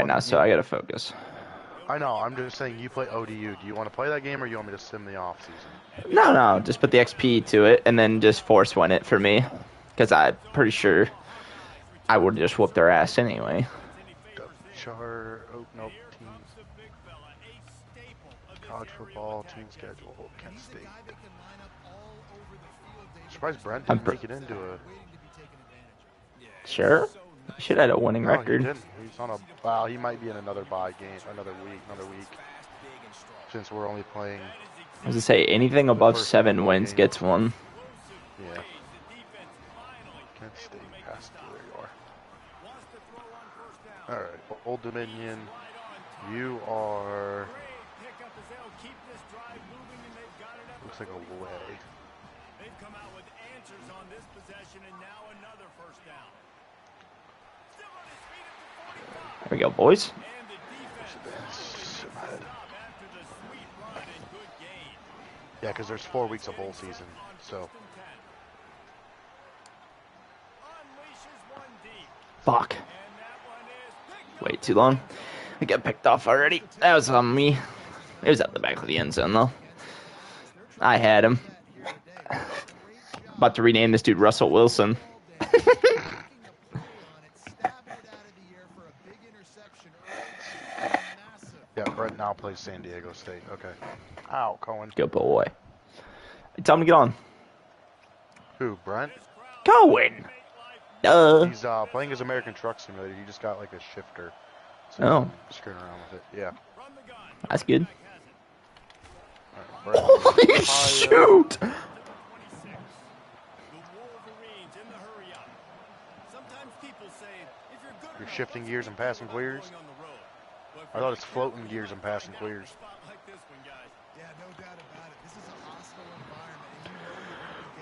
now, so I gotta focus. I know. I'm just saying you play ODU. Do you want to play that game, or you want me to sim the off season? No, just put the XP to it, and then just force win it for me, because I'm pretty sure I would just whoop their ass anyway. Oh, nope. Teams. College football team schedule. Kent State. Surprised Brent didn't make it into a. Sure. He should have had a winning record. He didn't. He's on a. Wow, he might be in another bye game, another week. Since we're only playing. I was gonna say anything above 7 wins gets one. Yeah. Kent State passed. There you are. All right, Old Dominion. You are. Looks like away. They've come out with answers on this possession, and now another first down. There we go, boys. Yeah, because there's 4 weeks of bowl season, so. Fuck. Wait too long. I got picked off already. That was on me. It was at the back of the end zone, though. I had him. About to rename this dude Russell Wilson. Yeah, Brent now plays San Diego State. Okay. Ow, Cohen. Good boy. Tell him to get on. Who, Brent? Cohen. He's playing his American Truck Simulator. He just got like a shifter. So oh. Screwing around with it. Yeah. That's good. Right, holy shoot! You're shifting gears and passing clears? I thought it's floating gears and passing clears.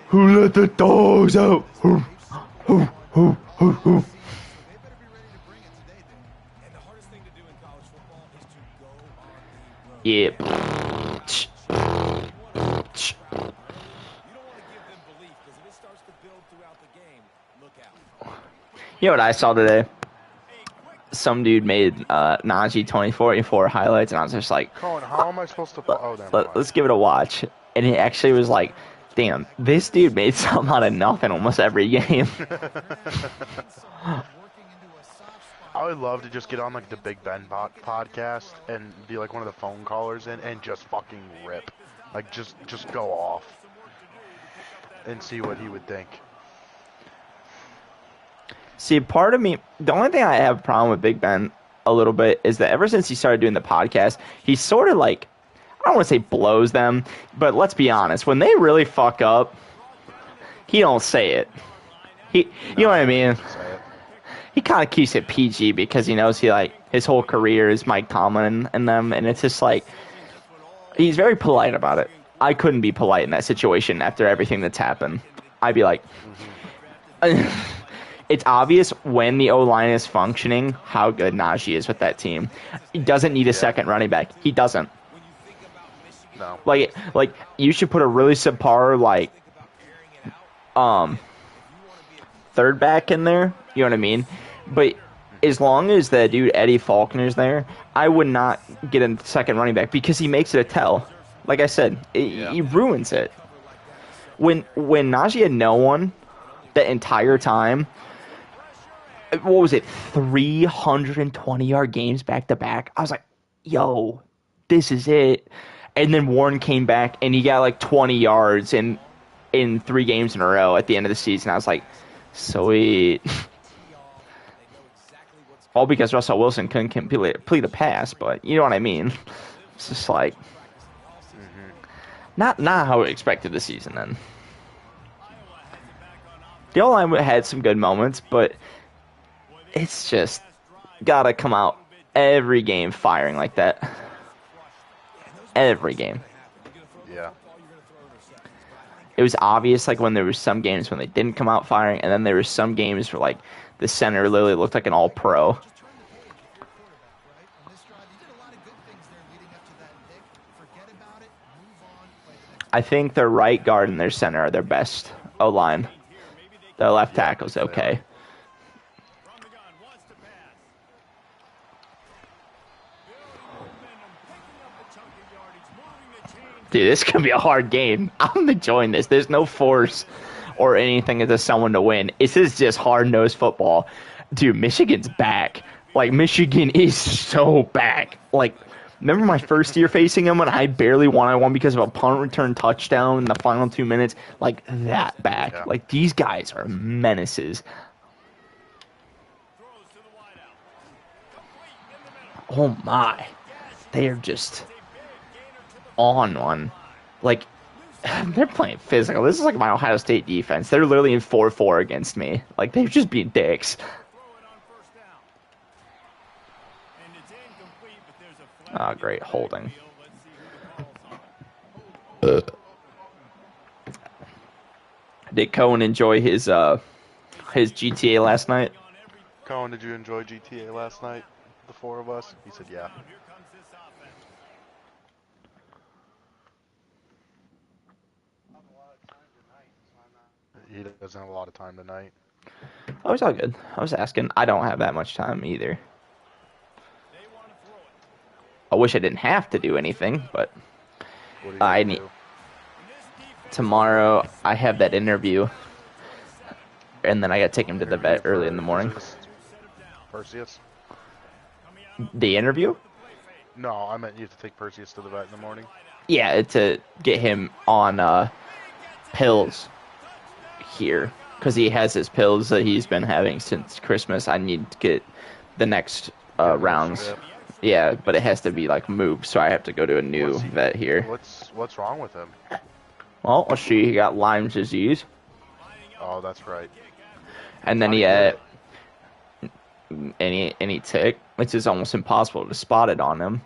Who let the dogs out? Who? Yeah. You know what I saw today? Some dude made Najee 2044 highlights, and I was just like, Colin, how am I supposed to play? Oh, let's give it a watch. And it actually was like, damn, this dude made something out of nothing almost every game. I would love to just get on like the Big Ben podcast and be like one of the phone callers and just fucking rip. Like just go off and see what he would think. See, part of me, the only thing I have a problem with Big Ben a little bit is that ever since he started doing the podcast, he's sort of like, I don't want to say blows them, but let's be honest, when they really fuck up, he don't say it. You know what I mean? He kind of keeps it PG because he knows his whole career is Mike Tomlin and them, and it's just like, he's very polite about it. I couldn't be polite in that situation after everything that's happened. I'd be like, it's obvious when the O-line is functioning how good Najee is with that team. He doesn't need a second running back. He doesn't. No. Like you should put a really subpar third back in there. You know what I mean? But as long as the dude Eddie Faulkner's there, I would not get a second running back because he makes it a tell. Like I said, he ruins it. When Najee had no one the entire time, what was it, 320-yard games back to back? I was like, yo, this is it. And then Warren came back and he got like 20 yards in 3 games in a row at the end of the season. I was like, sweet. All because Russell Wilson couldn't complete a pass, but you know what I mean. It's just like not how we expected the season then. The O-line had some good moments, but it's just gotta come out every game firing like that. Every game. Yeah. It was obvious, like when there were some games when they didn't come out firing, and then there were some games where like the center literally looked like an all-pro. I think their right guard and their center are their best O-line. Their left tackle's okay. Dude, this could be a hard game. I'm enjoying this. There's no force or anything as someone to win. This is just hard-nosed football. Dude, Michigan's back. Like, Michigan is so back. Like, remember my first year facing them when I barely won? I won because of a punt return touchdown in the final 2 minutes? Like, that back. Yeah. Like, these guys are menaces. Oh, my. They are just on one. Like, they're playing physical. This is like my Ohio State defense. They're literally in 4-4 against me. Like, they're just being dicks. Ah, great holding. Did Cohen enjoy his GTA last night? Cohen, did you enjoy GTA last night? The four of us? He said, yeah. He doesn't have a lot of time tonight. Oh, it's all good. I was asking. I don't have that much time either. I wish I didn't have to do anything, but What do you I gotta need do? tomorrow. I have that interview, and then I got to take him to the vet Interview early for in the morning. Perseus? The interview? No, I meant you have to take Perseus to the vet in the morning. Yeah, to get him on pills here because he has his pills that he's been having since Christmas. I need to get the next rounds. Strip. Yeah, but it has to be like moved, so I have to go to a new What's he- vet here. What's wrong with him? Well, let's see. He got Lyme's disease, Oh, that's right. and then How do he you had get any tick, which is almost impossible to spot it on him,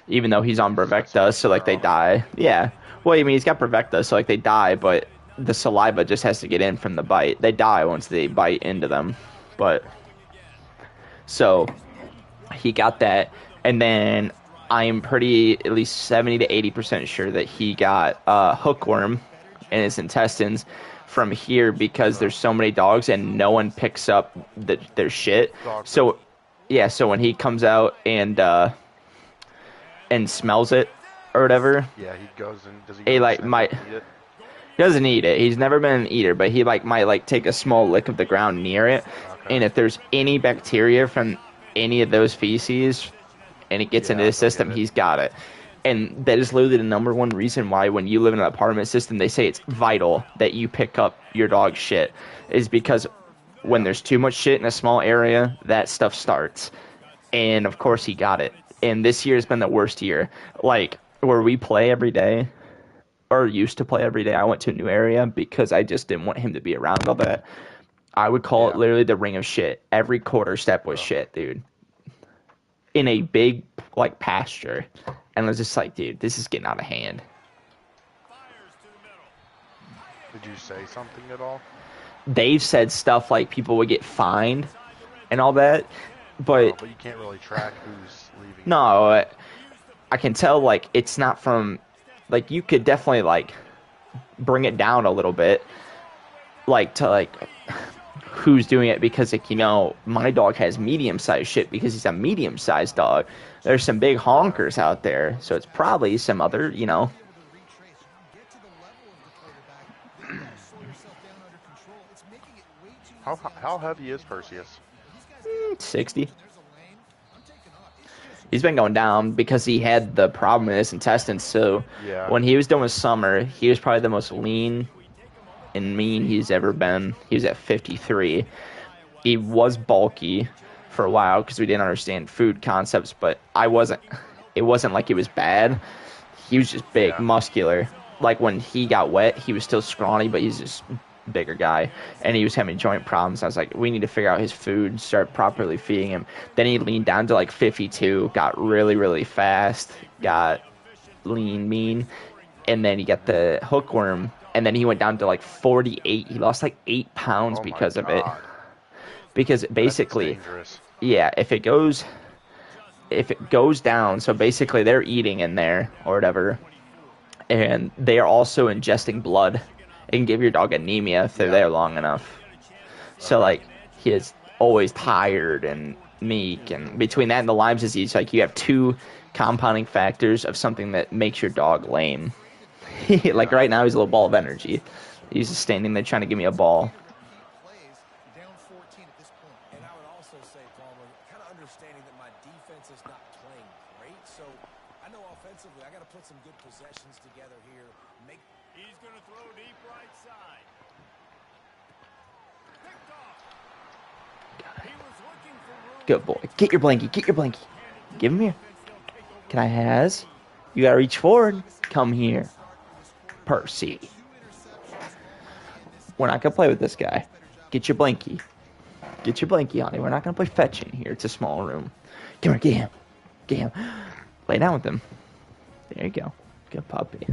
even though he's on Brevecta, so like they die. Yeah. Well, I mean, he's got Brevecta, so like they die, but the saliva just has to get in from the bite. They die once they bite into them, but so he got that, and then I am pretty at least 70 to 80% sure that he got hookworm in his intestines from here because there's so many dogs and no one picks up their shit. Dog So yeah, so when he comes out and smells it or whatever, Yeah, he goes and does he? He, go like, and might- eat it? he doesn't eat it. He's never been an eater, but he like might like take a small lick of the ground near it, Okay. and if there's any bacteria from any of those feces and it gets Yeah, into his he'll system, get it. he's got it. And that is literally the number one reason why when you live in an apartment system, they say it's vital that you pick up your dog's shit, is because when there's too much shit in a small area, that stuff starts. And of course he got it. And this year has been the worst year. Like, where we play every day, or used to play every day, I went to a new area because I just didn't want him to be around all that. I would call it Yeah. literally the ring of shit. Every quarter step was shit, dude. In a big, like, pasture. And I was just like, dude, this is getting out of hand. Did you say something at all? They've said stuff like people would get fined and all that, Oh, but but you can't really track who's leaving. no, I can tell, like, it's not from, like, you could definitely, like, bring it down a little bit, like, to, like, who's doing it, because, like, you know, my dog has medium-sized shit because he's a medium-sized dog. There's some big honkers out there, so it's probably some other, you know. How heavy is Perseus? 60. He's been going down because he had the problem in his intestines. So Yeah. when he was doing summer, he was probably the most lean and mean he's ever been. He was at 53. He was bulky for a while because we didn't understand food concepts, but I wasn't. It wasn't like he was bad. He was just big, Yeah. muscular. Like when he got wet, he was still scrawny, but he's just bigger guy, and he was having joint problems. I was like, we need to figure out his food, start properly feeding him. Then he leaned down to like 52, got really, really fast, got lean, mean, and then he got the hookworm, and then he went down to like 48. He lost like 8 pounds Oh my because of it. God. Because That's basically, dangerous. yeah, if it goes down, so basically they're eating in there or whatever, and they are also ingesting blood. It can give your dog anemia if they're Yeah. there long enough. So, like, he is always tired and meek, and between that and the Lyme's disease, like, you have two compounding factors of something that makes your dog lame. Like right now, he's a little ball of energy. He's just standing there trying to give me a ball. Down 14 at this point. And I would also say, Palmer, kind of understanding that my defense is not playing great. So I know offensively, I got to put some good possessions together here. He's going to throw deep right side. Picked off. He was looking for room. Good boy. Get your blankie. Get your blankie. Give him here. Can I has? You gotta reach forward. Come here. Percy. We're not gonna play with this guy. Get your blankie. Get your blankie on it. We're not gonna play fetching here. It's a small room. Come here, get him. Get him. Lay down with him. There you go. Good puppy.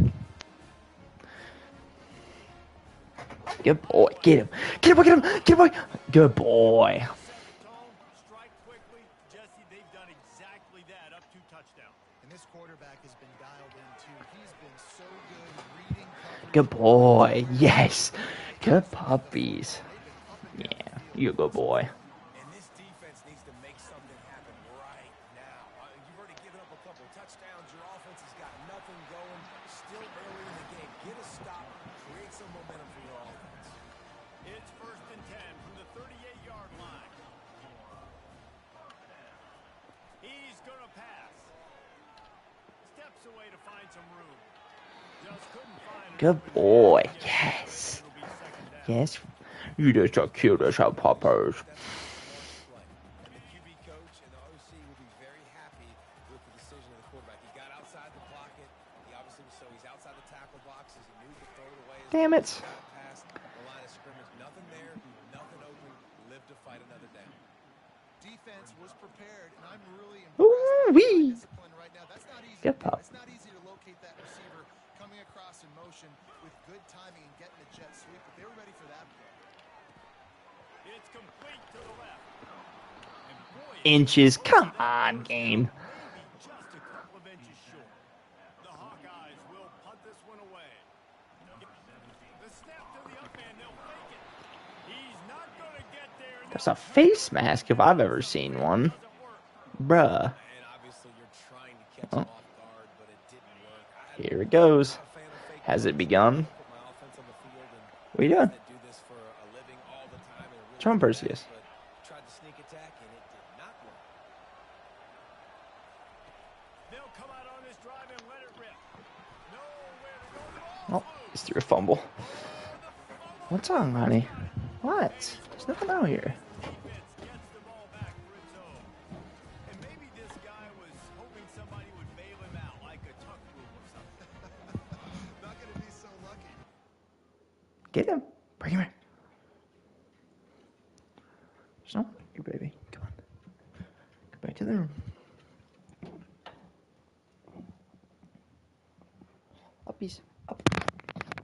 Good boy. Get him. Get him, get him. Get him, boy. Good boy. Good boy. Yes. Good puppies. Yeah. You a good boy. And this defense needs to make something happen right now. You've already given up a couple touchdowns. Your offense has got nothing going. Still early in the game. Get a stop. Create some momentum for your offense. It's 1st and 10 from the 38-yard line. He's going to pass. Steps away to find some room. Just couldn't find it. Good boy. Yes. Yes. You just are cute as a puppers. The QB coach and the OC will be very happy with the decision of the quarterback. He got outside the pocket. He obviously was he's outside the tackle boxes. He knew to throw it away. Damn it. Past the line of scrimmage. Nothing there. Nothing open. Live to fight another down. Defense was prepared, and I'm really impressed with discipline right now. That's not easy. Good pup. It's not easy to locate that receiver coming across in motion with good timing and getting a jet sweep, but they were ready for that play. It's complete to the left. And boy, Inches. Come on, game. just a couple of inches short. The Hawkeyes will punt this one away. The snap to the up man, they'll fake it. He's not going to get there. That's a face mask if I've ever seen one. Bruh. And obviously you're trying to catch him off guard, but it didn't work. Here it goes. Has it begun? Put my offense on the field and What are you doing? do this for a living all the time. And really What's wrong, good at Perseus? it, but tried to sneak attack and it did not work. They'll come out on this drive and let it rip. Nowhere to go. Oh, it's through a fumble. What's wrong, honey? What? There's nothing out here. Defense gets the ball back for its own. And maybe this guy was hoping somebody would bail him out like a tuck rule or something. Not going to be so lucky. Get him. Bring him here. There's no here, baby. Come on. Come back to the room. Uppies. Up.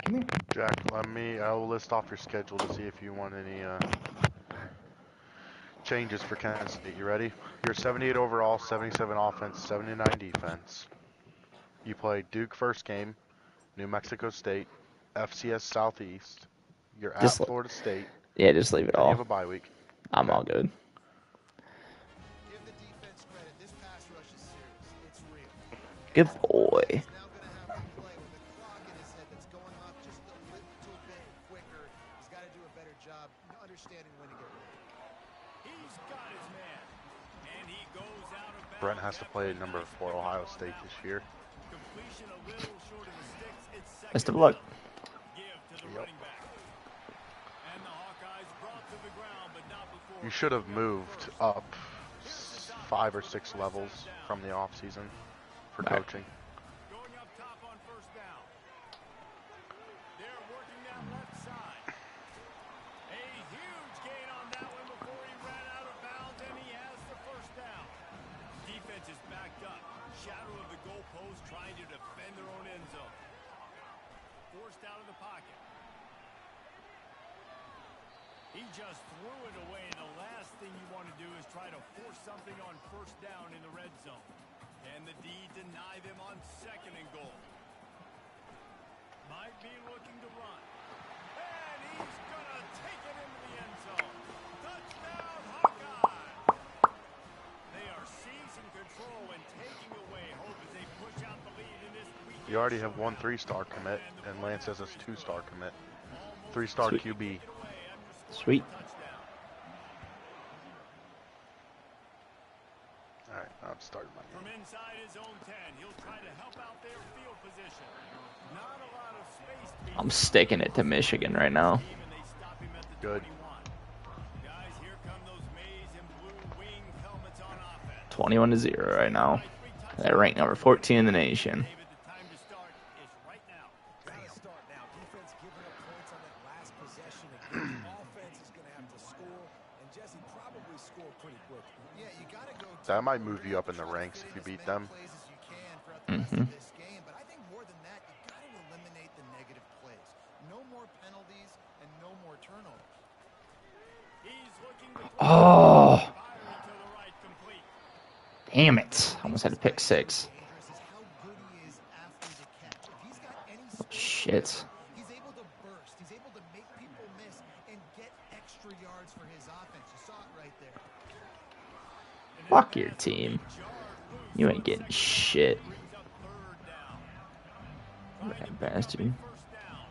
Come here. Jack, I will list off your schedule to see if you want any changes for Kansas State. You ready? You're 78 overall, 77 offense, 79 defense. You play Duke first game, New Mexico State, FCS Southeast. You're at Just Florida State. Yeah, just leave it And you all. have a bye week. I'm all good. Give the defense credit. This pass rush is serious. It's real. Good boy. He's now going to have to play with a clock in his head that's going off just a little bit quicker. He's got to do a better job understanding when to get ready. He's got his man. And he goes out of bounds. Brent has to play at number 4 Ohio State this year. Completion a little short of the sticks. It's second. Best of luck. Give to the running back. And the Hawkeyes brought to the ground, but not before. You should have moved up 5 or 6 levels from the offseason for Right. coaching. Going up top on first down. They're working that left side. A huge gain on that one before he ran out of bounds, and he has the first down. Defense is backed up. Shadow of the goalpost trying to defend their own end zone. Forced out of the pocket. He just threw it away. The last thing you want to do is try to force something on first down in the red zone. And the D deny them on second and goal. Might be looking to run. And he's going to take it into the end zone. Touchdown, Hawkeye! They are seizing control and taking away hope as they push out the lead in this week You already have one 3-star commit, and Lance has a 2-star commit. 3-star Sweet. QB. Sweet. All right, I'm starting my From game. inside his own 10, he'll try to help out their field position. Not a lot of space to be I'm sticking it to Michigan right now. team, and they stop him at the Good. 21. Guys, here come those maize and blue wing helmets on offense. 21-0 right now. They're ranked number 14 in the nation. David, the time to start is right now. Gotta start now. Defense giving up points on that last possession again. Offense is gonna have to score, and Jesse probably score pretty quickly. Yeah, you gotta go. That might move you up in the ranks if you beat them. Plays as you can throughout the rest of this game, but I think more than that, you gotta eliminate the negative plays. No more penalties and no more turnovers. He's looking to Oh, fire to the right, complete. damn it. Almost had to pick 6. Dangerous is how good he is after the catch. If he's got any space, Shit. he's able to burst. He's able to make people miss and get extra yards for his offense. You saw it right there. Fuck your team. You ain't getting shit. Brings up third down. Trying to That pick up bastard. a first down.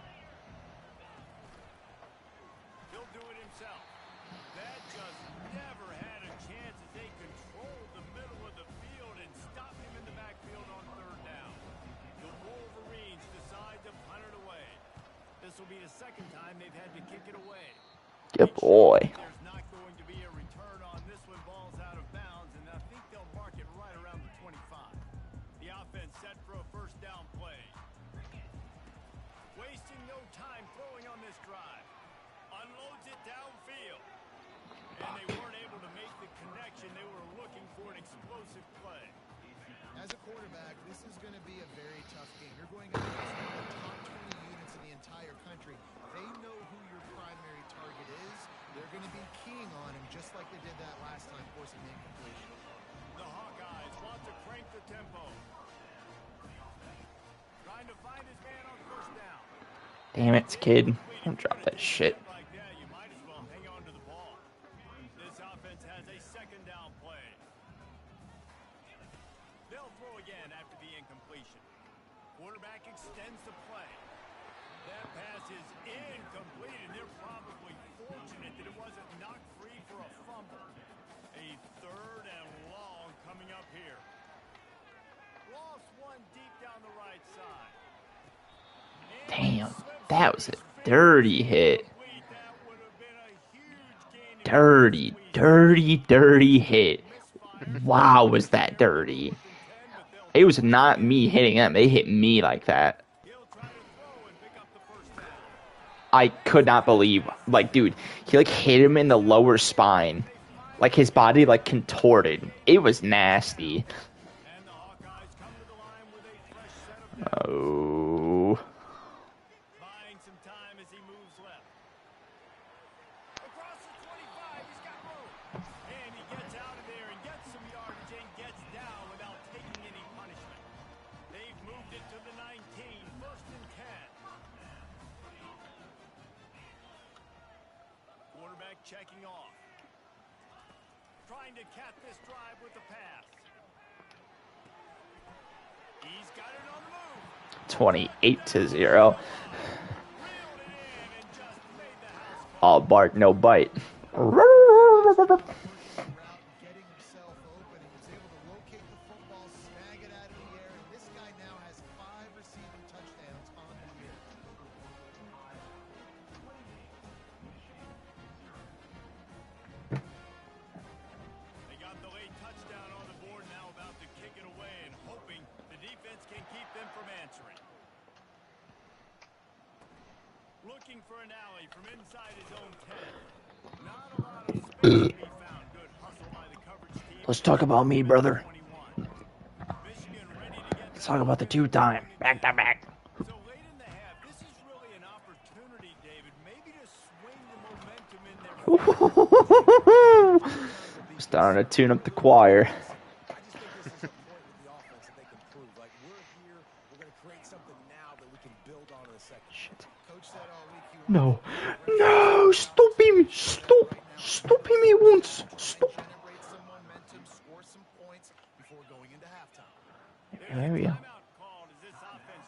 He'll do it himself. That just never had a chance as they controlled the middle of the field and stopped him in the backfield on third down. The Wolverines decide to punt it away. This will be the second time they've had to kick it away. Good boy. There's not going to be a return on this one. Ball's out of bounds, and I think they'll mark it right around the 25. The offense set for a first down play. Wasting no time throwing on this drive. Unloads it downfield. And they weren't able to make the connection. They were looking for an explosive play. As a quarterback, this is going to be a very tough game. You're going against one of the top 20 units in the entire country. They know who your primary target is. They're going to be keying on him just like they did that last time, forcing the incompletion. The Hawkeyes want to crank the tempo. Trying to find his man on first down. Damn it, kid. Don't drop that shit. Like that, you might as well hang on to the ball. This offense has a second down play. They'll throw again after the incompletion. Quarterback extends the play. That pass is incomplete, and they're probably fortunate that it wasn't knocked free for a fumble. A third and long coming up here. Lost one deep down the right side. Damn. That was a dirty hit. That would have been a huge gain. Dirty, dirty, dirty hit. Wow, was that dirty. It was not me hitting them. They hit me like that. He'll try to throw and pick up the first down. I could not believe, like, dude, he, like, hit him in the lower spine. Like, his body, like, contorted. It was nasty. And the Hawkeyes come to the line with a fresh set of Oh. buying some time as he moves left. Across the 25, he's got room. And he gets out of there and gets some yardage and gets down without taking any punishment. They've moved it to the 19, first and 10. Quarterback checking off. Trying to cap this drive with the pass. He's got it on the move. 28-0. Reeled it in and just made the house call. All bark, no bite. Route, getting himself open. He was able to locate the football, snag it out of the air, and this guy now has 5 receiving touchdowns on the year. They got the late touchdown on the board, now about to kick it away and hoping the defense can keep them from answering. Looking for an alley from inside his own 10. Not a lot of space to be found. Good hustle by the coverage team. Let's talk about me, brother. 21. Michigan ready to get Let's talk about the 2-time. Back to back. So late in the half, this is really an opportunity, David, maybe to swing the momentum in their Starting to tune up the choir. I just think this is a point with the offense that they can prove. Like, we're here, we're going to create something now that we can build on in the second. Shit. Coach said all week he No. No. Stop him. Stop. Stop him. He won't. Stop. generate some momentum, score some points before going into halftime. There we go. timeout called as this offense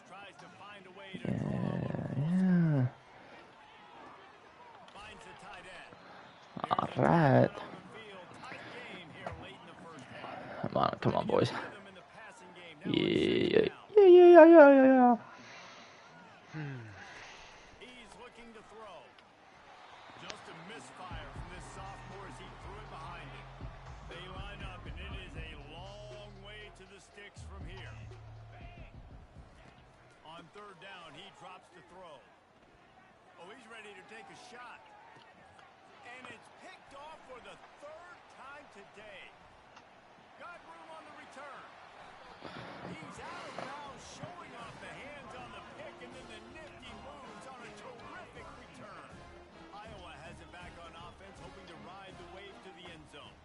right. on the field. Tight game here late in the first half. Come on, boys. Rhythm in the passing game. Now on Yeah, second down. yeah. He's looking to throw. Just a misfire from this sophomore as he threw it behind him. They line up, and it is a long way to the sticks from here. On third down, he drops to throw. Oh, he's ready to take a shot. And it's picked off for the third time today. Got room on the return. He's out of bounds, showing off the hands on the pick, and then the nifty moves on a terrific return. Iowa has it back on offense, hoping to ride the wave to the end zone.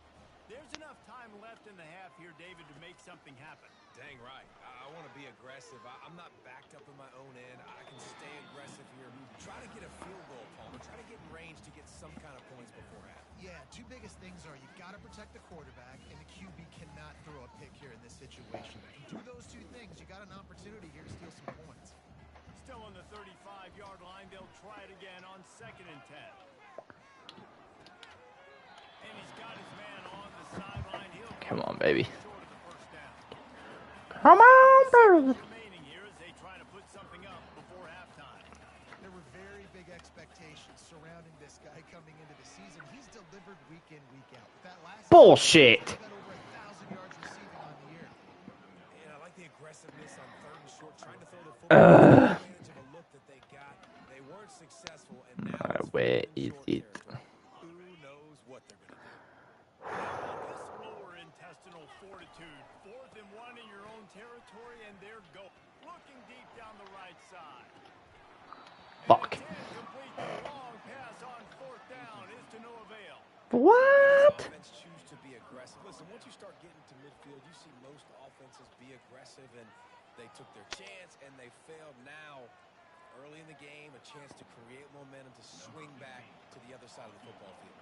There's enough time left in the half here, David, to make something happen. Dang right. I want to be aggressive. I'm not backed up in my own end. I can stay aggressive here. Try to get a field goal, Palmer. Try to get in range to get some kind of points before half. Yeah, two biggest things are you've got to protect the quarterback, and the QB cannot throw a pick here in this situation. If you do those two things, you got an opportunity here to steal some points. Still on the 35-yard line. They'll try it again on 2nd and 10. And he's got his man on the sideline. Come on, baby. Short of the first down. Come on, baby. Remaining here as they try to put something up before halftime. There were very big expectations surrounding this guy coming into the season. He's delivered week in, week out. With that last Bullshit. he's got over 1,000 yards receiving on the year. And I like the aggressiveness on third and short, trying to throw the football. Advantage of a look that they got. They weren't successful, and now it's Where fourth and is short it? territory. Who knows what they're going to do? This lower intestinal fortitude. 4th and 1 in your own territory, and they're going. Looking deep down the right side. Fuck. Complete the long pass on 4th down is to no avail. What? Offense choose to be aggressive. Listen, once you start getting to midfield, you see most offenses be aggressive, and they took their chance, and they failed. Now, early in the game, a chance to create momentum to swing back to the other side of the football field.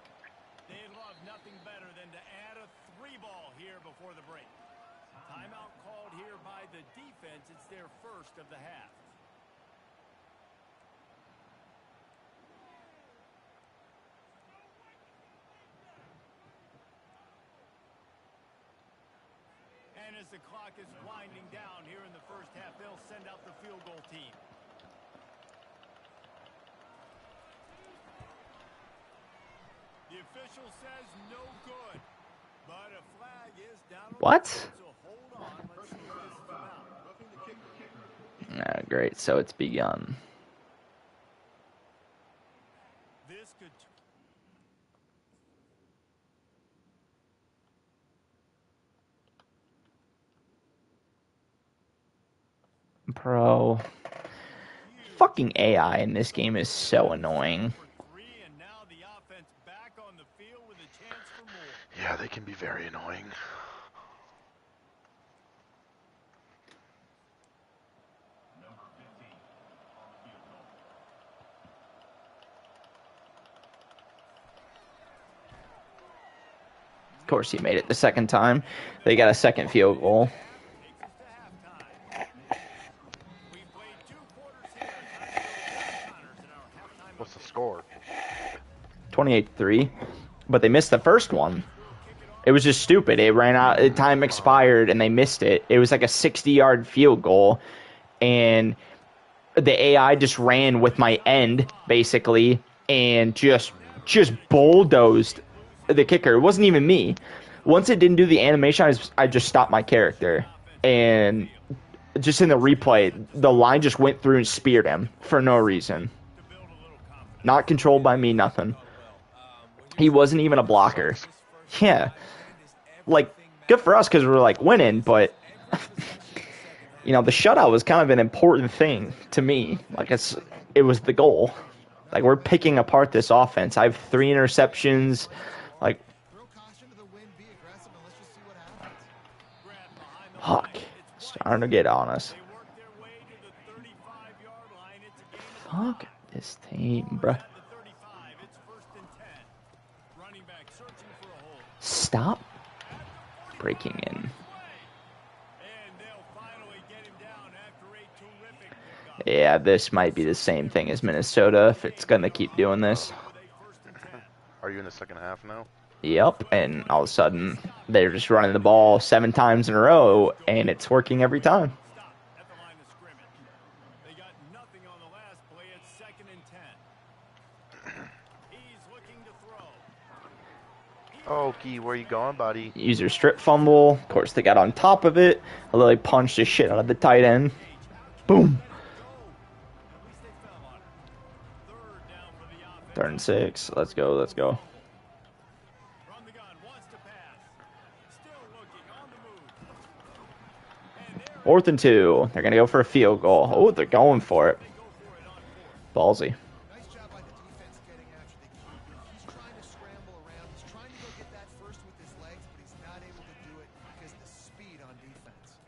They'd love nothing better than to add a 3-ball here before the break. Timeout called here by the defense. It's their first of the half. And as the clock is winding down here in the first half, they'll send out the field goal team. The official says no good, but a flag is down. What? So hold on, let's see if this is about. Great. So it's begun. This could. Bro. Fucking AI in this game is so annoying. For 3, and now the offense back on the field with a chance for more. Yeah, they can be very annoying. Of course he made it the second time. They got a second field goal. Takes us to halftime. We played 2 quarters here. Time to go to Connors in our halftime. What's the score? 28-3. But they missed the first one. It was just stupid. It ran out. Time expired and they missed it. It was like a 60-yard field goal. And the AI just ran with my end, basically, and just bulldozed the kicker. It wasn't even me. Once it didn't do the animation, I just stopped my character. And just in the replay, the line just went through and speared him for no reason. Not controlled by me, nothing. He wasn't even a blocker. Yeah. Like, good for us because we're, like, winning, but, you know, the shutout was kind of an important thing to me. Like, it was the goal. Like, we're picking apart this offense. I have 3 interceptions. Like, Throw caution to the wind, be aggressive, and let's just see what happens. fuck. Starting to get on us. They work their way to the 35-yard line. It's a game of Fuck this team, bruh. at the 35. It's 1st and 10. Running back searching for a hole. Stop breaking in. And they'll finally get him down after a terrific pickup. Yeah, this might be the same thing as Minnesota if it's going to keep doing this. With a 1st and 10. Are you in the second half now? Yep, and all of a sudden they're just running the ball 7 times in a row, and it's working every time. Stop at the line of scrimmage. They got nothing on the last play. It's 2nd and 10. He's looking to throw. Okie, where you going, buddy? User strip fumble. Of course, they got on top of it. Although they punched the shit out of the tight end. Boom. At least they fell on it. 3rd down for the offense. 3rd and 6. Let's go. Let's go. From the gun, wants to pass. Still looking on the move. And there 4th and 2. They're gonna go for a field goal. Oh, they're going for it. they go for it on 4th. Ballsy. Nice job by the defense getting after the keeper. He's trying to scramble around. He's trying to go get that first with his legs, but he's not able to do it because of the speed on defense.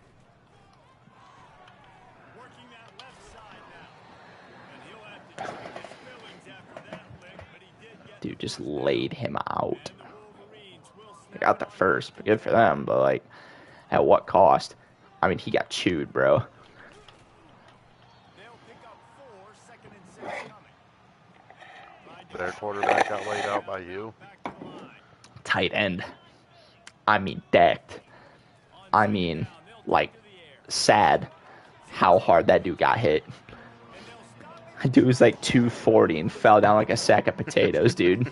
Working that left side now. And he'll have to check his feelings after that lick, but he did get Dude just laid him out. the Wolverines will They snap. got the first, but good for them. But like, at what cost? I mean, he got chewed, bro. They'll pick up 4, 2nd and 6 coming. Their quarterback got laid out by you. Back to the line. Tight end. I mean, decked. I mean, like, sad how hard that dude got hit. That dude was like 240 and fell down like a sack of potatoes, dude.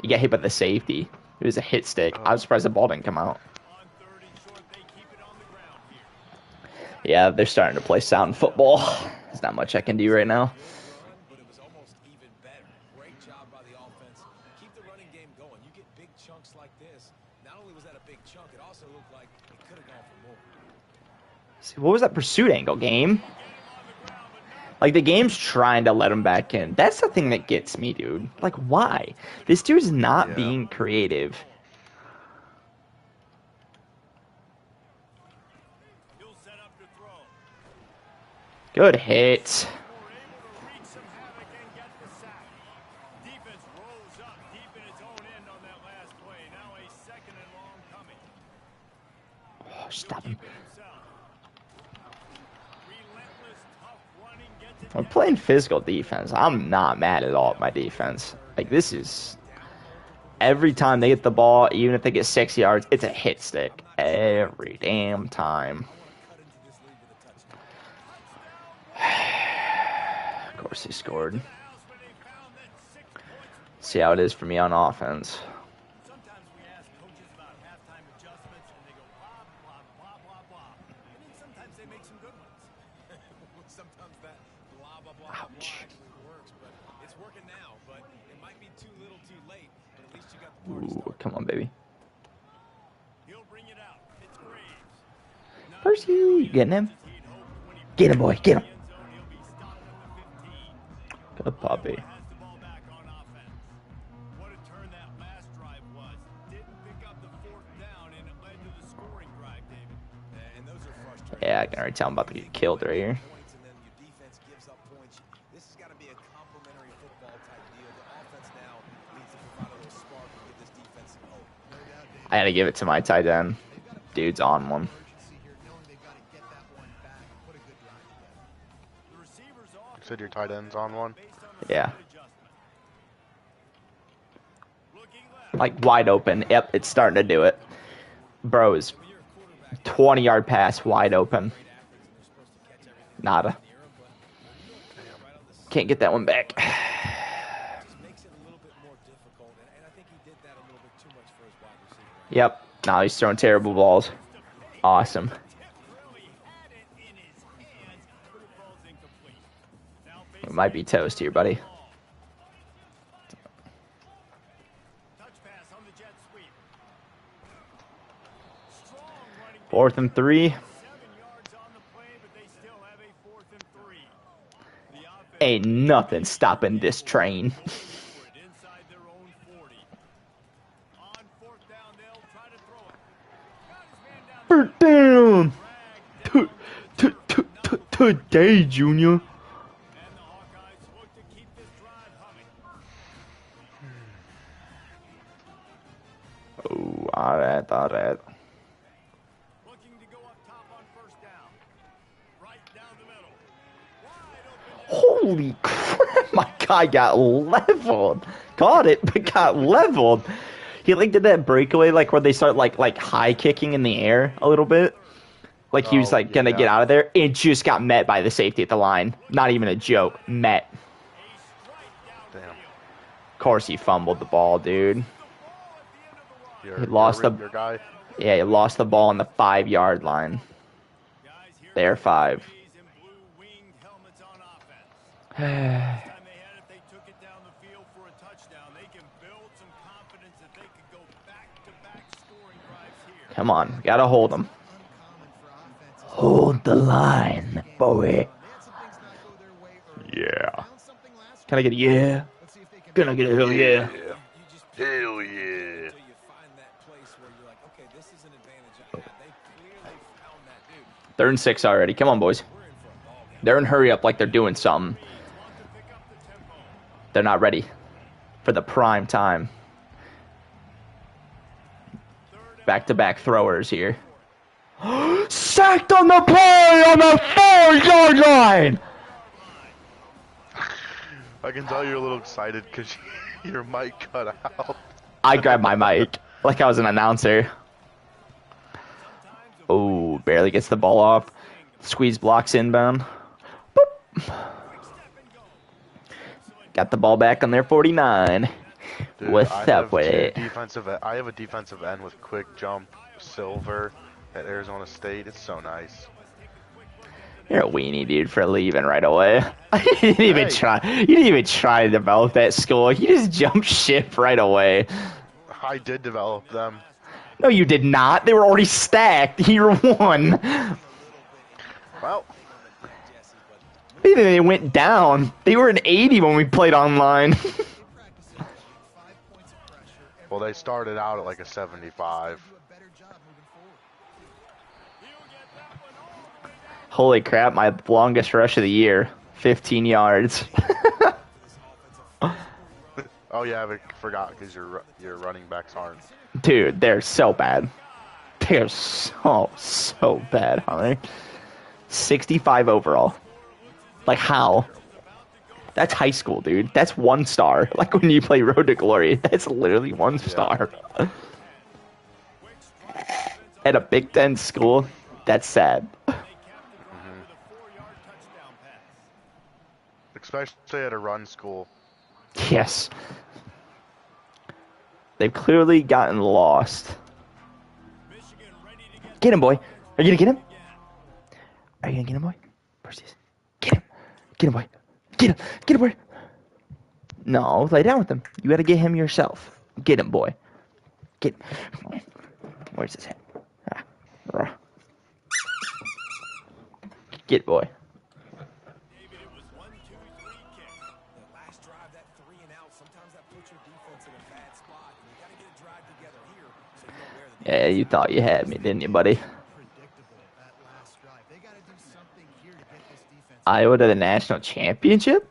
He got hit by the safety. It was a hit stick. I was surprised the ball didn't come out. On 3rd and short, they keep it on the ground here. Yeah, they're starting to play sound football. There's not much I can do right now. But it was almost even better. Great job by the offense. Keep the running game going. You get big chunks like this. Not only was that a big chunk, it also looked like it could have gone for more. See, what was that pursuit angle, game? Like, the game's trying to let him back in. That's the thing that gets me, dude. Like, why? This dude's not Yeah. being creative. He'll set up to throw. Good hit. We're able to wreak some havoc and get the sack. Defense rolls up deep in its own end on that last play. Now a 2nd and long coming. Oh, stop him. Keep it himself. Relentless, tough running gets it I'm down. playing physical defense. I'm not mad at all at my defense. Like, this is... Every time they get the ball, even if they get 6 yards, it's a hit stick. Every damn time. Of course he scored. See how it is for me on offense. Sometimes we ask coaches about halftime adjustments and they go blah, blah, blah, blah, blah. And then sometimes they make some good ones. Sometimes that blah, blah, blah, blah, blah actually works, but it's working now. But it might be too little too late, but at least you got the party Ooh, started. come on, baby. He'll bring it out. It's Graves. Not Percy, you getting him? as he'd hoped when he Get him, boy. Get him. end zone, he'll be stopped at the 15. Good puppy. Has the ball back on offense. What a turn that last drive was. Didn't pick up the 4th down, and it led to the scoring drive, David. And those are frustrating. Yeah, I can already tell I'm about to get killed right here. Points, and then your defense gives up points. This has got to be a complementary football type deal. The offense now needs to provide a little spark and give this defense some hope. No doubt, David. I had to give it to my tight end. They've got to Dude's on one. urgency here, knowing they've got to get that one back and put a good drive together. The receiver's off. You said your tight end's on one? Based on the Yeah. slight adjustment. Looking left. Like, wide open. Yep, it's starting to do it. Bro is 20-yard pass, wide open. Nada. Can't get that one back. Just makes it a little bit more difficult, and I think he did that a little bit too much for his wide receiver. Yep. Now he's throwing terrible balls. Awesome. Really had it in his hands, but it falls incomplete. Now We facing might be toast here, buddy. ball. Touch pass on the jet sweep. Strong running 4th and 3. 7 yards on the play, but they still have a 4th and 3. The offense Ain't nothing stopping this train. forward inside their own 40. On 4th down, they'll try to throw it. Got his man down there. Bird down. Dragged Today, Junior. And the Hawkeyes look to keep this drive humming. Oh, alright, alright. Looking to go up top on 1st down. Right down the middle. Wide open. Holy crap, my guy got leveled. caught it, but got leveled. He like did that breakaway like where they start like high kicking in the air a little bit. Like he was Oh, like gonna get yeah. out of there. It just got met by the safety at the line. Not even a joke. Met. Damn. Of course he fumbled the ball, dude. He lost Your guy. Yeah, he lost the ball on the 5-yard line. There, 5. Come on, gotta hold him. Hold the line, boy. Yeah. Can I get a yeah? Can I get a hell yeah? Hell yeah. They're in 6 already. Come on, boys. They're in hurry up like they're doing something. They're not ready for the prime time. Back-to-back throwers here. Sacked on the play on the 4-yard line! I can tell you're a little excited because your mic cut out. I grabbed my mic like I was an announcer. Oh, barely gets the ball off. Squeeze blocks inbound. Boop. Got the ball back on their 49. Dude, What's I up have with two it? I have a defensive end with quick jump, silver, at Arizona State. It's so nice. You're a weenie, dude, for leaving right away. You didn't even Hey. try. You didn't even try to develop that school. You just jumped ship right away. I did develop them. No, you did not. They were already stacked. Year 1. Well, They went down. They were an 80 when we played online. well, they started out at like a 75. Holy crap, my longest rush of the year. 15 yards. Oh yeah, I forgot because your running backs aren't. Dude, they're so bad. They're so bad, Hunter. 65 overall. Like, how? That's high school, dude. That's 1 star. Like when you play Road to Glory. That's literally 1 star. At a Big Ten school, that's sad. Especially at a run school. Yes. They've clearly gotten lost. Get him, boy. Are you gonna get him? Are you gonna get him, boy? Where's this? Get him. Get him, boy. Get him. Get him, boy. No, lay down with him. You gotta get him yourself. Get him, boy. Get him. Where's his head? Ah. Rah. Get, boy. Yeah, you thought you had me, didn't you, buddy? Iowa to the national championship?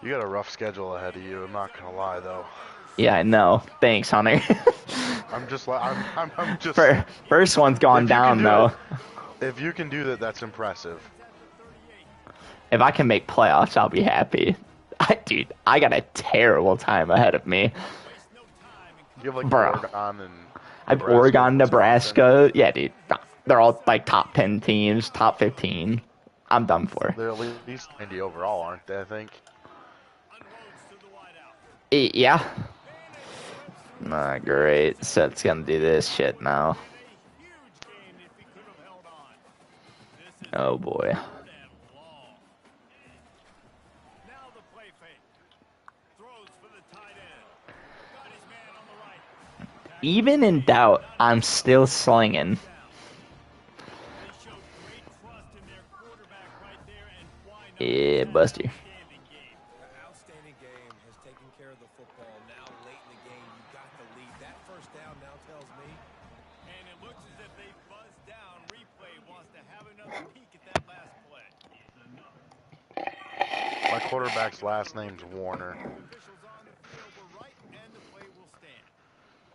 You got a rough schedule ahead of you. I'm not gonna lie though. Yeah, I know. Thanks, Hunter. I'm just like I'm just. First one's gone If you down, can do though. If you can do that, that's impressive. If I can make playoffs, I'll be happy. Dude, I got a terrible time ahead of me. You have like Bro. Oregon and. I have Oregon, Nebraska. Yeah, dude. They're all like top 10 teams, top 15. I'm done for. They're at least 90 overall, aren't they? I think. Yeah. Great. So it's gonna do this shit now. Oh boy. Even in doubt, I'm still slinging. Yeah, Buster. Outstanding game, has taken care of the football. Now late in the game, you got the lead. That first down now tells me. And it looks as if they buzzed down. Replay wants to have another peek at that last play. My quarterback's last name's Warner. Officials on the field were right, and the play will stand.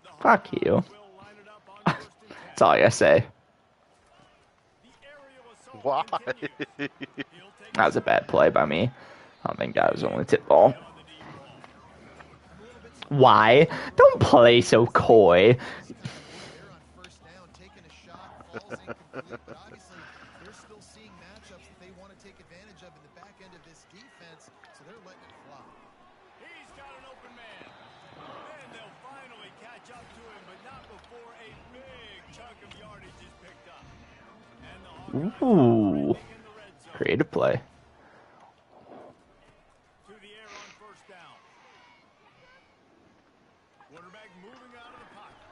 The Fuck you. will line it up on first and 10. That's all I gotta say. The aerial assault Why? continues. He'll take That was a bad play by me. Oh, thank God it was only tip ball. Why? Don't play so coy. They're on first down, taking a shot, falls incomplete, but obviously they're still seeing matchups that they want to take advantage of in the back end of this defense, so they're letting it fly. He's got an open man. Then they'll finally catch up to him, but not before a big chunk of yardage is picked up. And the Hawkeyes Ooh. are in the red zone. Creative play. To the air on first down. Quarterback moving out of the pocket.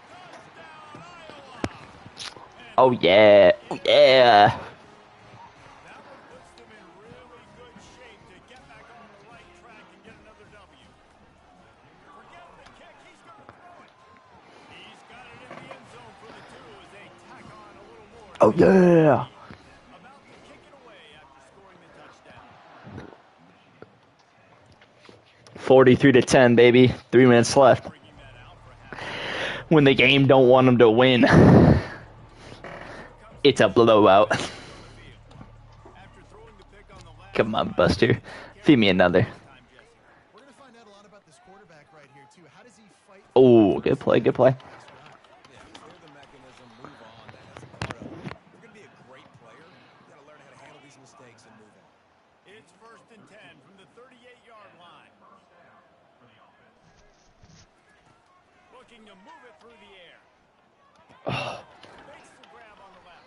Touchdown, Iowa! Oh, yeah. Oh, yeah. That one puts them in really good shape to get back on the right track and get another W. Forget the kick, he's going to throw it. He's got it in the end zone for the two as they tack on a little more. Oh, yeah. About to kick it away after scoring the touchdown. 43-10, baby. 3 minutes left. Bringing that out for half. When the game don't want them to win, it's a blowout. After throwing the pick on the last Come on, Buster. Feed me another. time, Jesse. We're going to find out a lot about this quarterback right here, too. How does he fight? Oh, good play, good play. Yeah, clear the mechanism, move on. That is part of it. If you're going to be a great player, you got to learn how to handle these mistakes and move on. It's 1st and 10 from the 38-yard line. Looking to move it through the air. Makes the grab on the left.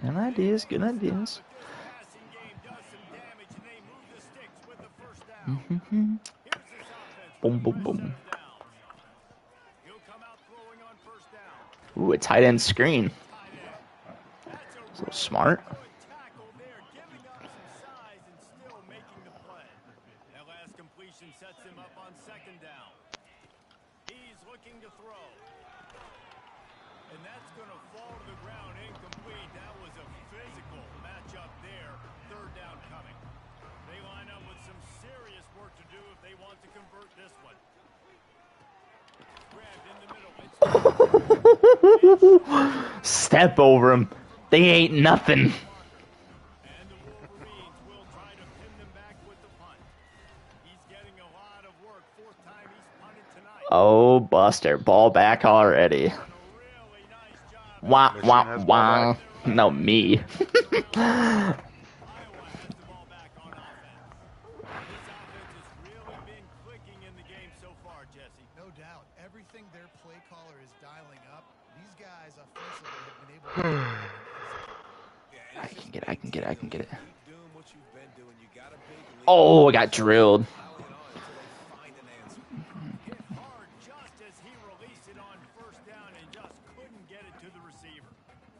Good ideas, good ideas. But this passing game does some damage, and they move the sticks with the first down. Mm-hmm. Here's this offense. Boom, with boom, the boom. first set of downs. He'll come out throwing on first down. Ooh, a tight end screen. Tight end. That's So smart. good tackle there, giving up some size and still making the play. That last completion sets him up on 2nd down. He's looking to throw. And that's going to fall to the ground incomplete. That was a physical matchup there. 3rd down coming. They line up with some serious work to do if they want to convert this one. Grabbed in the middle. It's Step over him. They ain't nothing. And the Wolverines will try to pin them back with the punt. He's getting a lot of work. 4th time he's punted tonight. Oh, Buster. Ball back already. Done a really nice job. Wah, Michigan wah, has ball wah. back. No, me. Iowa has the ball back on offense. This offense has really been clicking in the game so far, Jesse. No doubt. Everything their play caller is dialing up, these guys offensively have been able to do. Yeah, and I it's can just get it, I can get it, I can get it. keep doing what you've been doing. You got a big lead. Oh, I got drilled. Piling it on until they find an answer. Hit hard just as he released it on first down and just couldn't get it to the receiver.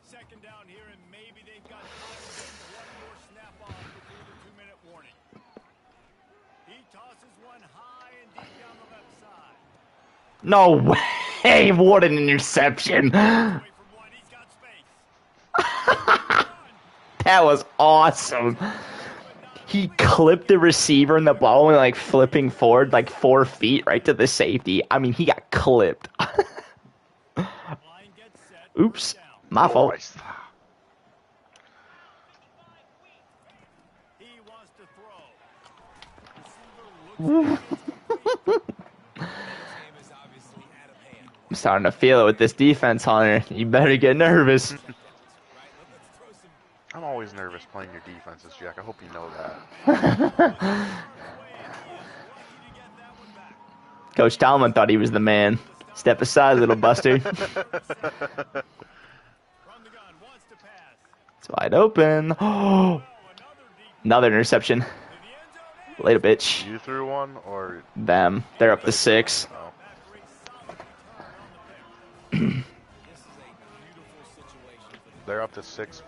2nd down here, and maybe they've got time to get one more snap off before the 2-minute warning. He tosses one high and deep down the left side. No way. What an interception. Away from one, he's got space. That was awesome. He clipped the receiver and the ball went like flipping forward like 4 feet right to the safety. I mean, he got clipped. Line gets set. Oops. First down. My fault. Christ. He wants to throw. Receiver looks This game is obviously out of hand. I'm starting to feel it with this defense, Hunter. You better get nervous. Right? Let's throw some. I'm always nervous playing your defenses, Jack. I hope you know that. Coach Talman thought he was the man. Step aside, little Buster. from the gun, wants to pass. It's wide open. Oh, Another deep another interception. to the end zone. Later, bitch. You threw one, or Them. They're up to 6. no? This is a beautiful situation for the They're up to 6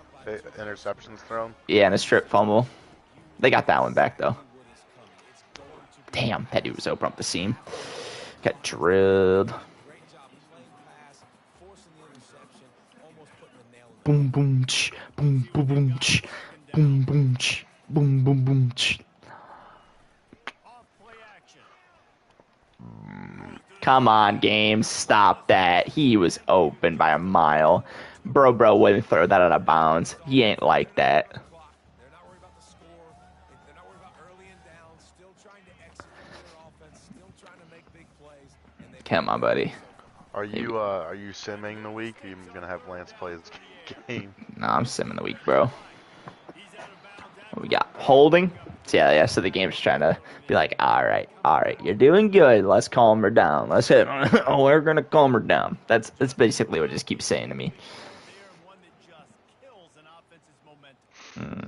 interceptions thrown. Yeah, and a strip fumble. They got that one back, though. what is coming. It's going to be Damn, that dude was open up the seam. Got drilled. a great job playing pass, forcing the interception, almost putting the nail in the Boom, boom, ch. Boom, boom, boom, ch. Boom, boom, ch. Boom, boom, boom, ch. Off play action. Come on, game. Stop that. He was open by a mile. Bro wouldn't throw that out of bounds. He ain't like that. clock. They're not worried about the score. They're not worried about early and Come on, buddy. Are you simming the week? Or are you gonna have Lance play this game? No, I'm simming the week, bro. What we got? Holding? So yeah, so the game's trying to be like, all right, you're doing good. Let's calm her down. Let's hit. Oh, we're gonna calm her down. That's basically what it just keeps saying to me. Mm.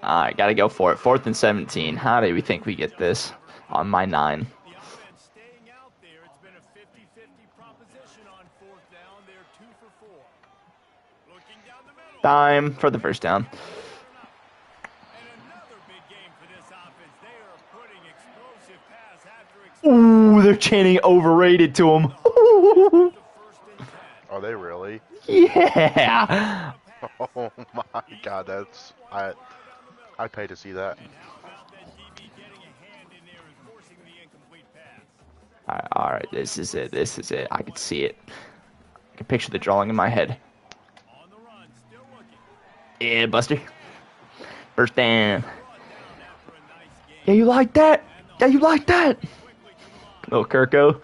All right, gotta go for it. 4th and 17. How do we think we get this on my 9? Dime for the first down. Ooh, they're chanting overrated to him. Are they really? Yeah. Oh my God, that's I'd pay to see that. All right, this is it. This is it. I can see it. I can picture the drawing in my head. Yeah, Buster. First down. Yeah, you like that? Yeah, you like that? Little Kirko.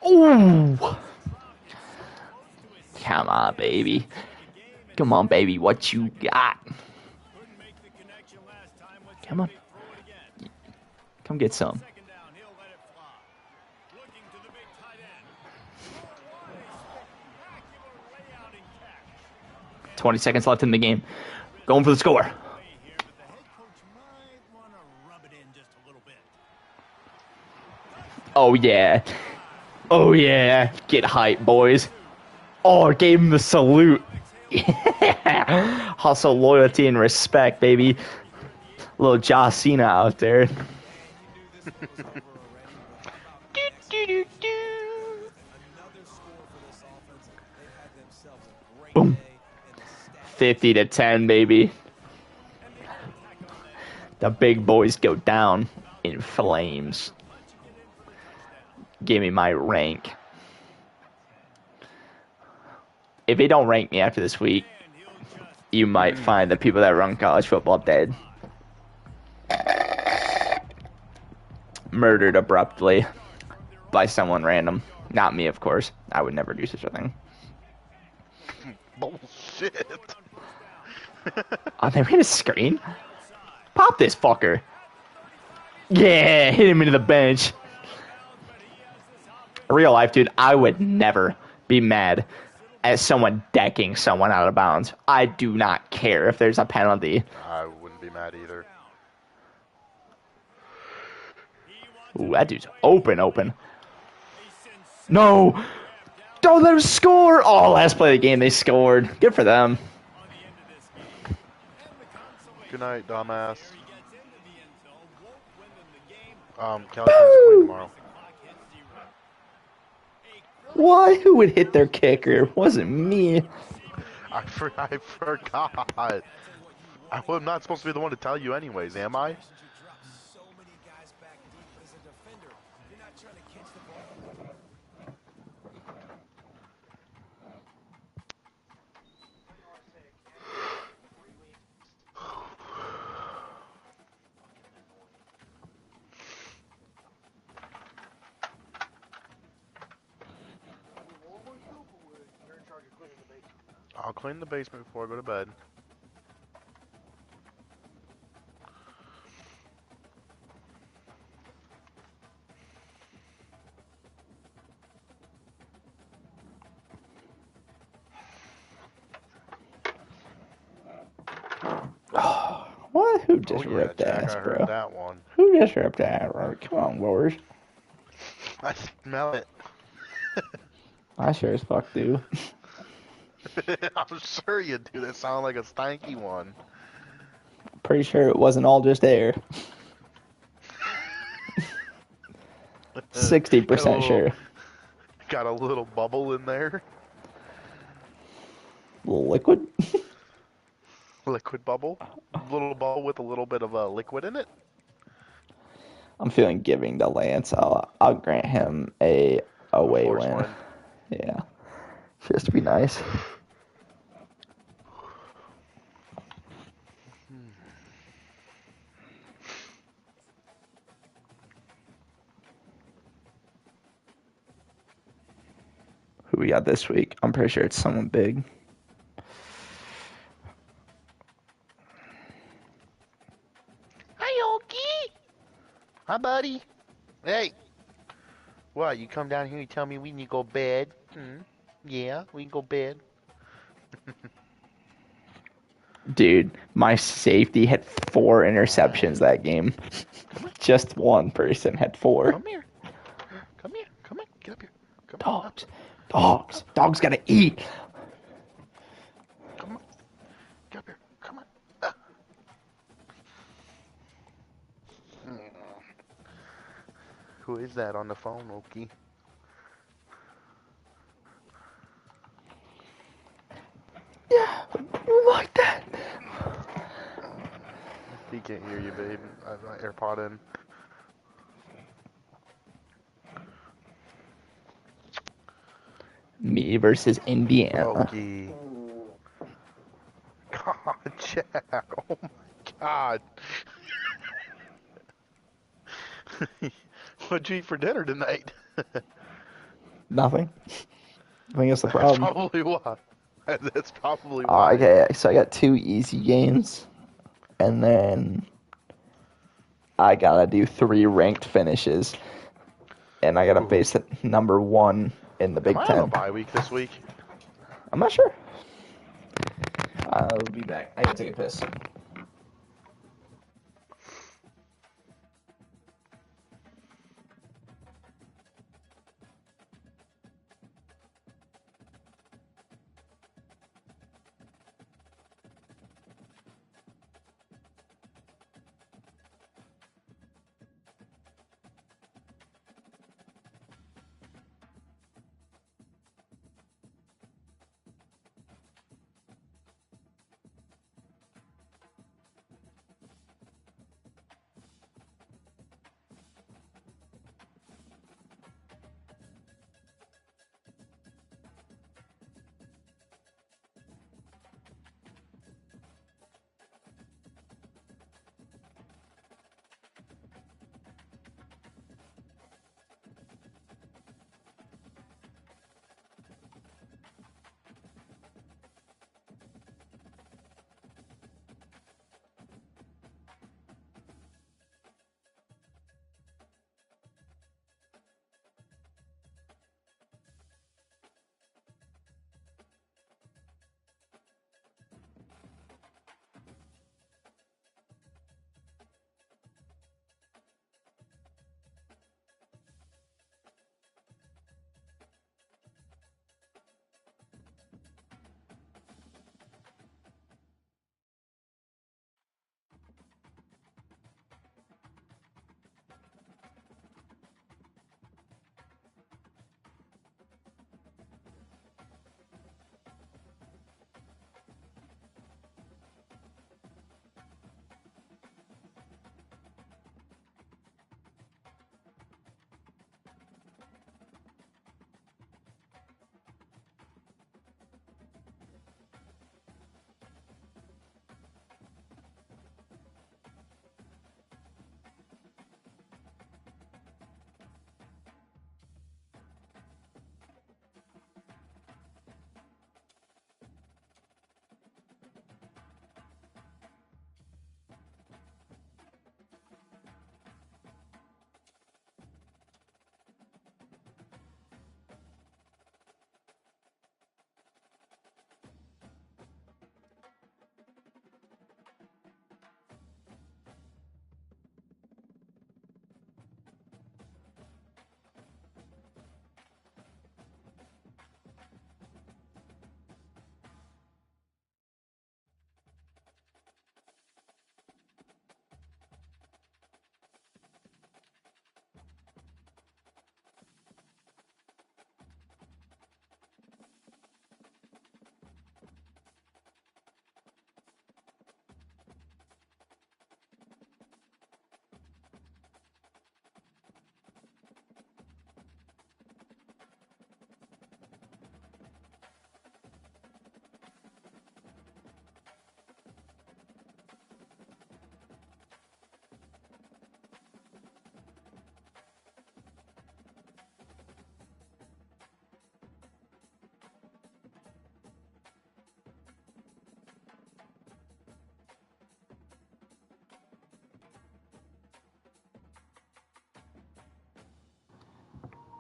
Ooh. Come on, baby. Come on, baby. What you got? Come on. Come get some. 20 seconds left in the game. Going for the score. Oh, yeah. Oh, yeah. Get hype, boys. Oh, it gave him the salute. Yeah. Hustle, loyalty, and respect, baby. Little Josh Cena out there. Boom. 50-10, baby. The big boys go down in flames. Give me my rank. If they don't rank me after this week, you might find the people that run college football dead. Murdered abruptly by someone random. Not me, of course. I would never do such a thing. Bullshit. Oh, they made a screen? Pop this fucker. Yeah, hit him into the bench. Real life, dude, I would never be mad at someone decking someone out of bounds. I do not care if there's a penalty. I wouldn't be mad either. Ooh, that dude's open. No! Don't let him score! Oh, last play of the game, they scored. Good for them. Good night, dumbass. Kelly comes to play tomorrow. Why? Who would hit their kicker? It wasn't me. I forgot. I'm not supposed to be the one to tell you anyways, am I? I'll clean the basement before I go to bed. What? Who just ripped Jack, ass, I bro? heard that one. Who just ripped ass, bro? Come on, Lord. I smell it. I sure as fuck do. I'm sure you do. That sound like a stanky one. Pretty sure it wasn't all just air. Got a 60% little, sure. got a little bubble in there. Liquid? Liquid bubble. Little bubble with a little bit of liquid in it. I'm feeling giving to Lance. I'll grant him a away Force win. win. Yeah. Just to be nice. Who we got this week? I'm pretty sure it's someone big. Hi, Okie. Hi, buddy. Hey. What, you come down here and tell me we need to go bed? Yeah, we can go bed. Dude, my safety had 4 interceptions that game. Just one person had 4. Come here. Come here. Come on. Get up here. Come on. Up. Dogs. Dogs. Dogs gotta eat. Come on. Get up here. Come on. Ah. Who is that on the phone, Okie? Yeah, you like that. He can't hear you, babe. I have my AirPod in. Me versus Indiana. Okie. God, Jack. Oh my God. What'd you eat for dinner tonight? Nothing. I think that's the That's problem. probably why. That's probably why. Okay, so I got 2 easy games, and then I gotta do 3 ranked finishes, and I gotta Ooh. face it number 1 in the Am Big I on a Ten. bye week this week? I'm not sure. I'll be back. I gotta take a piss.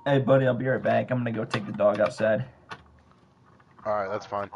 Hey, buddy, I'll be right back. I'm gonna go take the dog outside. All right, that's fine.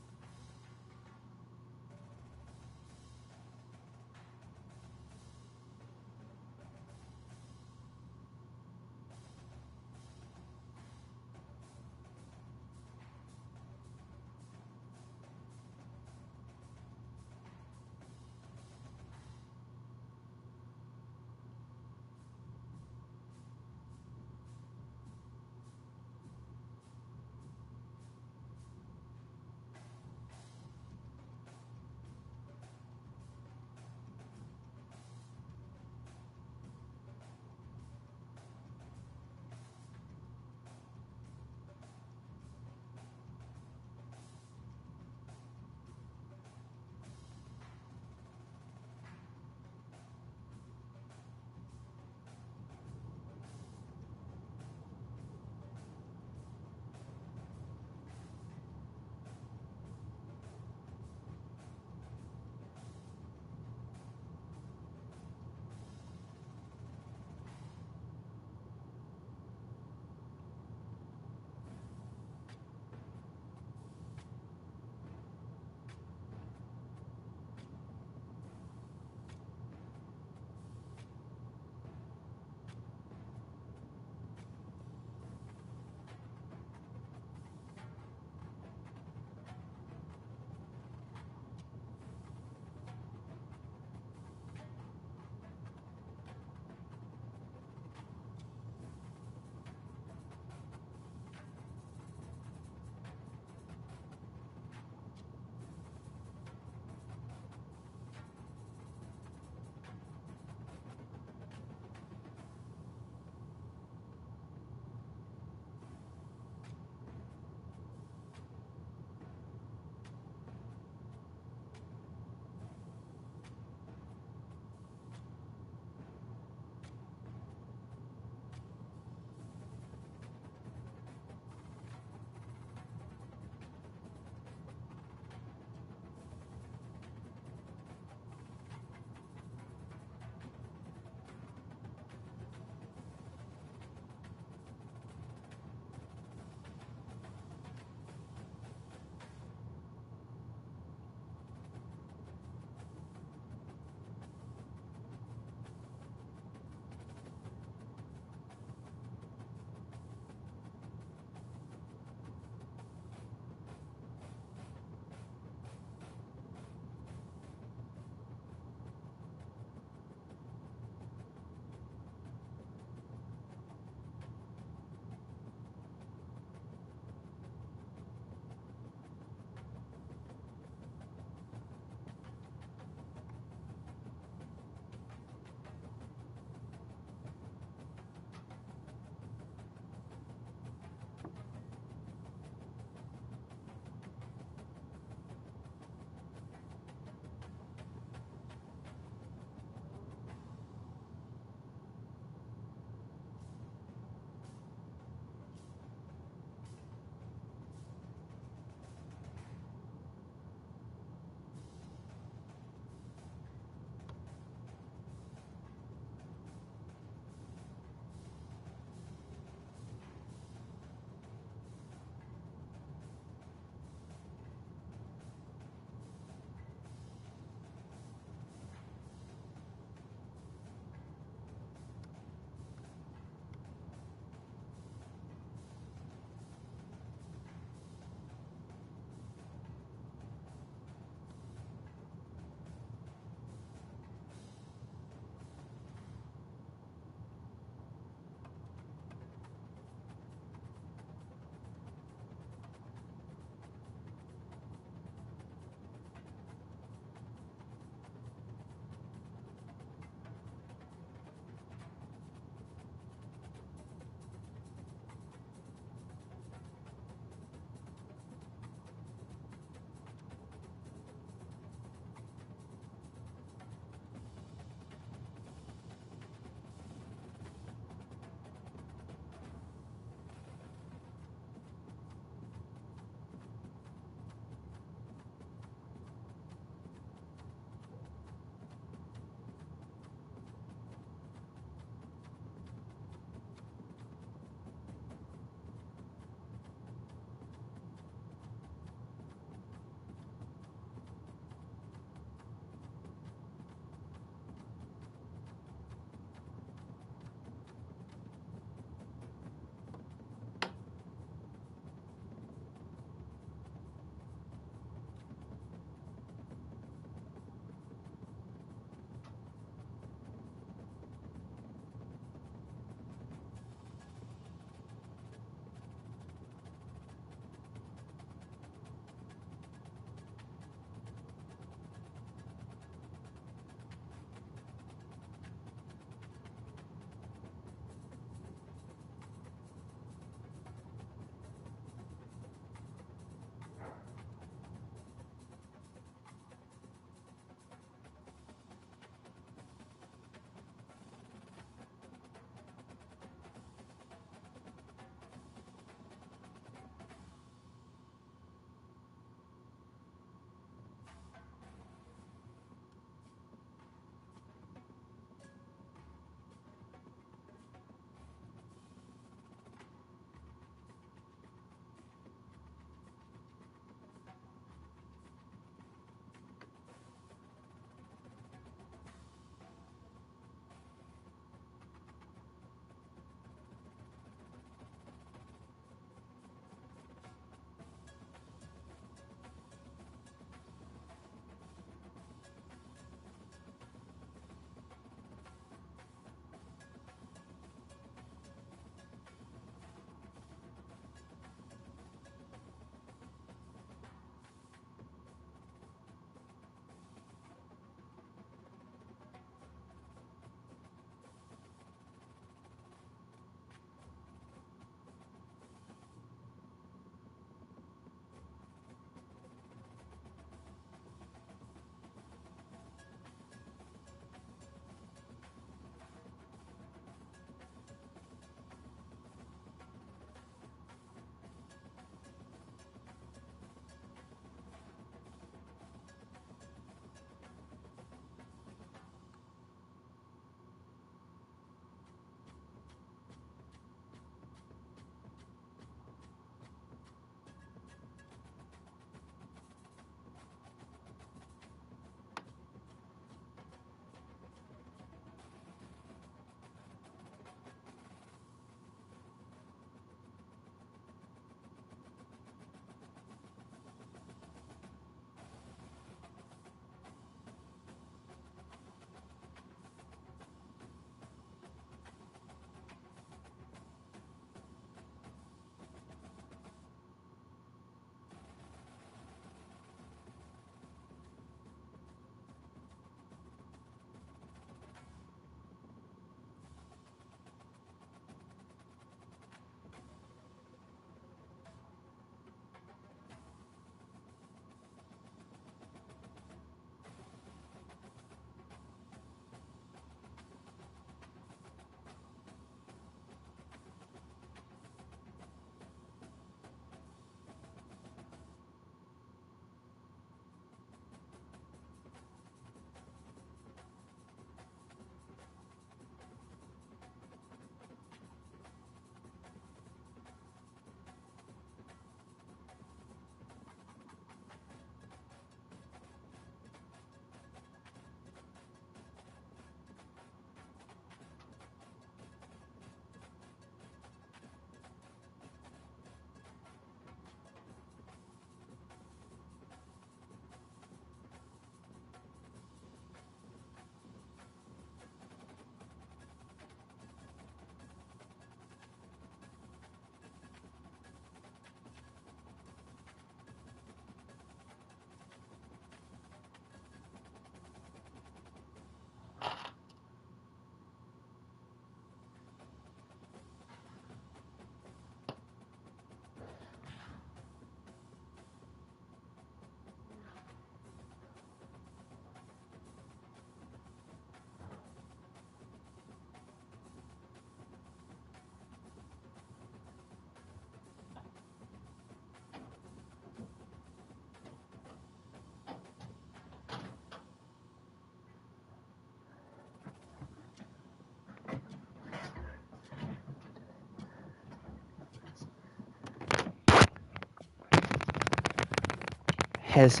Has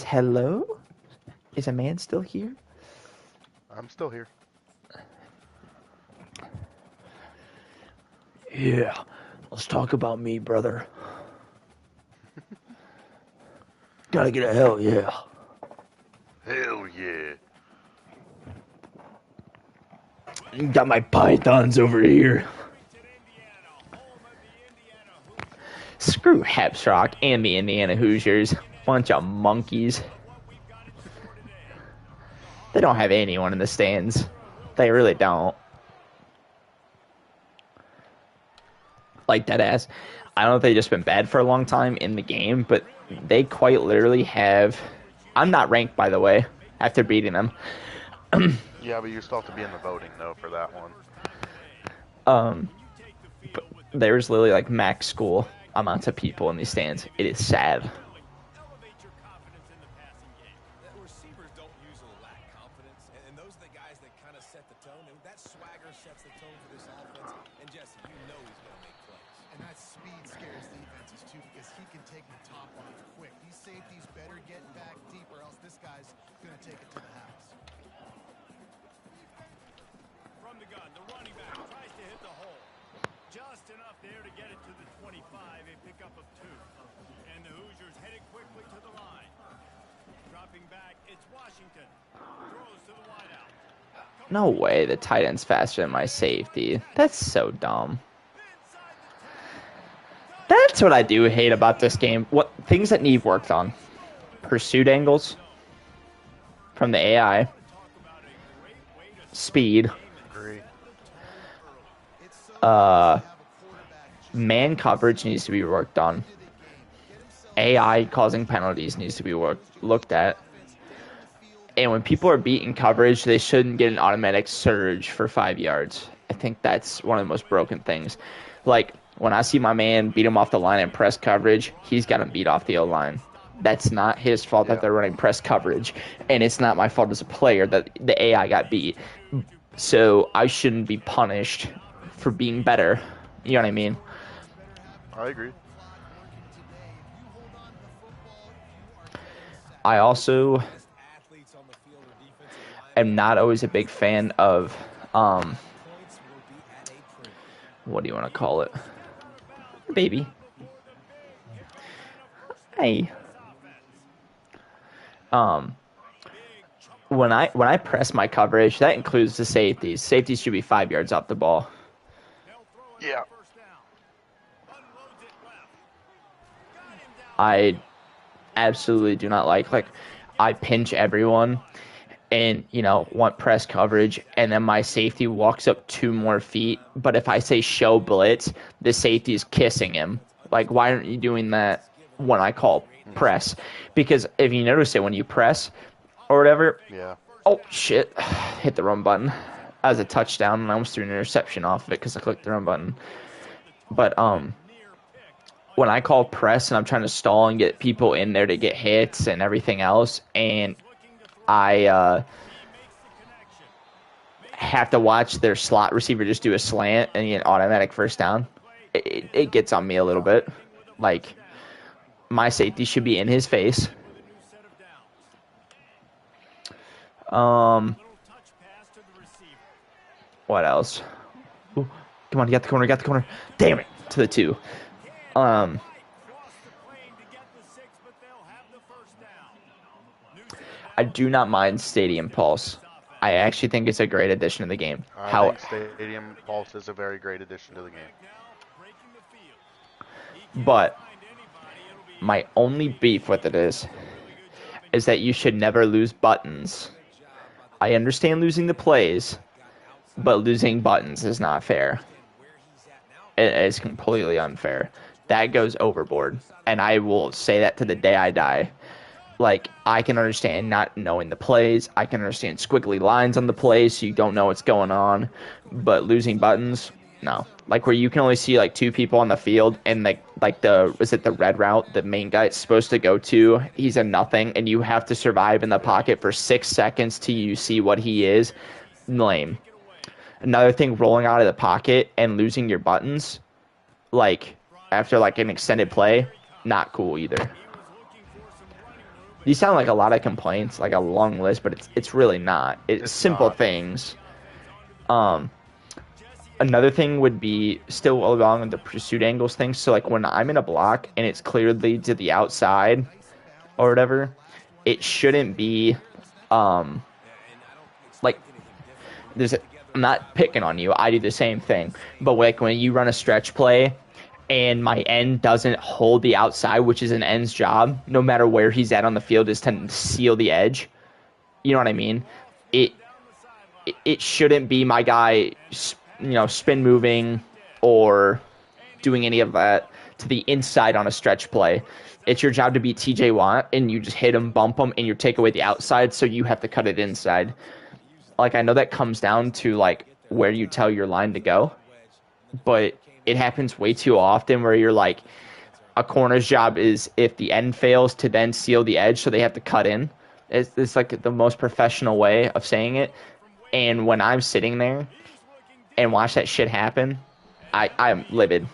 hello? Is a man still here? I'm still here. Yeah. Let's talk about me, brother. Gotta get a hell yeah. Hell yeah. Got my pythons over here. Screw Hepsrock and the Indiana Hoosiers. Bunch of monkeys. They don't have anyone in the stands. They really don't. Like that ass. I don't know if they've just been bad for a long time in the game, but they quite literally have. I'm not ranked, by the way, after beating them. Yeah, but you still have to be in the voting though for that one. But there's literally like max school amounts of people in these stands. It is sad. The receivers don't usually lack confidence, and those are the guys that kind of set the tone. And that swagger sets the tone for this offense. And Jesse, you know he's going to make plays. And that speed scares defenses too because he can take the top off quick. These safeties better get back deep or else this guy's going to take it to the house. From the gun, the running back tries to hit the hole. Just enough there to get it to the 25, a pickup of 2. And the Hoosiers headed quickly to the line. Dropping back, it's Washington. Throws to the wideout. No way the tight end's faster than my safety. That's so dumb. That's what I do hate about this game. What things that need worked on. Pursuit angles from the AI. Speed. Agree. Man coverage needs to be worked on. AI causing penalties needs to be looked at. And when people are beating coverage, they shouldn't get an automatic surge for 5 yards. I think that's one of the most broken things. Like, when I see my man beat him off the line in press coverage, he's got him beat off the O-line. That's not his fault that they're running press coverage. And it's not my fault as a player that the AI got beat. So I shouldn't be punished for being better. You know what I mean? I agree. I also Athletes on the field or defensive line am not always a big fan of, points will be at a premium. what do you want to call it? Baby. Hey. When I press my coverage, that includes the safeties. Safeties should be 5 yards off the ball. Yeah. I absolutely do not like I pinch everyone and want press coverage, and then my safety walks up 2 more feet, but if I say show blitz, the safety is kissing him. Like, why aren't you doing that when I call press? Because if you notice it when you press or whatever, Yeah. oh shit, hit the wrong button. That was a touchdown, and I almost threw an interception off of it because I clicked the wrong button. But when I call press and I'm trying to stall and get people in there to get hits and everything else, and I have to watch their slot receiver just do a slant and get an automatic first down, it gets on me a little bit. Like, my safety should be in his face. What else? Ooh, come on, you got the corner. Damn it, to the 2. I do not mind Stadium Pulse. I actually think it's a great addition to the game. I think Stadium Pulse is a very great addition to the game. But my only beef with it is that you should never lose buttons. I understand losing the plays, but losing buttons is not fair. It is completely unfair. That goes overboard. And I will say that to the day I die. Like, I can understand not knowing the plays. I can understand squiggly lines on the plays so you don't know what's going on. But losing buttons, no. Like, where you can only see, 2 people on the field, and, the red route the main guy is supposed to go to, he's a nothing, and you have to survive in the pocket for 6 seconds till you see what he is. Lame. Another thing, rolling out of the pocket and losing your buttons, after, an extended play, not cool either. These sound like a lot of complaints, like a long list, but it's really not. It's It's simple not. things. Another thing would be still along the pursuit angles thing. So like when I'm in a block and it's clearly to the outside or whatever, it shouldn't be like there's a, I'm not picking on you. I do the same thing. But like when you run a stretch play and my end doesn't hold the outside, which is an end's job, no matter where he's at on the field, is to seal the edge. You know what I mean? It it shouldn't be my guy, spin moving or doing any of that to the inside on a stretch play. It's your job to beat TJ Watt, and you just hit him, bump him, and you take away the outside, so you have to cut it inside. Like, I know that comes down to, like, where you tell your line to go, but it happens way too often where you're like, a corner's job is if the end fails to then seal the edge, so they have to cut in. It's like the most professional way of saying it. And when I'm sitting there and watch that shit happen, I'm livid.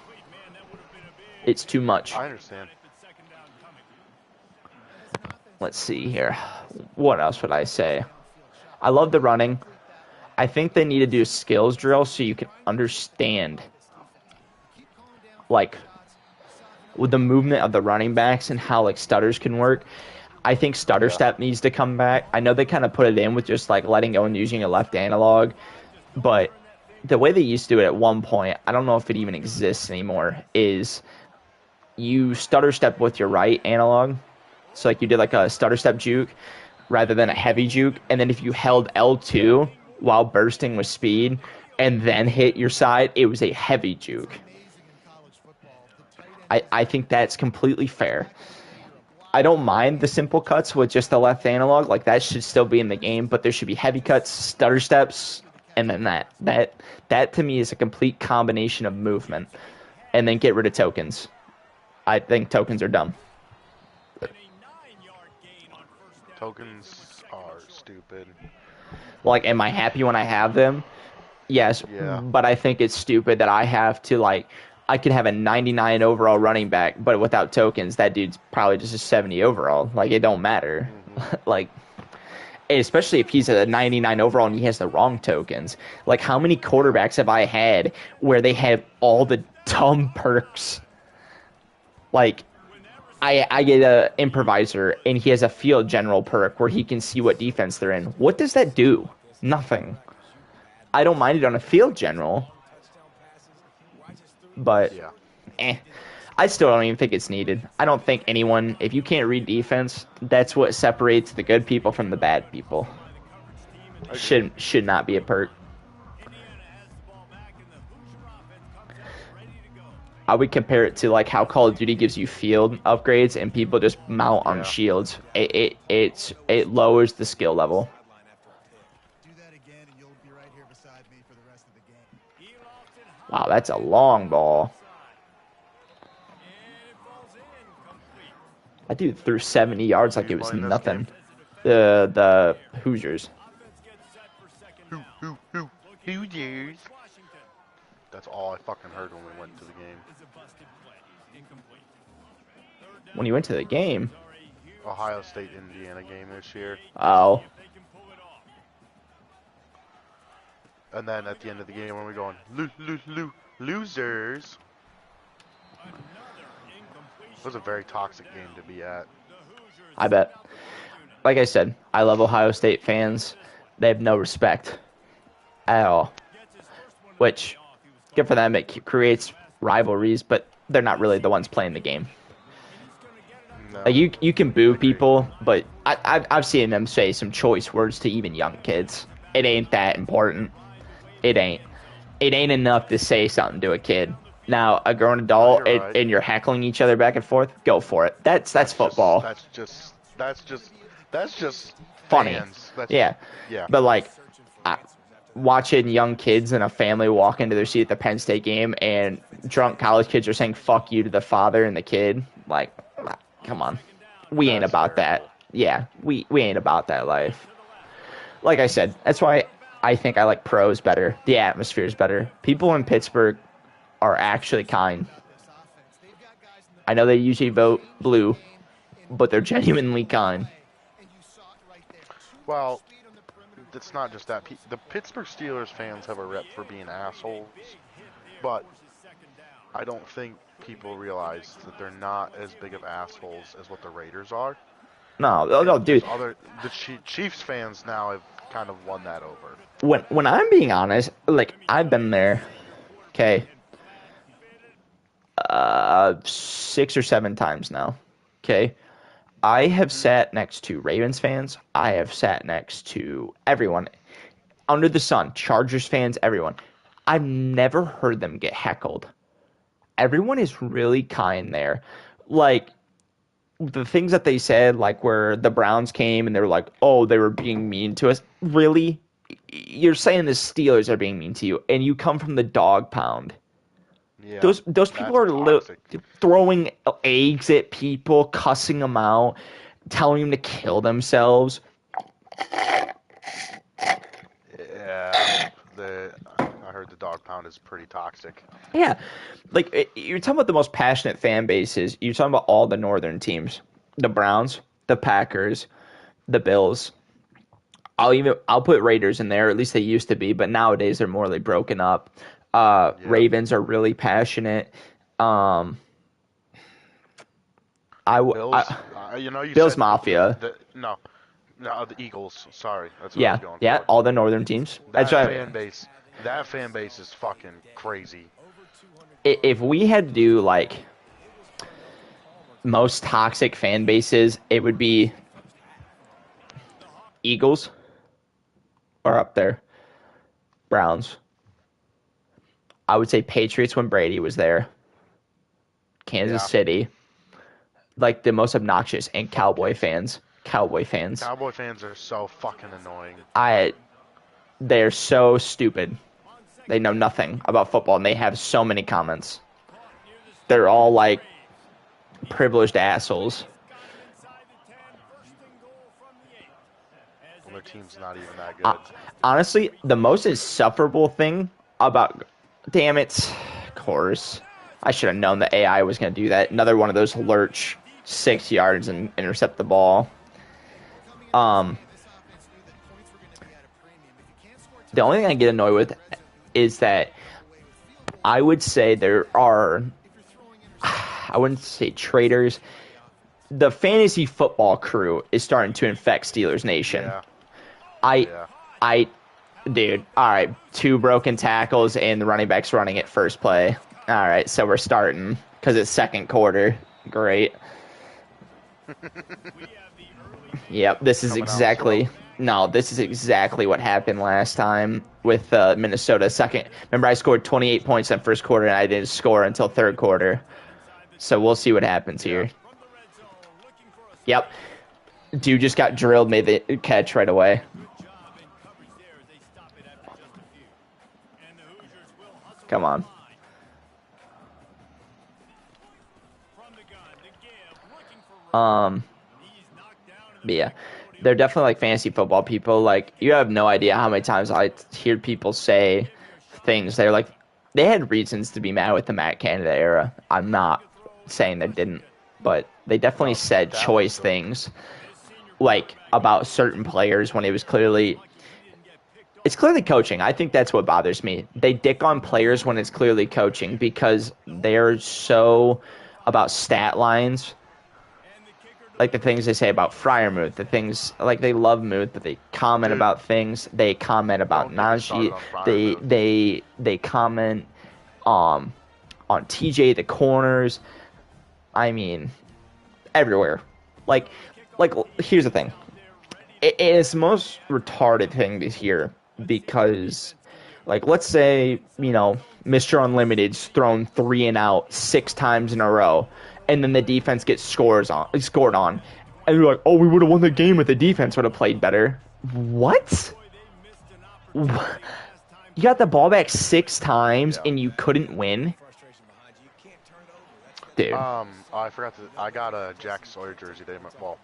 It's too much. I understand. Let's see here. What else would I say? I love the running. I think they need to do a skills drill so you can understand, like, with the movement of the running backs and how, like, stutters can work. I think stutter step needs to come back. I know they kind of put it in with just, like, letting go and using a left analog, but the way they used to do it at one point, I don't know if it even exists anymore, is you stutter step with your right analog. So, like, you did, like, a stutter step juke rather than a heavy juke, and then if you held L2 while bursting with speed and then hit your side, it was a heavy juke. I think that's completely fair. I don't mind the simple cuts with just the left analog. Like, that should still be in the game, but there should be heavy cuts, stutter steps, and then that to me is a complete combination of movement. And then get rid of tokens. I think tokens are dumb. Tokens are stupid. Like, am I happy when I have them? Yes, Yeah. but I think it's stupid that I have to, like, I could have a 99 overall running back, but without tokens, that dude's probably just a 70 overall. Like, it don't matter. Like, especially if he's a 99 overall and he has the wrong tokens. Like, how many quarterbacks have I had where they have all the dumb perks? Like, I get a improviser and he has a field general perk where he can see what defense they're in. What does that do? Nothing. I don't mind it on a field general, but Yeah. I still don't even think it's needed. I don't think anyone, if you can't read defense, that's what separates the good people from the bad people. Should not be a perk. I would compare it to like how Call of Duty gives you field upgrades and people just mount on shields. It lowers the skill level. Do that again, and you'll be right here beside me for the rest of the game. Wow, that's a long ball. That dude threw 70 yards like it was nothing. The Hoosiers. Hoosiers. That's all I fucking heard when we went to the game. When you went to the game? Ohio State Indiana game this year. Oh. And then at the end of the game when we're going losers. It was a very toxic game to be at. I bet. Like I said, I love Ohio State fans. They have no respect at all. Which, good for them. It creates rivalries, but they're not really the ones playing the game. No. Like you can boo people, but I've seen them say some choice words to even young kids. It ain't that important. It ain't. It ain't enough to say something to a kid. Now, a grown adult No, you're right. and you're heckling each other back and forth, go for it. That's football. That's just Funny. fans. Yeah. But like, watching young kids and a family walk into their seat at the Penn State game and drunk college kids are saying "fuck you" to the father and the kid, like, come on, we ain't about that. Yeah, we ain't about that life. Like I said, that's why I think I like pros better. The atmosphere is better. People in Pittsburgh are actually kind. I know they usually vote blue, but they're genuinely kind. Well, it's not just that. The Pittsburgh Steelers fans have a rep for being assholes, but I don't think people realize that they're not as big of assholes as what the Raiders are. No, no, And no, dude. the Chiefs fans now have kind of won that over. When I'm being honest, like I've been there, okay, 6 or 7 times now. Okay, I have sat next to Ravens fans. I have sat next to everyone under the sun, Chargers fans, everyone. I've never heard them get heckled. Everyone is really kind there. Like the things that they said, like where the Browns came and they were like, "Oh, they were being mean to us." Really? You're saying the Steelers are being mean to you, and you come from the dog pound. Yeah, Those people that's are toxic. throwing eggs at people, cussing them out, telling them to kill themselves. Yeah, I heard the dog pound is pretty toxic. Yeah, like you're talking about the most passionate fan bases. You're talking about all the northern teams, the Browns, the Packers, the Bills. I'll put Raiders in there. At least they used to be, but nowadays they're more like broken up. Yeah. Ravens are really passionate. Um, Bills, you Bills said Mafia. No, the Eagles. Sorry, that's what I Yeah, was going yeah, for. all the northern teams. That That's right. fan base is fucking crazy. If we had to do like most toxic fan bases, it would be Eagles are up there. Browns. I would say Patriots when Brady was there. Kansas Yeah. City. Like the most obnoxious, and Cowboy fans. Cowboy fans. Cowboy fans are so fucking annoying. They're so stupid. They know nothing about football, and they have so many comments. They're all like privileged assholes. Well, their team's not even that good. Honestly, the most insufferable thing about... Damn it. Of course. I should have known the AI was going to do that. Another one of those lurch 6 yards and intercept the ball. The only thing I get annoyed with is that I would say there are... I wouldn't say traitors. The fantasy football crew is starting to infect Steelers Nation. Yeah. Dude, all right, 2 broken tackles and the running back's running at first play. All right, so we're starting because it's second quarter. Great. Yep, this is exactly what happened last time with Minnesota. Second, remember I scored 28 points in first quarter and I didn't score until third quarter. So we'll see what happens here. Yep, dude just got drilled, made the catch right away. Come on. But yeah, they're definitely like fantasy football people. Like, you have no idea how many times I hear people say things. They're like, they had reasons to be mad with the Matt Canada era. I'm not saying they didn't, but they definitely said choice things, like about certain players when it was clearly... It's clearly coaching. I think that's what bothers me. They dick on players when it's clearly coaching because they're so about stat lines. Like the things they say about Freiermuth, the things like they love Muth, but they comment about things. They comment about Najee. They comment on TJ, the corners. I mean, everywhere. Like here's the thing. It's the most retarded thing to hear because, like, let's say, Mr. Unlimited's thrown 3 and out 6 times in a row, and then the defense gets scored on, and you're like, oh, we would have won the game if the defense would have played better. What? You got the ball back 6 times and you couldn't win? Dude. I forgot I got a Jack Sawyer jersey today. Well,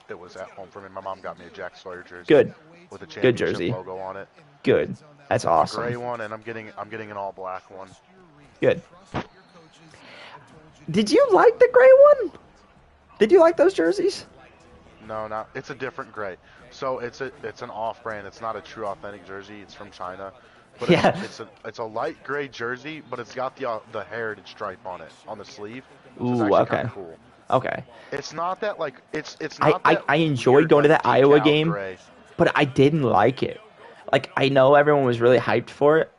it was at home for me. My mom got me a Jack Sawyer jersey. Good. With a Good championship jersey. logo on it. Good. That's awesome. A gray one, and I'm getting an all black one. Good. Did you like the gray one? Did you like those jerseys? No, not. It's a different gray. So it's an off-brand. It's not a true authentic jersey. It's from China, but Yeah. it's a light gray jersey, but it's got the heritage stripe on it on the sleeve, so it's Ooh, actually kind okay. of cool. Okay. It's not that like it's I, not I, that I enjoyed weird going to like that Iowa decal game, gray. but I didn't like it. Like, I know everyone was really hyped for it.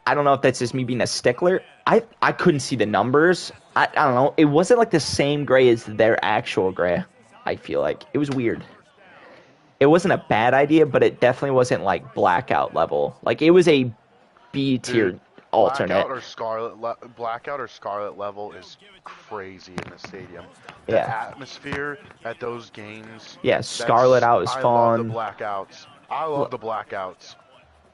I don't know if that's just me being a stickler. I couldn't see the numbers. I don't know. It wasn't like the same gray as their actual gray, I feel like. It was weird. It wasn't a bad idea, but it definitely wasn't like blackout level. Like, it was a B Dude, tier alternate. blackout or scarlet level is crazy in the stadium. The Yeah. atmosphere at those games, Yeah, Scarlet out was I love the fun. blackouts. I love the blackouts.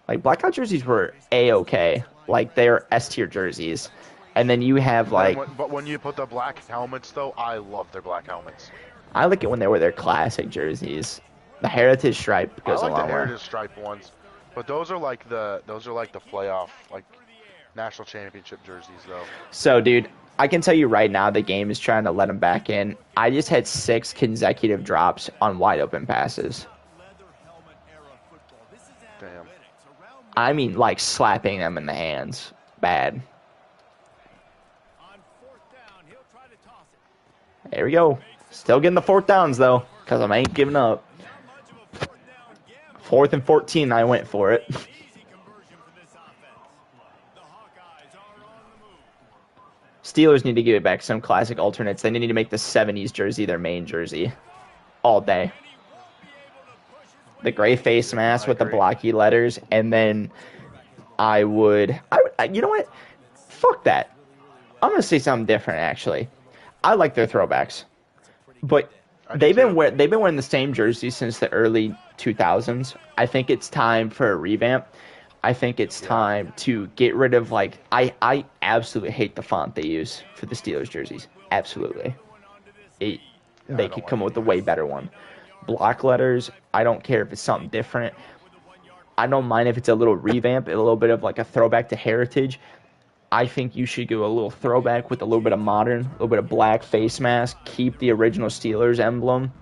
Like, blackout jerseys were A-okay. Like, they're S tier jerseys. And then you have Then like, but when you put the black helmets though, I love their black helmets. I like it when they wear their classic jerseys. The heritage stripe I goes a like the long way. heritage stripe ones, but those are like the playoff like national championship jerseys though. So, dude, I can tell you right now the game is trying to let him back in. I just had 6 consecutive drops on wide open passes. Damn. I mean, like slapping them in the hands. Bad. There we go. Still getting the 4th downs, though, because I ain't giving up. 4th and 14, I went for it. Steelers need to give it back some classic alternates. They need to make the 70s jersey their main jersey. All day. The gray face mask with the agree. blocky letters, and then I would, you know what? Fuck that. I'm gonna say something different. Actually, I like their throwbacks, but I do too. they've been wearing the same jersey since the early 2000s. I think it's time for a revamp. I think it's time to get rid of like I absolutely hate the font they use for the Steelers jerseys. Absolutely, they I don't could like come up it with a either. way better one. Block letters. I don't care if it's something different. I don't mind if it's a little revamp, a little bit of like a throwback to heritage. I think you should go a little throwback with a little bit of modern, a little bit of black face mask, keep the original Steelers emblem,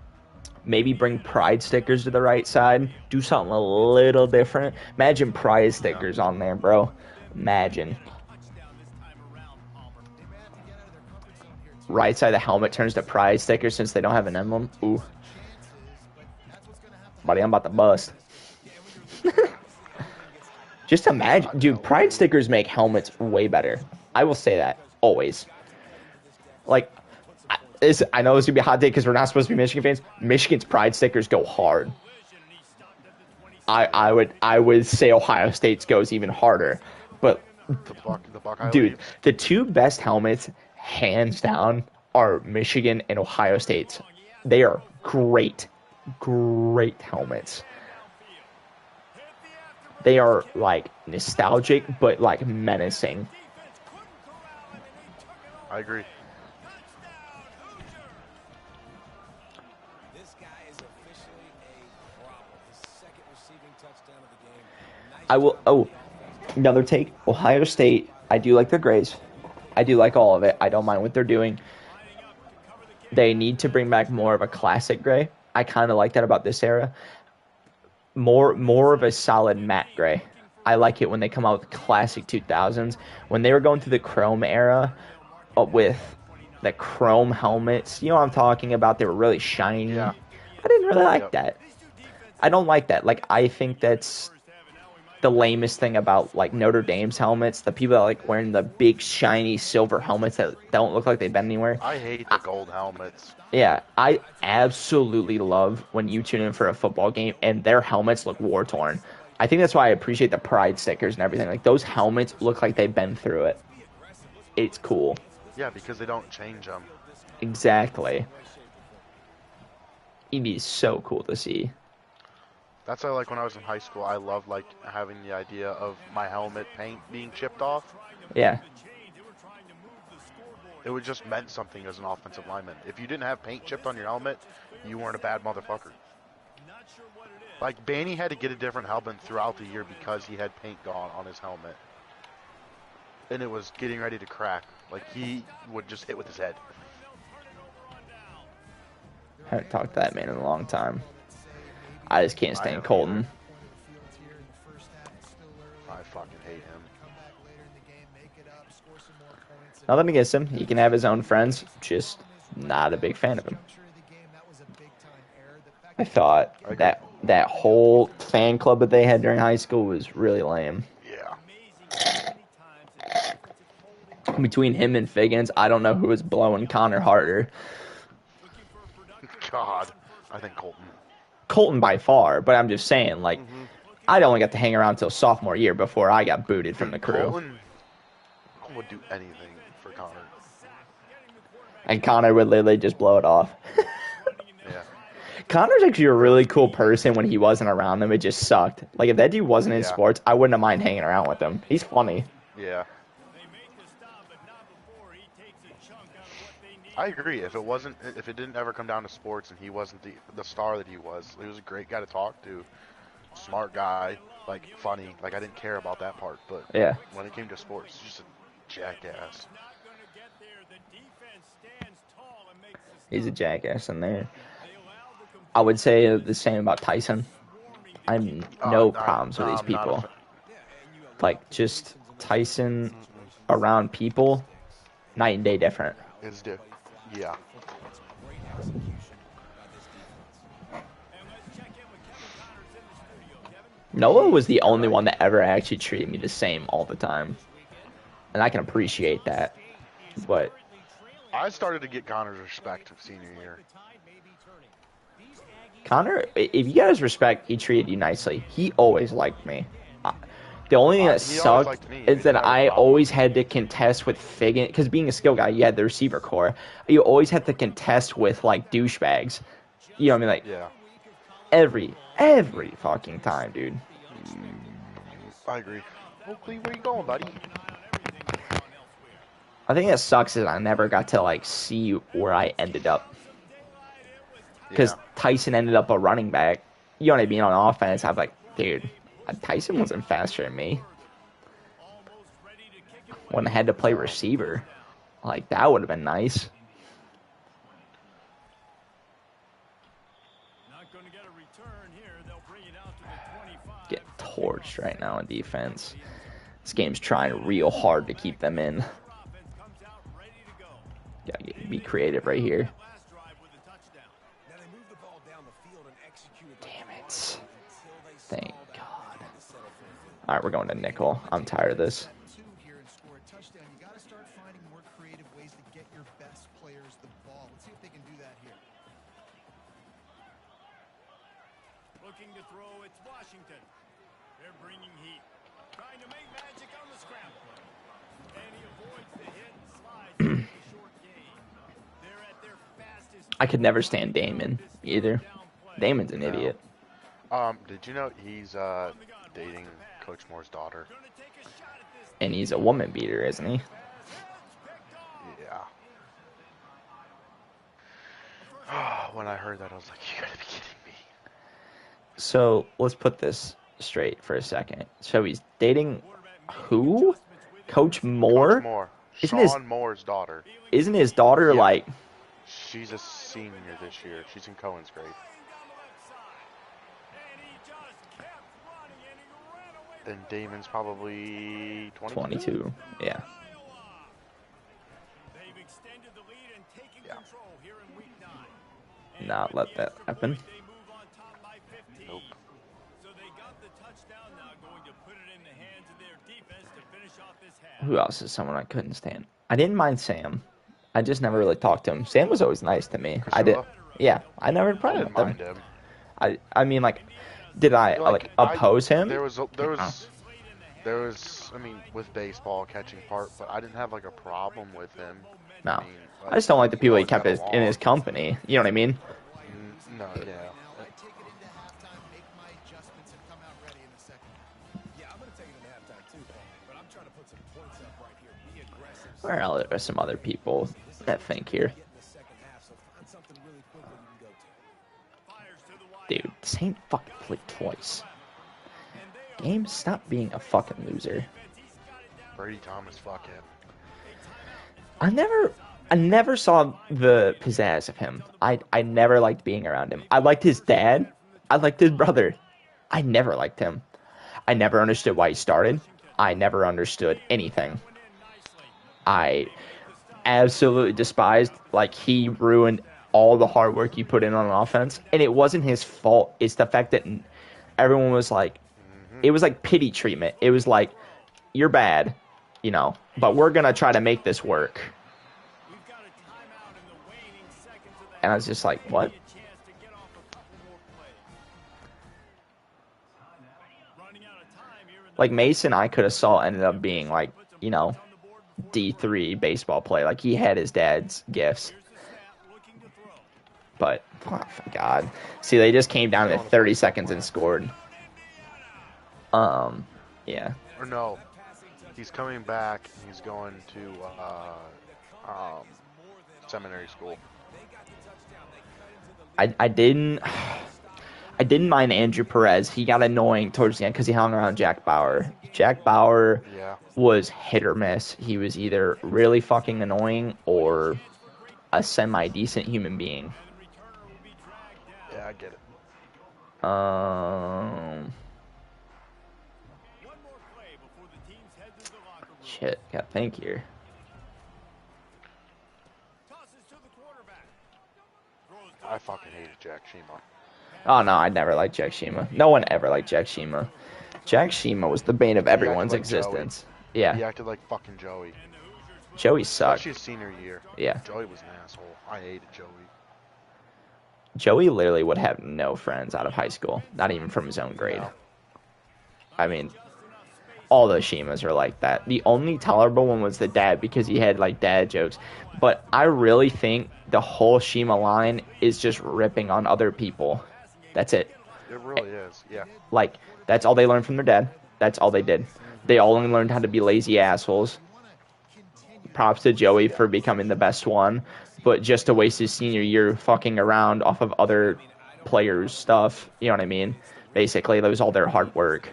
maybe bring pride stickers to the right side, do something a little different. Imagine pride stickers on there, bro. Imagine. Right side of the helmet turns to pride stickers since they don't have an emblem. Ooh. Buddy, I'm about to bust. Just imagine, dude, pride stickers make helmets way better. I will say that, always. Like, I know this is going to be a hot take because we're not supposed to be Michigan fans. Michigan's pride stickers go hard. I would say Ohio State's goes even harder. But, The Buckeye dude, leaves. the 2 best helmets, hands down, are Michigan and Ohio State's. They are great, great helmets. They are, like, nostalgic, but, like, menacing. I agree. This guy is officially a problem. His second receiving touchdown of the game. Nice I will. job Oh, on the offensive another take. Ohio State. I do like their grays. I do like all of it. I don't mind what they're doing. They need to bring back more of a classic gray. I kind of like that about this era. More of a solid matte gray. I like it when they come out with classic 2000s. When they were going through the chrome era with the chrome helmets, you know what I'm talking about? They were really shiny. Yeah. I didn't really like Yep. that. I don't like that. Like, I think that's the lamest thing about like Notre Dame's helmets. The people that like wearing the big shiny silver helmets that don't look like they've been anywhere. I hate the gold helmets. Yeah, I absolutely love when you tune in for a football game and their helmets look war torn. I think that's why I appreciate the pride stickers and everything. Like, those helmets look like they've been through it. It's cool. Yeah, because they don't change them. Exactly. It'd be so cool to see. That's why, like when I was in high school, I loved like having the idea of my helmet paint being chipped off. Yeah. It would just meant something as an offensive lineman. If you didn't have paint chipped on your helmet, you weren't a bad motherfucker. Like Banny had to get a different helmet throughout the year because he had paint gone on his helmet, and it was getting ready to crack. Like he would just hit with his head. Haven't talked to that man in a long time. I just can't I stand haven't Colton. I fucking hate him. Nothing against him. He can have his own friends. Just not a big fan of him. I thought I agree. that whole fan club that they had during high school was really lame. Yeah. Between him and Figgins, I don't know who was blowing Connor harder. God. I think Colton. Colton by far, but I'm just saying, like, Mm-hmm. I only got to hang around until sophomore year before I got booted from the Dude, crew. Colton would do anything for Connor. And Connor would literally just blow it off. Yeah. Connor's actually a really cool person when he wasn't around them. It just sucked. Like, if that dude wasn't in Yeah. sports, I wouldn't have mind hanging around with him. He's funny. Yeah. I agree. If it didn't ever come down to sports and he wasn't the star that he was a great guy to talk to, smart guy, like funny. Like I didn't care about that part, but Yeah. when it came to sports, he's just a jackass. He's a jackass in there. I would say the same about Tyson. I'm no problems with these I'm not a people. Like, just Tyson around people, night and day different. It's different. Yeah. Noah was the only one that ever actually treated me the same all the time. And I can appreciate that. But I started to get Connor's respect senior year. Connor, if you got his respect, he treated you nicely. He always liked me. The only thing that He always sucked liked me. is that Never a I problem. always had to contest with Figgin, because being a skill guy, you had the receiver core. You always had to contest with, like, douchebags. You know what I mean? Like, Yeah. every fucking time, dude. I agree. Oakley, where you going, buddy? I think that sucks is I never got to, like, see where I ended up. Because Yeah. Tyson ended up a running back. You know what I mean? On offense, I'm like, dude, Tyson wasn't faster than me. When I had to play receiver, like, that would have been nice. Get torched right now in defense. This game's trying real hard to keep them in. Gotta be creative right here. Damn it. Thank God. All right, we're going to nickel. I'm tired of this. Looking to throw, it's Washington. They're bringing heat. Trying to make magic on the scramble. And he avoids the hit and slides into the short game. They're at their fastest. I could never stand Damon either. Damon's an idiot. Did you know he's dating Coach Moore's daughter? And he's a woman beater, isn't he? Yeah. When I heard that, I was like, you gotta be kidding me. So let's put this straight for a second. So he's dating who? Coach Moore? Coach Moore. Isn't his- Sean Moore's daughter. Isn't his daughter Yeah. like... She's a senior this year. She's in Cohen's grade. And Damon's probably 22. 22? Yeah. They've extended the lead and taken Yeah. control here in week 9. Not let that happen. They move on top by 15. Nope. So they got the touchdown, now going to put it in the hands of their defense to finish off this half. Who else is someone I couldn't stand? I didn't mind Sam. I just never really talked to him. Sam was always nice to me. I did. Priscilla? Yeah, I never had a I problem didn't with mind him. him. I mean, like, did I like oppose him? There was, I mean, with baseball catching part, but I didn't have like a problem with him. No, I mean, I just don't like the people he always kept got in his along. company. You know what I mean? No, yeah. Yeah, I'm going to take it in halftime too, Paul. But I'm trying to put some points up right here. Be aggressive. Where else are some other people that think here? Get in the second half, so find something really quickly you can go to. Dude, this ain't fucking played twice. Game, stop being a fucking loser. Brady Thomas, fuck him. I never I never saw the pizzazz of him. I never liked being around him. I liked his dad. I liked his brother. I never liked him. I never understood why he started. I never understood anything. I absolutely despised, like, he ruined all the hard work he put in on offense, and it wasn't his fault. It's the fact that everyone was like, it was like pity treatment. It was like, you're bad, but we're gonna try to make this work. And I was just like, what? Like, Mason, I could have saw ended up being like, D3 baseball play. Like, he had his dad's gifts. But, oh, God. See, they just came down to 30 seconds and scored. Yeah. Or no, he's coming back. And he's going to seminary school. I didn't mind Andrew Perez. He got annoying towards the end because he hung around Jack Bauer. Jack Bauer was hit or miss. He was either really fucking annoying or a semi-decent human being. Yeah, I get it. Shit, gotta think here. I fucking hated Jack Shima. Oh, no, I never liked Jack Shima. No one ever liked Jack Shima. Jack Shima was the bane of everyone's existence. Joey. Yeah. He acted like fucking Joey. Joey sucked. Especially his senior year. Yeah. Joey was an asshole. I hated Joey. Joey literally would have no friends out of high school. Not even from his own grade. No. I mean, all the Shimas are like that. The only tolerable one was the dad because he had, like, dad jokes. But I really think the whole Shima line is just ripping on other people. That's it. It really is, yeah. Like, that's all they learned from their dad. That's all they did. They all only learned how to be lazy assholes. Props to Joey for becoming the best one. But just to waste his senior year fucking around off of other players' stuff. You know what I mean? Basically, that was all their hard work.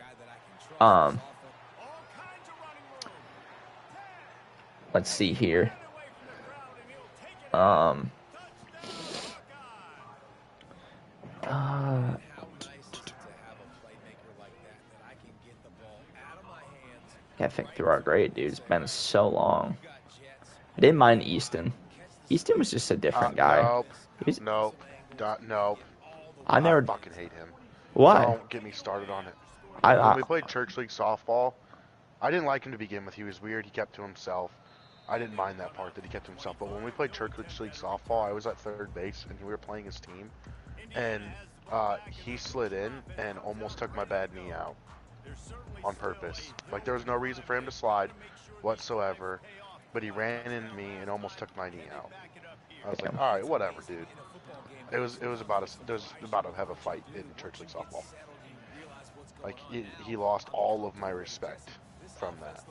Let's see here. Gotta think through our grade, dude. It's been so long. I didn't mind Easton. Easton was just a different guy. Nope. Nope. I fucking hate him. Why? Don't get me started on it. When we played church league softball, I didn't like him to begin with. He was weird. He kept to himself. I didn't mind that part that he kept to himself. But when we played church league softball, I was at third base and we were playing his team, and he slid in and almost took my bad knee out on purpose. Like, there was no reason for him to slide whatsoever, but he ran into me and almost took my knee out. I was like, all right, whatever, dude. It was about to have a fight in church league softball. Like, he lost all of my respect from that.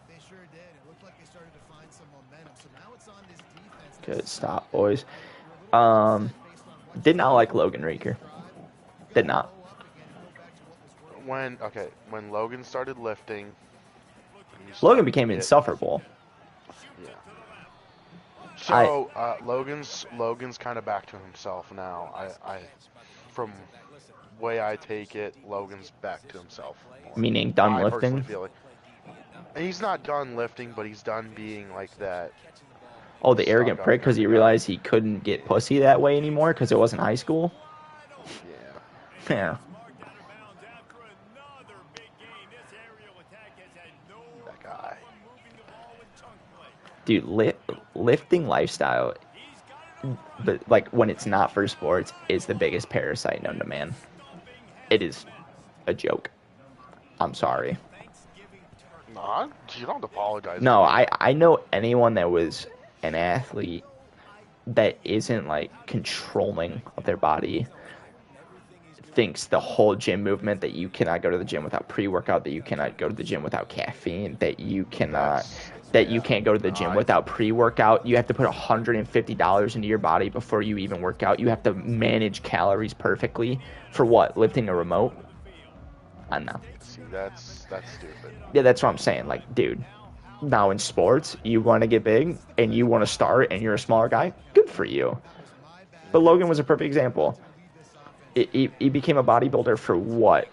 They sure did. It looked like they started to find some momentum. So now it's on this defense. Good stop, boys. Did not like Logan Reeker. Did not. When Logan started lifting, Logan became insufferable. Yeah. So Logan's kind of back to himself now. I from way I take it, Logan's back to himself. Meaning done I lifting? personally feel like, and he's not done lifting, but he's done being like that. Oh, the arrogant prick because he realized he couldn't get pussy that way anymore because it wasn't high school? Yeah. Yeah. That guy. Dude, lifting lifestyle, but like when it's not for sports, is the biggest parasite known to man. It is a joke. I'm sorry. Nah, you don't apologize. No, I know anyone that was an athlete that isn't like controlling of their body thinks the whole gym movement that you cannot go to the gym without pre-workout, that you cannot go to the gym without caffeine, that you can't go to the gym without pre-workout. You have to put $150 into your body before you even work out. You have to manage calories perfectly for what? Lifting a remote? I don't know. See, that's stupid. Yeah, that's what I'm saying. Like, dude, Now in sports, you want to get big and you want to start and you're a smaller guy, good for you. But Logan was a perfect example. He became a bodybuilder for what?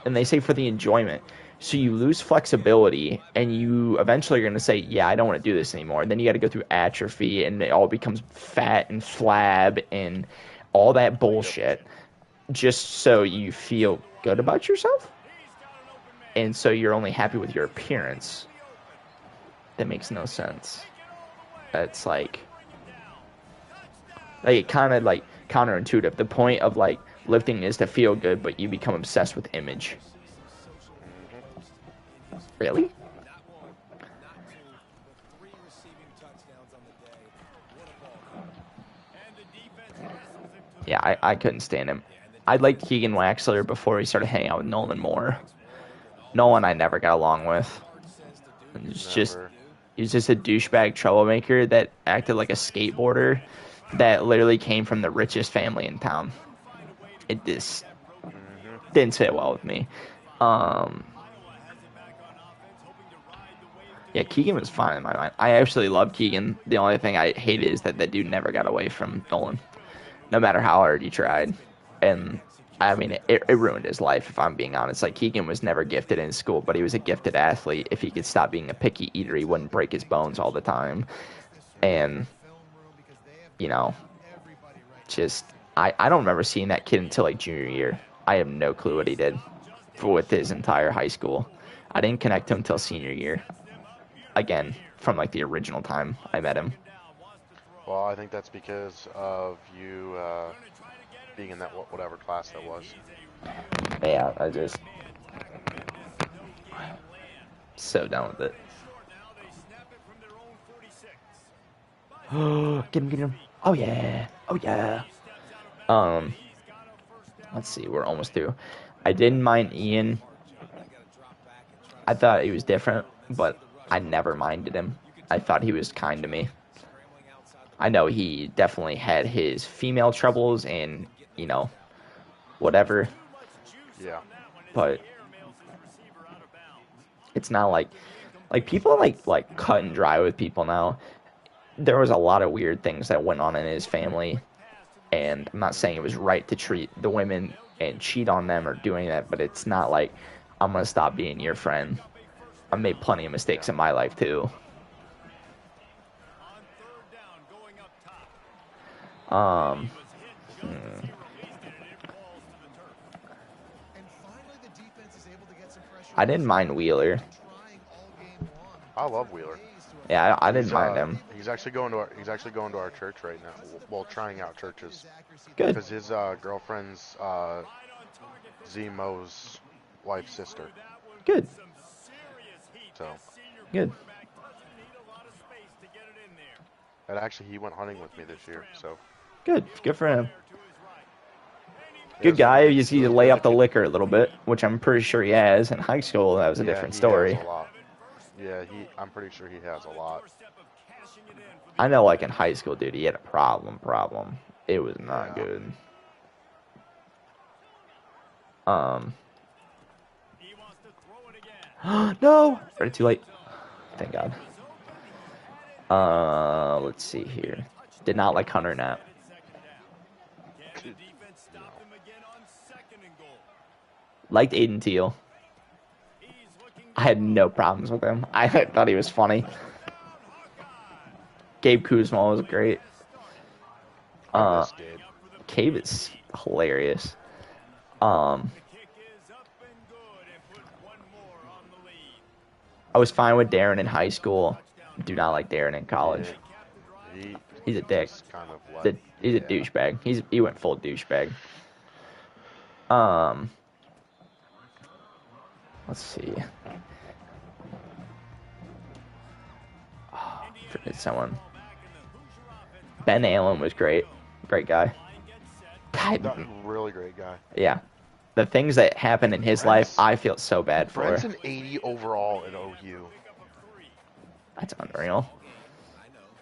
And they say for the enjoyment. So you lose flexibility, and you eventually are going to say, yeah, I don't want to do this anymore. And then you got to go through atrophy, and it all becomes fat and flab and all that bullshit just so you feel good about yourself. And so you're only happy with your appearance. That makes no sense. That's like it kind of like counterintuitive. The point of like lifting is to feel good, but you become obsessed with image. Really? Yeah, I couldn't stand him. I liked Keegan Waxler before he started hanging out with Nolan more. Nolan I never got along with. He's just a douchebag troublemaker that acted like a skateboarder that literally came from the richest family in town. It just didn't sit well with me. Yeah, Keegan was fine in my mind. I actually love Keegan. The only thing I hate is that dude never got away from Nolan, no matter how hard he tried. And I mean, it ruined his life, if I'm being honest. Like, Keegan was never gifted in school, but he was a gifted athlete. If he could stop being a picky eater, he wouldn't break his bones all the time. And, you know, just, I don't remember seeing that kid until, like, junior year. I have no clue what he did with his entire high school. I didn't connect to him until senior year. Again, from, like, the original time I met him. Well, I think that's because of you being in that whatever class that was. Yeah, I just so done with it. Get him. Oh yeah. Oh yeah. Let's see, we're almost through. I didn't mind Ian. I thought he was different, but I never minded him. I thought he was kind to me. I know he definitely had his female troubles and, you know, whatever. Yeah. But it's not like people like cut and dry with people now. There was a lot of weird things that went on in his family, and I'm not saying it was right to treat the women and cheat on them or doing that, but it's not like I'm gonna stop being your friend. I made plenty of mistakes in my life too. Hmm. I didn't mind Wheeler. I love Wheeler. Yeah, I didn't mind him. He's actually going to our church right now. Well, trying out churches. Good. Because his girlfriend's Zemo's wife's sister. Good. So. Good. And actually, he went hunting with me this year. So. Good. Good for him. Good guy. You just need to lay off the liquor a little bit, which I'm pretty sure he has. In high school, that was a different story. Has a lot. Yeah, I'm pretty sure he has a lot. I know, like, in high school, dude, he had a problem. It was not good. No! Already too late. Thank God. Let's see here. Did not like Hunter Knapp. Liked Aiden Teal. I had no problems with him. I thought he was funny. Gabe Kuzma was great. Gabe is hilarious. I was fine with Darren in high school. Do not like Darren in college. He's a dick. He's a douchebag. He went full douchebag. Let's see. Oh, forget someone. Ben Allen was great. Great guy. God, really great guy. Yeah. The things that happened in his life, I feel so bad for. Brent's an 80 overall at OU. That's unreal.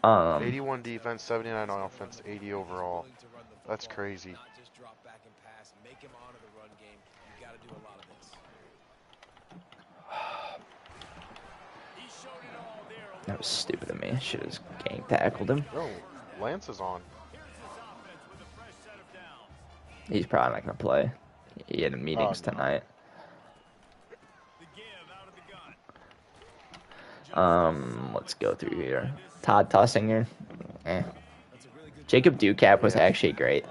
81 defense, 79 on offense, 80 overall. That's crazy. That was stupid of me. I should have gang tackled him. No, Lance is on. He's probably not gonna play. He had meetings no. tonight. Let's go through here. Todd Tussinger. Jacob Ducap was actually great.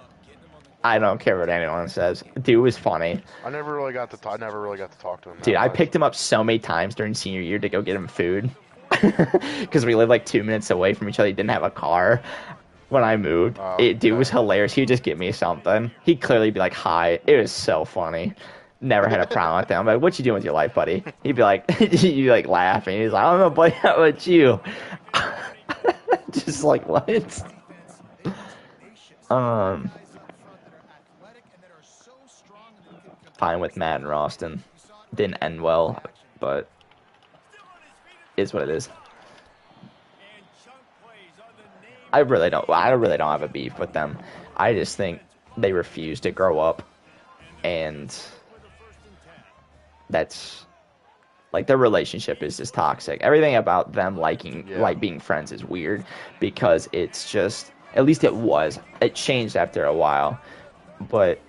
I don't care what anyone says. Dude was funny. I never really got to talk to him. Dude, I picked him up so many times during senior year to go get him food. Because we lived like 2 minutes away from each other. He didn't have a car when I moved. Dude was hilarious. He would just get me something. He'd clearly be like, hi. It was so funny. Never had a problem with that. I'm like, what you doing with your life, buddy? He'd be like, you like laughing. He's like, I don't know, buddy, how about you? Just like, what? Fine with Matt and Roston. Didn't end well, but is what it is. I really don't have a beef with them. I just think they refuse to grow up, and that's like their relationship is just toxic. Everything about them like being friends is weird because it's just, at least it changed after a while, but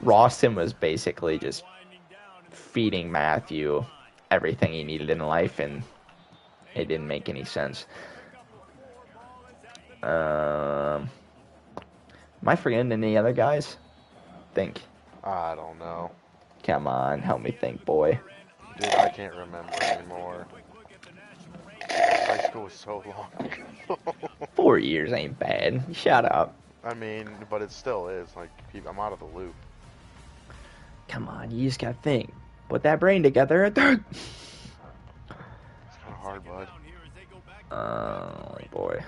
Roston was basically just feeding Matthew everything he needed in life, and it didn't make any sense. Am I forgetting any other guys? Think. I don't know. Come on, help me think, boy. Dude, I can't remember anymore. High school was so long ago. 4 years ain't bad. Shut up. I mean, but it still is. Like, I'm out of the loop. Come on, you just gotta think. Put that brain together. It's kind of hard, bud. Oh, boy.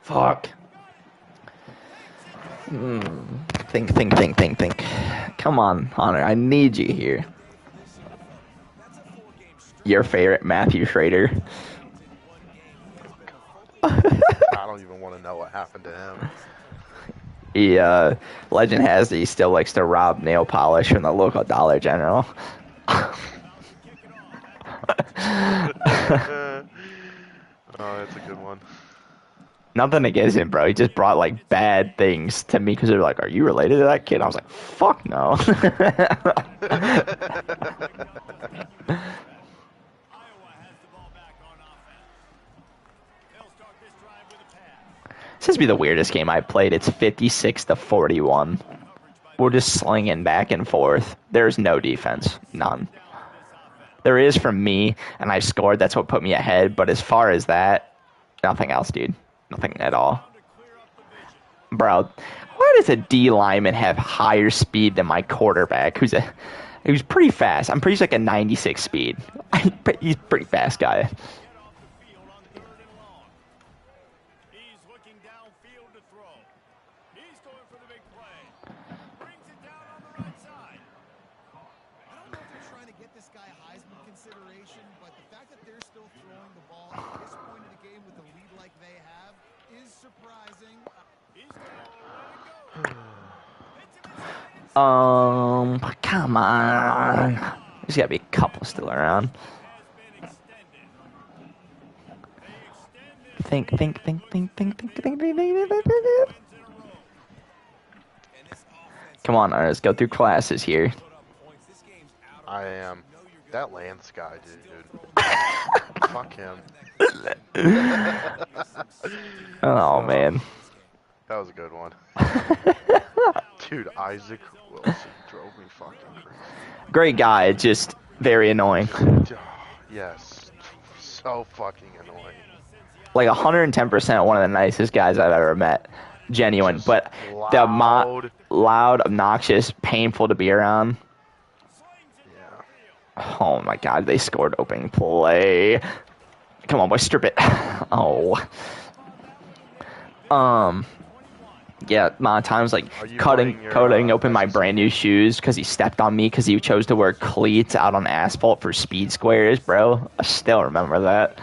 Fuck. Think. Come on, Hunter. I need you here. Your favorite, Matthew Schrader. I don't even want to know what happened to him. Legend has that he still likes to rob nail polish from the local Dollar General. Oh, that's a good one. Nothing against him, bro. He just brought like bad things to me because they're like, "Are you related to that kid?" I was like, "Fuck no." This has to be the weirdest game I played. It's 56-41. We're just slinging back and forth. There's no defense. None. There is from me, and I scored. That's what put me ahead. But as far as that, nothing else, dude. Nothing at all. Bro, why does a D lineman have higher speed than my quarterback, who's pretty fast? I'm pretty sure like a 96 speed. He's a pretty fast guy. Come on. There's gotta be a couple still around. Think. Come on, let's go through classes here. I am. That Lance guy, dude. Fuck him. Oh, man. That was a good one. Dude, Isaac Wilson drove me fucking crazy. Great guy, just very annoying. Yes. So fucking annoying. Like 110% one of the nicest guys I've ever met. Genuine. Just but loud, obnoxious, painful to be around. Yeah. Oh my god, they scored opening play. Come on, boy, strip it. Oh. Yeah, amount of times like cutting open my brand new shoes because he stepped on me because he chose to wear cleats out on asphalt for speed squares, bro. I still remember that.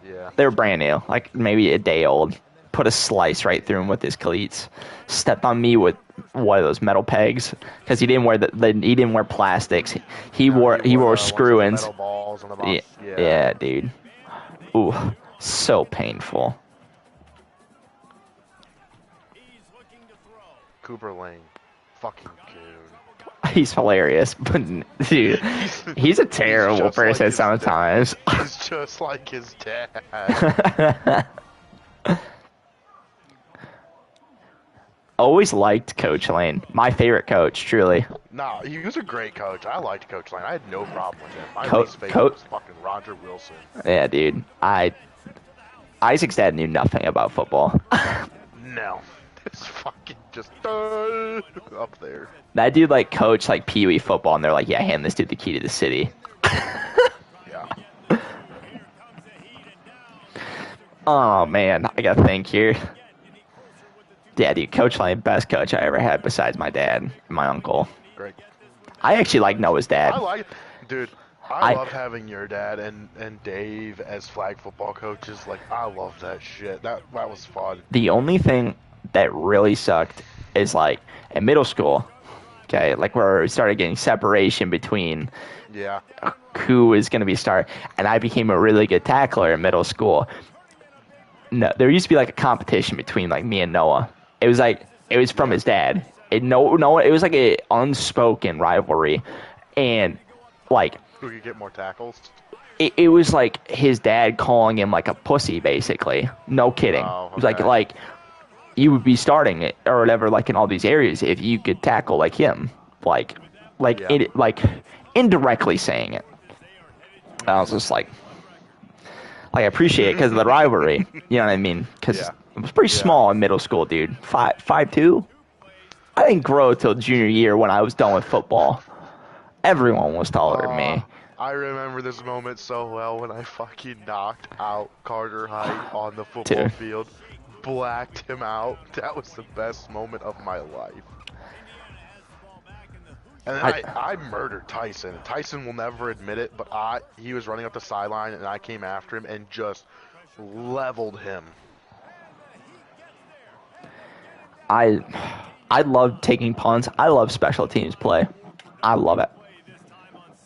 Yeah. They were brand new, like maybe a day old. put a slice right through him with his cleats. Stepped on me with one of those metal pegs because he didn't wear he didn't wear plastics. He No, wore ones with the screw-ins. metal balls on the Yeah, bottom. Yeah. yeah, dude. Ooh, so painful. He's looking to throw. Cooper Lane. Fucking coon. He's hilarious, but dude, he's a terrible just like person his sometimes. He's just like his dad. Always liked Coach Lane. My favorite coach, truly. Nah, he was a great coach. I liked Coach Lane. I had no problem with him. My Co- least favorite co- was fucking Roger Wilson. Yeah, dude. Isaac's dad knew nothing about football. No. It's fucking just up there. That dude like coached like Pee Wee football, and they're like, "Yeah, hand this dude the key to the city." Yeah. Oh man, I gotta think here. Yeah, dude, Coach Lane, best coach I ever had besides my dad and my uncle. Great. I actually like Noah's dad. I like, dude. I loved having your dad and Dave as flag football coaches. Like, I love that shit. That was fun. The only thing that really sucked is like in middle school, okay, like where we started getting separation between Yeah. who is going to be star, and I became a really good tackler in middle school. No, there used to be like a competition between like me and Noah. It was from his dad. It was like a unspoken rivalry, and like Who could get more tackles? it was like his dad calling him like a pussy, basically. No kidding. Oh, It was okay. like you would be starting it or whatever, like in all these areas if you could tackle like him, Yeah. like indirectly saying it. I was just like I appreciate it because of the rivalry. You know what I mean? Because Yeah. I was pretty small in middle school, dude. 5'2". I didn't grow till junior year when I was done with football. Everyone was taller than me. I remember this moment so well when I fucking knocked out Carter Height on the football Dude. field. Blacked him out. That was the best moment of my life. And then I murdered Tyson. Tyson will never admit it, but he was running up the sideline and I came after him and just leveled him. I love taking punts. I love special teams play. I love it.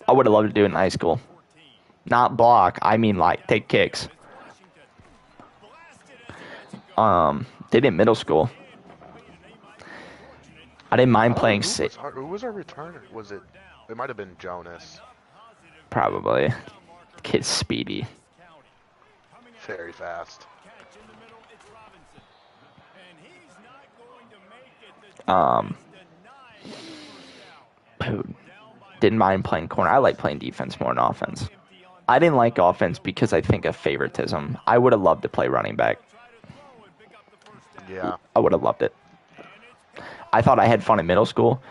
I would have loved to do it in high school. Not block. I mean, like, take kicks. Did it in middle school. I didn't mind playing six. Who was our returner? Was it? It might have been Jonas. Probably. Kid's speedy. Very fast. Dude, didn't mind playing corner. I like playing defense more than offense. I didn't like offense because I think of favoritism. I would have loved to play running back. Yeah. I would have loved it. I thought I had fun in middle school.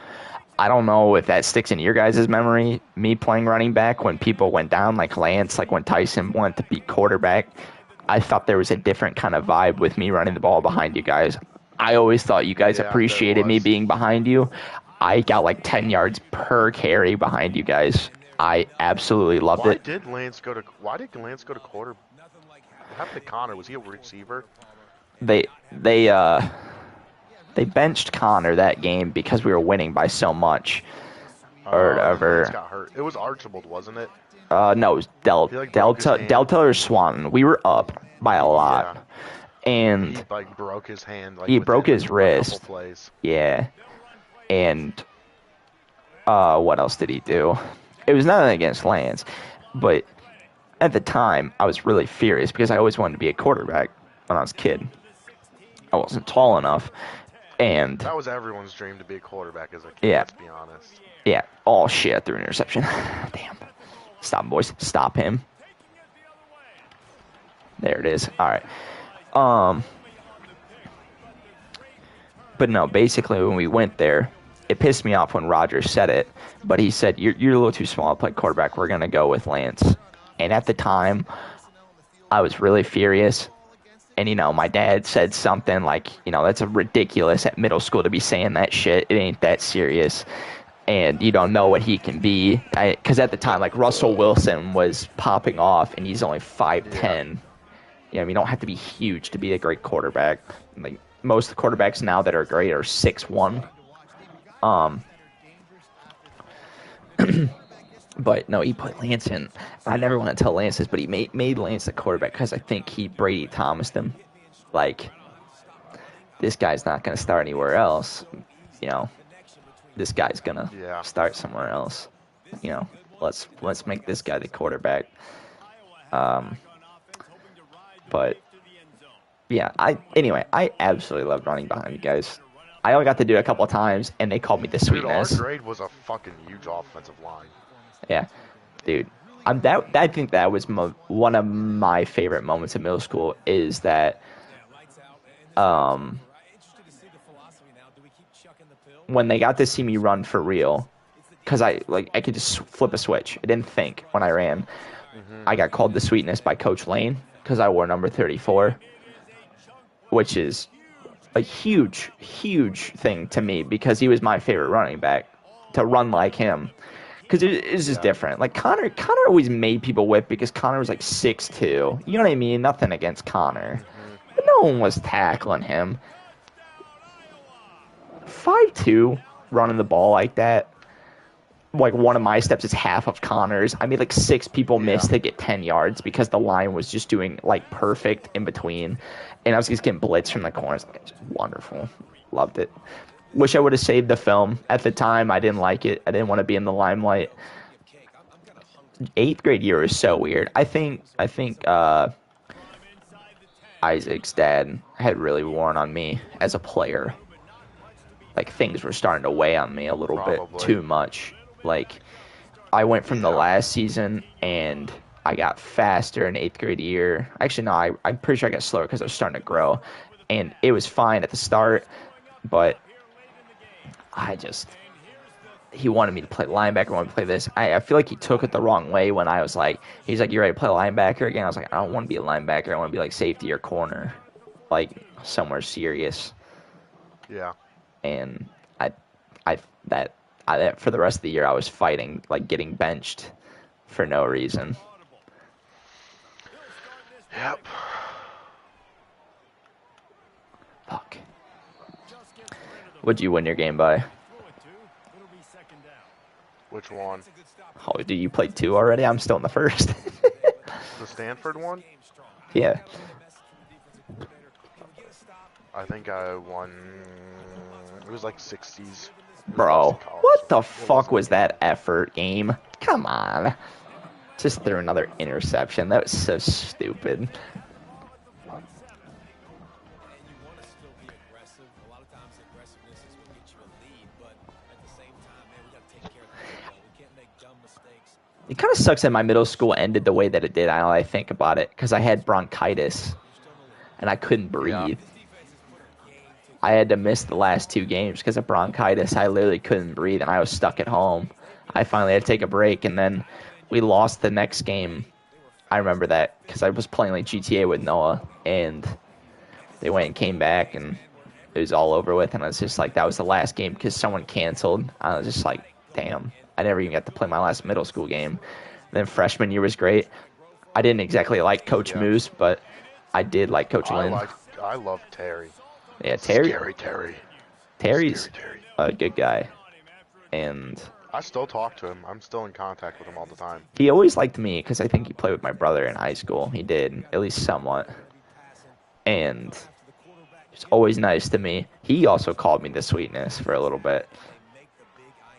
I don't know if that sticks in your guys' memory, me playing running back when people went down, like Lance, like when Tyson wanted to be quarterback. I thought there was a different kind of vibe with me running the ball behind you guys. I always thought you guys Yeah, appreciated there me was. being behind you. I got like 10 yards per carry behind you guys. I absolutely loved Why it. did Lance go to quarter? What happened to Connor? Was he a receiver? They benched Connor that game because we were winning by so much. Or whatever. Lance got hurt. It was Archibald, wasn't it? No, it was He, like, broke his hand. Delta or Swanton. We were up by a lot. And He like broke his hand. Like, he broke within his a couple wrist. plays. Yeah. And what else did he do? It was nothing against Lance, but at the time I was really furious because I always wanted to be a quarterback when I was a kid. I wasn't tall enough, and That was everyone's dream to be a quarterback as a kid. Yeah. Let's be honest. yeah, oh shit, I threw an interception. Damn. Stop him, boys. Stop him. There it is. All right. But no, basically when we went there, it pissed me off when Roger said it, but he said, you're a little too small to play quarterback. We're going to go with Lance. And at the time, I was really furious. And, my dad said something like, that's a ridiculous at middle school to be saying that shit. It ain't that serious. And you don't know what he can be. Because at the time, like, Russell Wilson was popping off, and he's only 5'10". You know, you don't have to be huge to be a great quarterback. Like most of the quarterbacks now that are great are 6'1". But no, he put Lance in. I never want to tell Lance this, but he made Lance the quarterback because I think he Brady Thomased him. Like, this guy's not going to start anywhere else. You know, this guy's going to Yeah. start somewhere else. You know, let's make this guy the quarterback. But yeah, I absolutely loved running behind you guys. I only got to do it a couple of times, and they called me the Dude, our sweetness. grade was a fucking huge offensive line. Yeah, dude. I think that was one of my favorite moments in middle school is that when they got to see me run for real, because I could just flip a switch. I didn't think when I ran. I got called the sweetness by Coach Lane because I wore number 34, which is a huge, huge thing to me because he was my favorite running back to run like him. Because it's just different. Like Connor always made people whip because Connor was like 6'2". You know what I mean? Nothing against Connor. But no one was tackling him. 5'2", running the ball like that. Like one of my steps is half of Connor's. I made like 6 people miss to get 10 yards because the line was just doing like perfect in between. And I was just getting blitzed from the corners. Like, it's wonderful. Loved it. Wish I would have saved the film. At the time, I didn't like it. I didn't want to be in the limelight. 8th grade year was so weird. I think Isaac's dad had really worn on me as a player. Like things were starting to weigh on me a little bit too much. Like I went from the last season and I got faster in 8th grade year. Actually, no, I'm pretty sure I got slower because I was starting to grow. And it was fine at the start, but he wanted me to play linebacker, wanted to play this. I feel like he took it the wrong way when I was like, he's like, you ready to play linebacker again? I was like, I don't want to be a linebacker. I want to be like safety or corner, like somewhere serious. Yeah. And that for the rest of the year I was fighting, like getting benched for no reason. Yep. Fuck. What'd you win your game by? Which one? Oh, did you play 2 already? I'm still in the first. The Stanford one? Yeah. I think I won. It was like 60s. Bro, what the fuck was that effort game? Come on. Just threw another interception. That was so stupid. It kind of sucks that my middle school ended the way that it did. Now I think about it, because I had bronchitis and I couldn't breathe. I had to miss the last 2 games because of bronchitis. I literally couldn't breathe and I was stuck at home. I finally had to take a break, and then we lost the next game. I remember that because I was playing like GTA with Noah, and they went and came back, and it was all over with. And I was just like, that was the last game because someone canceled. I was just like, damn, I never even got to play my last middle school game. Then freshman year was great. I didn't exactly like Coach Moose, but I did like Coach Lynn. I love Terry. Yeah, Terry's Terry's a good guy, and I still talk to him. I'm still in contact with him all the time. he always liked me because I think he played with my brother in high school. He did, at least somewhat. And he's always nice to me. He also called me the sweetness for a little bit.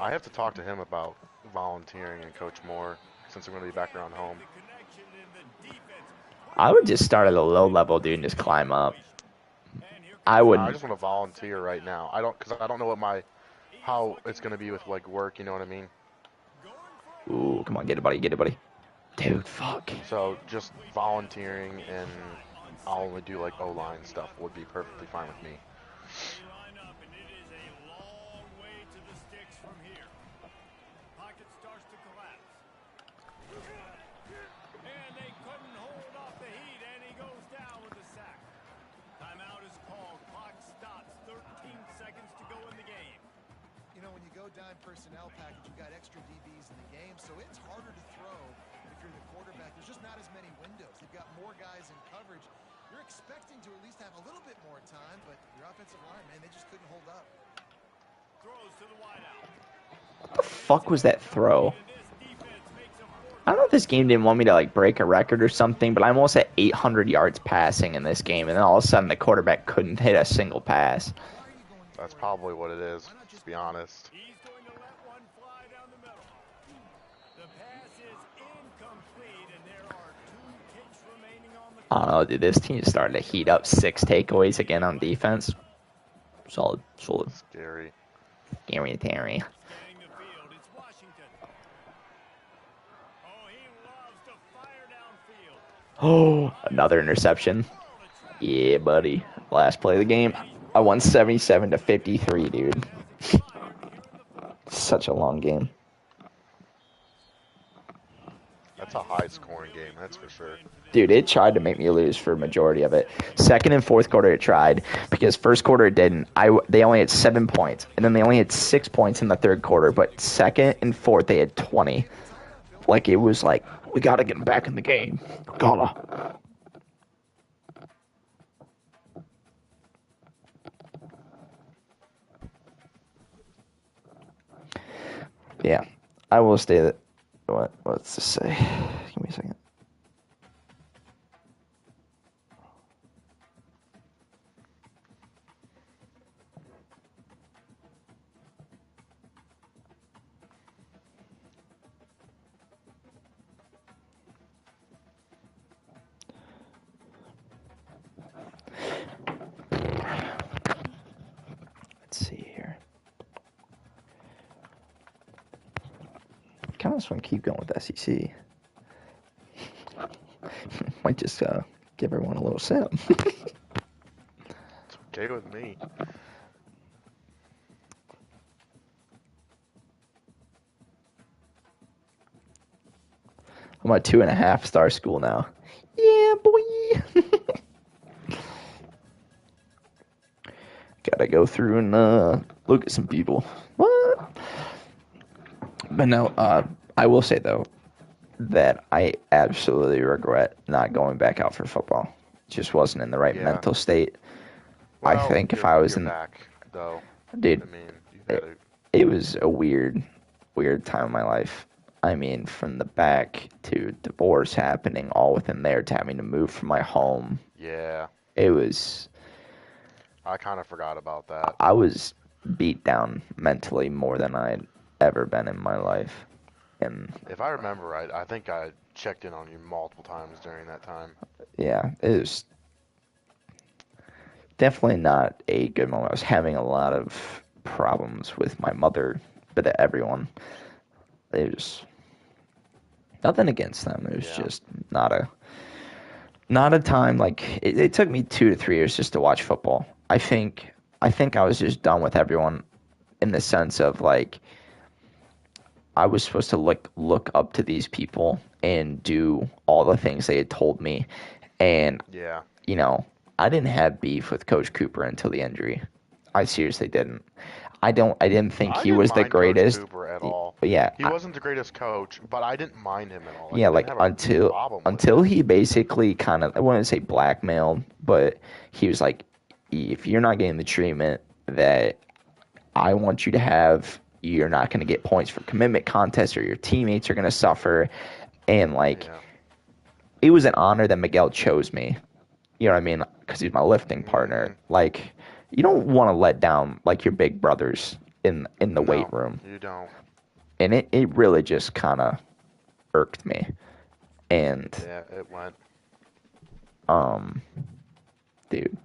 I have to talk to him about volunteering and Coach Moore since I'm going to be back around home. I would just start at a low level, dude, and just climb up. I wouldn't. I just want to volunteer right now. Because I don't know how it's going to be with like work. You know what I mean? Ooh, come on, get it, buddy, get it, buddy. Dude, fuck. So just volunteering, and I'll only do like O-line stuff would be perfectly fine with me. Dime personnel package, you got extra DBs in the game, so it's harder to throw if you're the quarterback, there's just not as many windows. They've got more guys in coverage. You're expecting to at least have a little bit more time, but your offensive line, man, they just couldn't hold up. Throws to the wideout. What the fuck was that throw? And this defense makes a fourth. I don't know if this game didn't want me to like break a record or something, but I'm almost at 800 yards passing in this game, and then all of a sudden the quarterback couldn't hit a single pass. That's probably what it is, to be honest. He's going to let one fly down the middle. The pass is incomplete, and there are 2 kicks remaining on the I don't know, dude. This team started to heat up 6 takeaways again on defense. Solid. Scary. Gary Terry. scanning the field. It's Washington. Oh, he loves to fire downfield. Oh, another interception. Yeah, buddy. Last play of the game. I won 77-53, dude. Such a long game. That's a high-scoring game, that's for sure. Dude, it tried to make me lose for a majority of it. Second and fourth quarter, it tried. Because first quarter, it didn't. They only had 7 points. And then they only had 6 points in the third quarter. But second and fourth, they had 20. Like, it was like, we got to get back in the game. Gotta. Yeah. I will stay that. What's this say? Give me a second. Let's see here. Kind of just want to keep going with SEC. Might just give everyone a little sip. It's okay with me. I'm a 2.5-star school now. Yeah, boy. Gotta go through and look at some people. What? But no, I will say though that I absolutely regret not going back out for football. Just wasn't in the right mental state. Well, I think if I was you're in, back, though. dude, I mean, you had it was a weird time in my life. I mean, from the back to divorce happening, all within there, to having to move from my home. Yeah, It was. I kind of forgot about that. I was beat down mentally more than I'd ever been in my life. And If I remember right, I think I checked in on you multiple times during that time. yeah, it was definitely not a good moment. I was having a lot of problems with my mother, but everyone. It was nothing against them. It was Yeah. just not a time. Like it took me 2 to 3 years just to watch football. I think I was just done with everyone in the sense of like I was supposed to look up to these people and do all the things they had told me, and Yeah. you know, I didn't have beef with Coach Cooper until the injury. I seriously didn't. I didn't think I he didn't was the mind Coach greatest. Cooper at all. Yeah, He wasn't the greatest coach, but I didn't mind him at all. yeah, I like didn't have a problem with until him. he basically kind of, I wouldn't say blackmailed, but he was like, if you're not getting the treatment that I want you to have, you're not going to get points for commitment contests, or your teammates are going to suffer. And like, Yeah. it was an honor that Miguel chose me. You know what I mean? Because he's my lifting partner. Mhm. Like, you don't want to let down like your big brothers in the weight No, room. You don't. And it really just kind of irked me. And Yeah, it went. dude,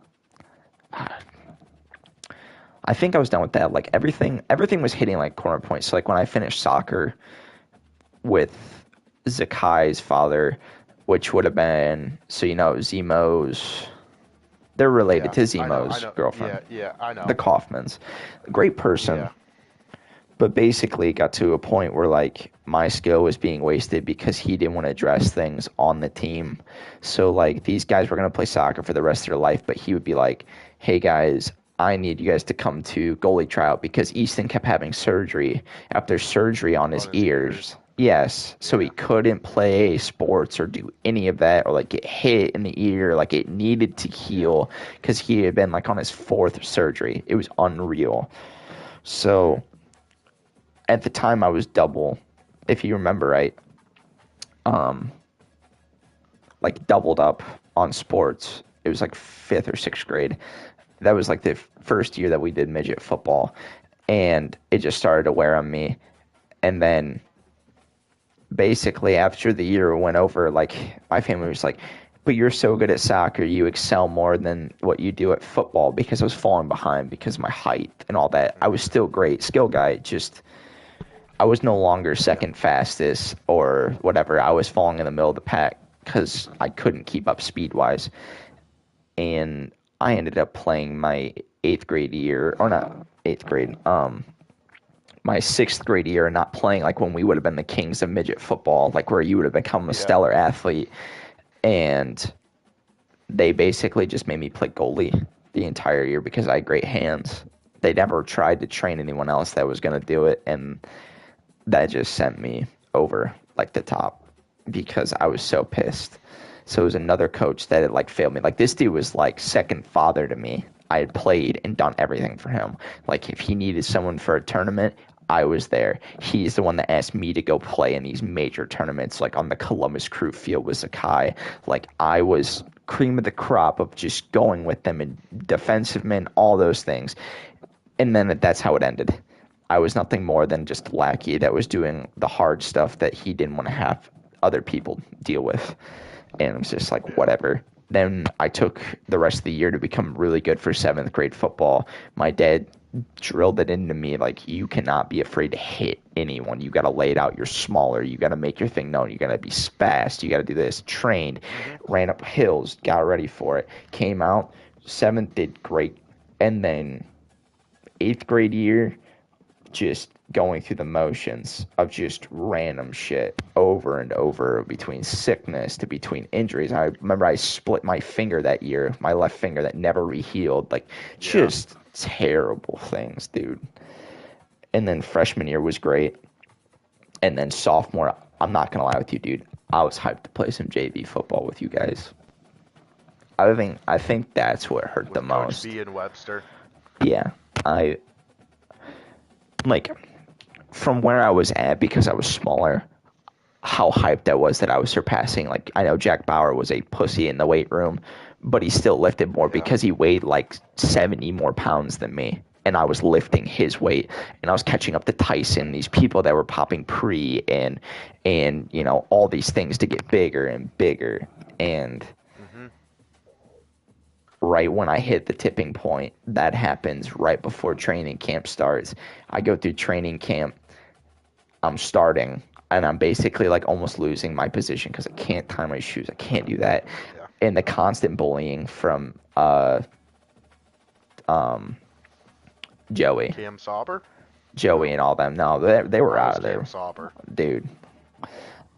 I think I was done with that. Like everything was hitting like corner points. So like when I finished soccer with Zakai's father, which would have been, so you know, Zemo's, they're related Yeah, to I know, Zemo's I know. girlfriend. Yeah, I know. The Kaufmans. Great person. Yeah. But basically it got to a point where like my skill was being wasted because he didn't want to address things on the team. So like these guys were going to play soccer for the rest of their life, but he would be like, hey guys, I need you guys to come to goalie tryout, because Easton kept having surgery after surgery on his On his ears. ears. Yes, so he couldn't play sports or do any of that or like get hit in the ear. Like it needed to heal because he had been like on his fourth surgery. It was unreal. So at the time I was double, if you remember right, um, like doubled up on sports. It was like fifth or sixth grade. That was like the first year that we did midget football, and it just started to wear on me. And then basically after the year went over, like my family was like, "But you're so good at soccer, you excel more than what you do at football," because I was falling behind because of my height and all that. I was still great skill guy, just I was no longer second fastest or whatever. I was falling in the middle of the pack because I couldn't keep up speed wise. And I ended up playing my eighth grade year, or not eighth grade, my sixth grade year, not playing like when we would have been the kings of midget football, like where you would have become a Yeah. stellar athlete. And they basically just made me play goalie the entire year because I had great hands. They never tried to train anyone else that was going to do it. And that just sent me over like the top because I was so pissed. So it was another coach that had like failed me. Like this dude was like second father to me. I had played and done everything for him. Like if he needed someone for a tournament, I was there. He's the one that asked me to go play in these major tournaments, like on the Columbus Crew field with Zakai. Like I was cream of the crop of just going with them and defensive men, all those things. And then that's how it ended. I was nothing more than just a lackey that was doing the hard stuff that he didn't want to have other people deal with. And it was just like, whatever. Then I took the rest of the year to become really good for seventh grade football. My dad drilled it into me like, you cannot be afraid to hit anyone. You got to lay it out. You're smaller. You got to make your thing known. You got to be fast. You got to do this. Trained, ran up hills, got ready for it. Came out, seventh did great. And then eighth grade year, just going through the motions of just random shit over and over between sickness to between injuries. I remember I split my finger that year, my left finger that never rehealed. Like, just terrible things, dude. And then freshman year was great. And then sophomore, I'm not going to lie with you, dude. I was hyped to play some JV football with you guys. I think that's what hurt With the Coach most. B and Webster. Yeah. Like from where I was at because I was smaller, how hyped I was that I was surpassing. Like I know Jack Bauer was a pussy in the weight room, but he still lifted more because he weighed like 70 more pounds than me. And I was lifting his weight, and I was catching up to Tyson, these people that were popping pre and you know all these things to get bigger and bigger. And right when I hit the tipping point, that happens right before training camp starts. I go through training camp. I'm starting, and I'm basically like almost losing my position because I can't tie my shoes. I can't do that. Yeah. And the constant bullying from Joey, Cam Sauber? and all them. No, they were That out was of there, Cam Sauber. dude.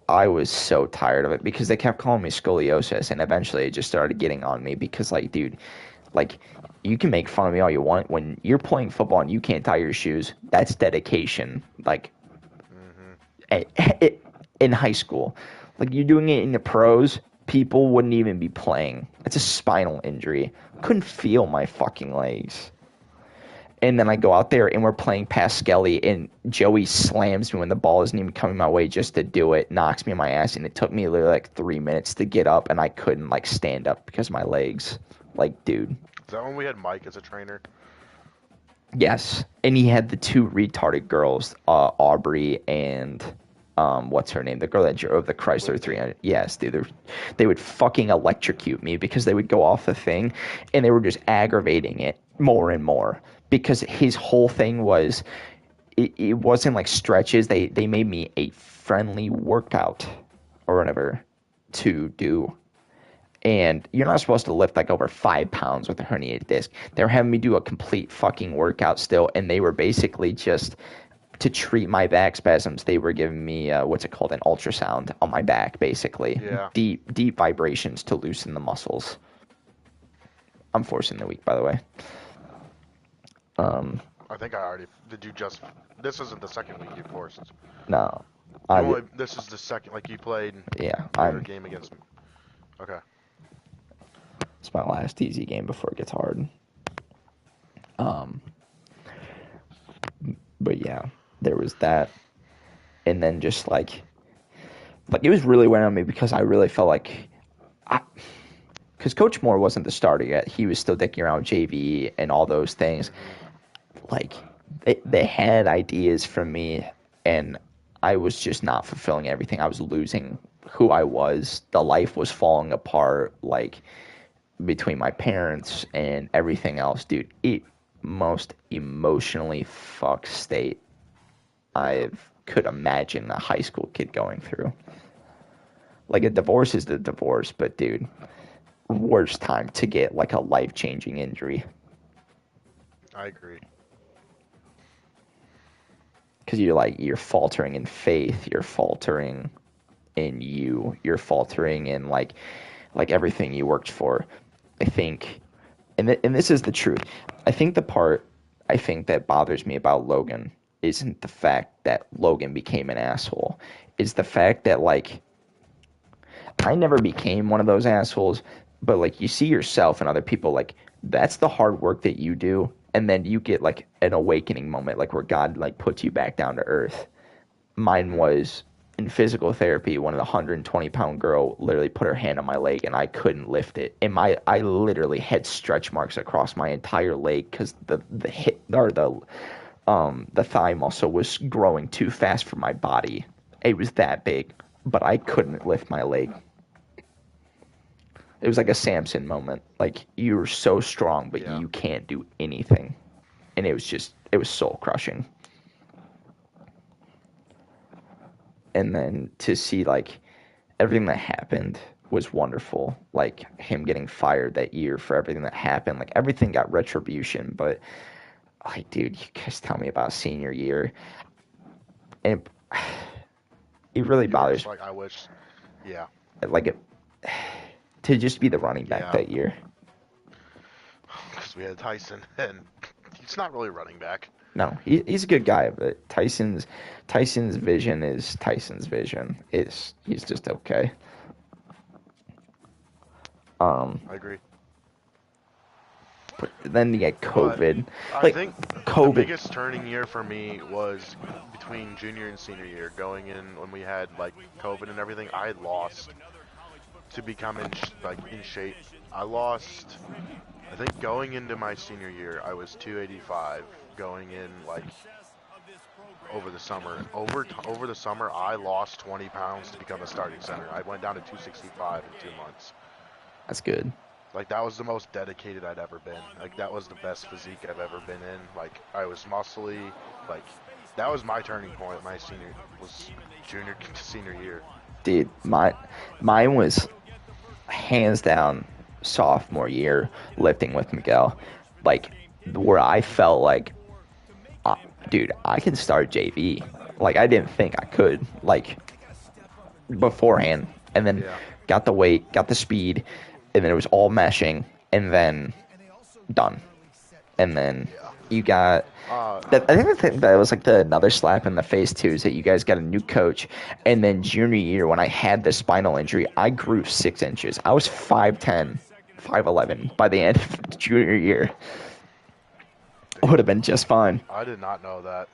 I was so tired of it because they kept calling me scoliosis, and eventually it just started getting on me because, like, dude, like, you can make fun of me all you want. When you're playing football and you can't tie your shoes, that's dedication. Like, in high school, like, you're doing it in the pros, people wouldn't even be playing. It's a spinal injury. Couldn't feel my fucking legs. And then I go out there and we're playing Pascali and Joey slams me when the ball isn't even coming my way just to do it, knocks me on my ass, and it took me literally like 3 minutes to get up and I couldn't like stand up because of my legs. Like, dude. Is that when we had Mike as a trainer? Yes. And he had the two retarded girls, Aubrey and what's her name? The girl that drove the Chrysler 300. Yes, dude. They would fucking electrocute me because they would go off the thing and they were just aggravating it more and more because his whole thing was it wasn't like stretches. They made me a friendly workout or whatever to do. And you're not supposed to lift like over 5 pounds with a herniated disc. They were having me do a complete fucking workout still, and they were basically just to treat my back spasms. They were giving me what's it called, an ultrasound on my back, basically. Yeah. Deep vibrations to loosen the muscles. I'm forcing the week, by the way. I think I already... Did you just... This isn't the second week you forced. No, I This is the second, like you played yeah, your game against me. Okay. it's my last easy game before it gets hard. But yeah, there was that, and then just like it was really wearing on me because I really felt like because Coach Moore wasn't the starter yet. He was still dicking around JV and all those things. Like they had ideas from me, and I was just not fulfilling everything. I was losing who I was. The life was falling apart. Like between my parents and everything else, dude. Most emotionally fucked state I could imagine a high school kid going through. Like a divorce is the divorce, but dude, worst time to get like a life changing injury. I agree. Because you're faltering in faith, you're faltering in you're faltering in like everything you worked for. I think, and this is the truth. I think the part I think that bothers me about Logan isn't the fact that Logan became an asshole. It's the fact that like I never became one of those assholes, but like you see yourself and other people like that's the hard work that you do, and then you get like an awakening moment, like where God like puts you back down to earth. Mine was in physical therapy when a 120-pound girl literally put her hand on my leg and I couldn't lift it, and I literally had stretch marks across my entire leg because the hip or the thigh muscle was growing too fast for my body. It was that big, but I couldn't lift my leg. It was like a Samson moment. Like you're so strong, but Yeah. you can't do anything, and it was soul crushing. And then to see like everything that happened was wonderful. Like him getting fired that year for everything that happened. Like everything got retribution, but like, dude, you guys tell me about senior year, and it really You were bothers just like, I wish. Yeah. like it to just be the running back Yeah. that year. Because we had Tyson, and he's not really running back. No, he's a good guy, but Tyson's vision is Tyson's vision. He's just okay. I agree. But then you get But COVID. I Like think the COVID. biggest turning year for me was between junior and senior year. Going in when we had like COVID and everything, I had lost to become in shape. I lost. I think going into my senior year, I was 285. Going in like over the summer, over the summer, I lost 20 pounds to become a starting center. I went down to 265 in 2 months. That's good. Like that was the most dedicated I'd ever been. Like that was the best physique I've ever been in. Like I was muscly. Like that was my turning point. My senior was junior to senior year. Dude, mine was hands down sophomore year lifting with Miguel. Like where I felt like uh, dude, I can start JV. Like I didn't think I could. Like beforehand, and then Yeah. got the weight, got the speed, and then it was all meshing, and then done. And then Yeah. you got that. I think the thing that was like another slap in the face too is that you guys got a new coach, and then junior year when I had the spinal injury, I grew 6 inches. I was 5'10", 5'11" by the end of junior year. I would have been just fine. I did not know that.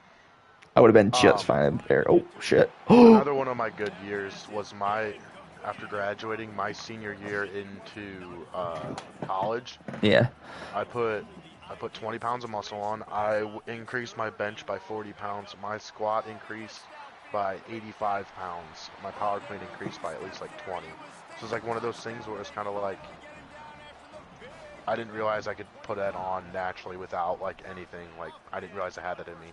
I would have been just Um, fine there. Oh shit. Another one of my good years was after graduating, my senior year into college. Yeah. I put I put 20 pounds of muscle on. Increased my bench by 40 pounds. My squat increased by 85 pounds. My power clean increased by at least like 20. So it's like one of those things where it's kind of like I didn't realize I could put that on naturally without like anything. Like I didn't realize I had that in me.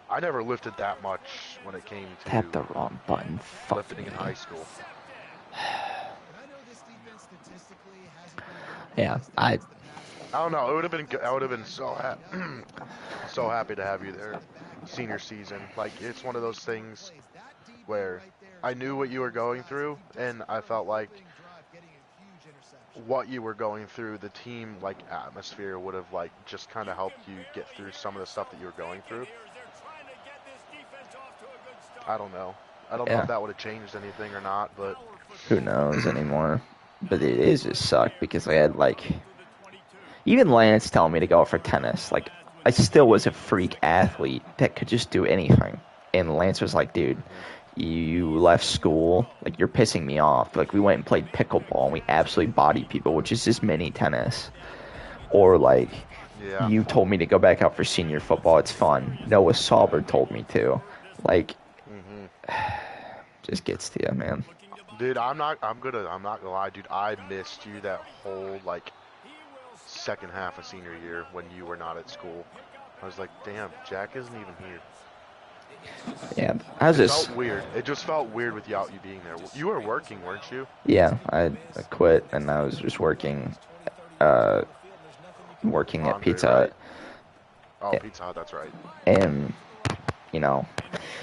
I never lifted that much when it came to Tap the wrong button. Fucking lifting in high school. Yeah, I don't know. It would have been. I would have been so happy to have you there, senior season. Like it's one of those things where I knew what you were going through, and I felt like what you were going through, the team like atmosphere would have like just kind of helped you get through some of the stuff that you were going through. I don't know. I don't know Yeah. if that would have changed anything or not, but Who knows anymore? But it is just sucked because I had like even Lance telling me to go for tennis. Like I still was a freak athlete that could just do anything. And Lance was like, dude, you left school, like you're pissing me off. Like we went and played pickleball and we absolutely bodied people, which is just mini tennis. Or like yeah. you told me to go back out for senior football. It's fun. Noah Sauber told me to. Like hmm just gets to you, man. Dude, I'm not gonna lie, dude. I missed you that whole like second half of senior year when you were not at school. I was like, damn, Jack isn't even here. Yeah, I was It just felt weird. It just felt weird without you being there. You were working, weren't you? yeah. I quit and I was just working working at Andre, Pizza right? Hut. Oh, Pizza Hut, that's right. And you know,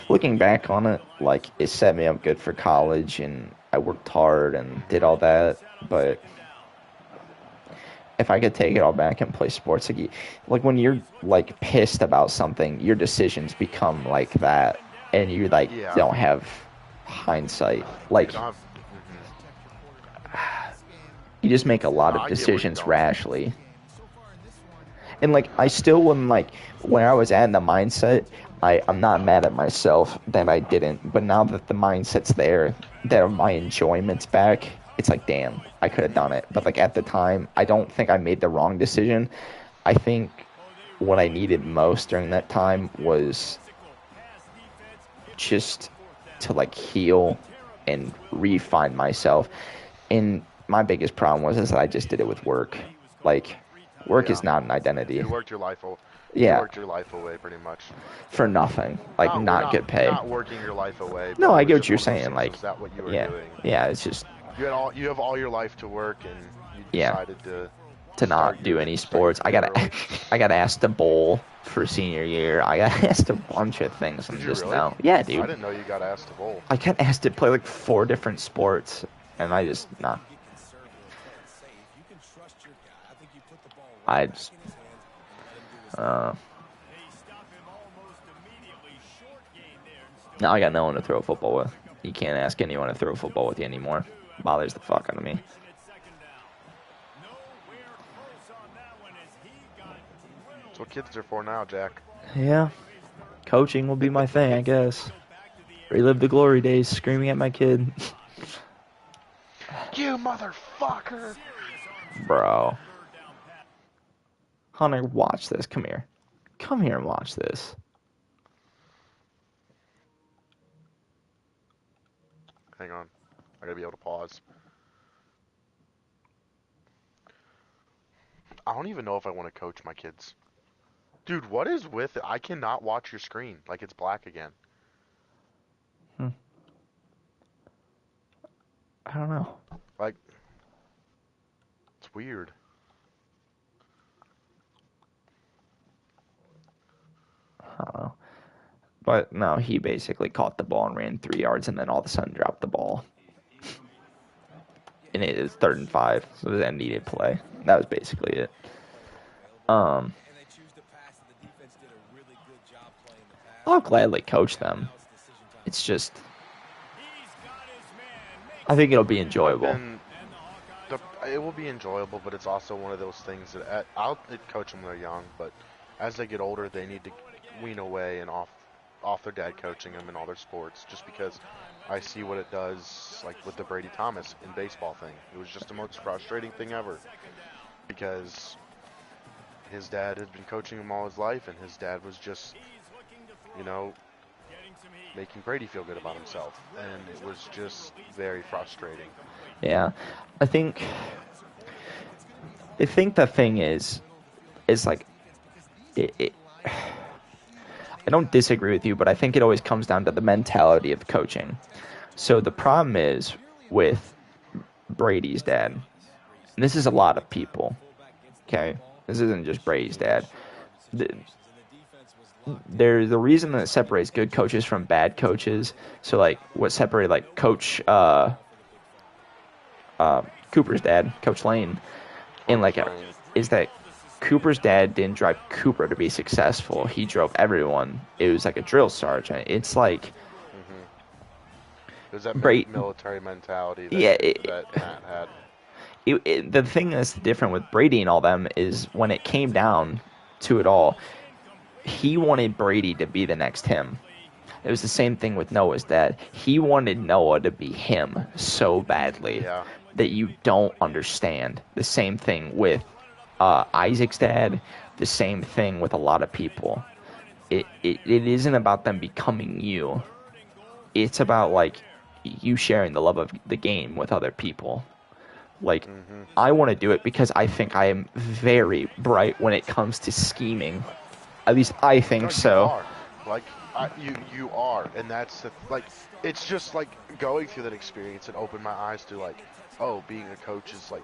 looking back on it, like it set me up good for college, and I worked hard and did all that. But if I could take it all back and play sports, like when you're like pissed about something, your decisions become like that, and you like Yeah. don't have hindsight. You Like don't have. you just make a lot No, of I get where you're decisions going. rashly. And like I still wouldn't like when I was at the mindset, I'm not mad at myself that I didn't. But now that the mindset's there, that my enjoyment's back, it's like damn, I could have done it. But like at the time, I don't think I made the wrong decision. I think what I needed most during that time was just to like heal and refine myself. And my biggest problem was is that I just did it with work. Like work Yeah. is not an identity. You worked your life. You Yeah, worked your life away pretty much. for nothing. Like not good pay. Not working your life away. No, But I it get was what just you're one of those saying. things, Like, is that what you were yeah, doing? yeah. It's just You have all your life to work, and you Yeah. decided to not start do your- any start sports. your early. I got asked to bowl for senior year. I got asked a bunch of things. And Did you just really? now, yeah, I dude. didn't know you got asked to bowl. I got asked to play like 4 different sports, and I just nah. I just now I got no one to throw a football with. You can't ask anyone to throw a football with you anymore. Bothers the fuck out of me. That's what kids are for now, Jack. Yeah, coaching will be my thing, I guess. Relive the glory days, screaming at my kid. You motherfucker! Bro. Hunter, watch this. Come here. Come here and watch this. Hang on. I gotta be able to pause. I don't even know if I want to coach my kids. Dude, what is with it? I cannot watch your screen. Like it's black again. I don't know. Like, it's weird. I don't know. But no, he basically caught the ball and ran 3 yards and then all of a sudden dropped the ball. And it is 3rd and 5, so that needed play. That was basically it. I'll gladly coach them. It's just, I think it'll be enjoyable. And it will be enjoyable, but it's also one of those things that I'll coach them when they're young, but as they get older, they need to wean away and off their dad coaching them in all their sports, just because I see what it does, like with the Brady Thomas in baseball thing. It was just the most frustrating thing ever, because his dad had been coaching him all his life, and his dad was just, making Brady feel good about himself, and it was just very frustrating. Yeah. I think the thing is like, I don't disagree with you, but I think it always comes down to the mentality of coaching. So the problem is with Brady's dad, and this is a lot of people, okay? This isn't just Brady's dad. There's the reason that separates good coaches from bad coaches. So like what separated like Coach Cooper's dad, Coach Lane, and like is that Cooper's dad didn't drive Cooper to be successful. He drove everyone. It was like a drill sergeant. It's like There's that Brady. military mentality Yeah, that Matt had. The thing that's different with Brady and all them is when it came down to it all, he wanted Brady to be the next him. It was the same thing with Noah's dad. He wanted Noah to be him so badly Yeah. that you don't understand. The same thing with Isaac's dad. The same thing with a lot of people. It isn't about them becoming you. It's about like you sharing the love of the game with other people. Like, I want to do it because I think I am very bright when it comes to scheming. At least I No, think you so. are. Like, you are, and that's like, it's just like going through that experience and opened my eyes to like, oh, being a coach is like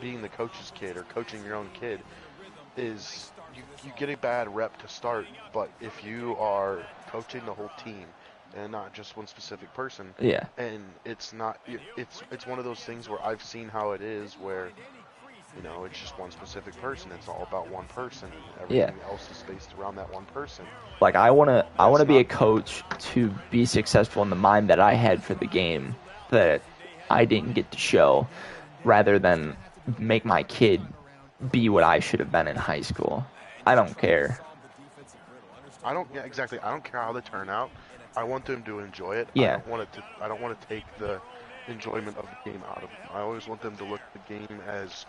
being the coach's kid or coaching your own kid is you get a bad rep to start, but if you are coaching the whole team and not just one specific person, Yeah. and it's not, it's one of those things where I've seen how it is where. It's just one specific person. It's all about one person. Yeah. Everything else is based around that one person. Like I want That's to be a not- coach to be successful in the mind that I had for the game that I didn't get to show, rather than make my kid be what I should have been in high school. I don't care. Yeah, exactly. I don't care how they turn out. I want them to enjoy it. Yeah. I don't want to take the enjoyment of the game out of them. I always want them to look at the game as.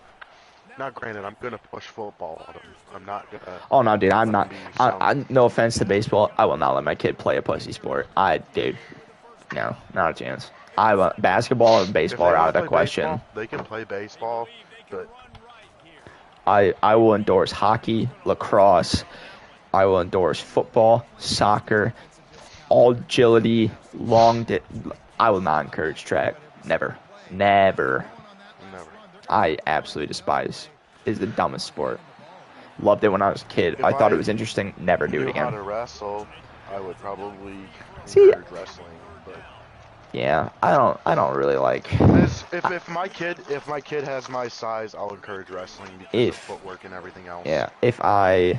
Now, granted, I'm gonna push football on them. I'm not gonna. Oh no, dude, I'm let not. them be some- No offense to baseball, I will not let my kid play a pussy sport. Dude, no, not a chance. Basketball and If baseball they are out want of to the play question. baseball, they can play baseball, but I will endorse hockey, lacrosse. I will endorse football, soccer, all agility, I will not encourage track. Never. Never. never. I absolutely despise. It's the dumbest sport. Loved it when I was a kid. If I thought it I was interesting. Never do it knew how again. to wrestle, I would probably See, encourage wrestling. But yeah, I don't really like. if my kid has my size, I'll encourage wrestling because of If footwork and everything else. yeah, if I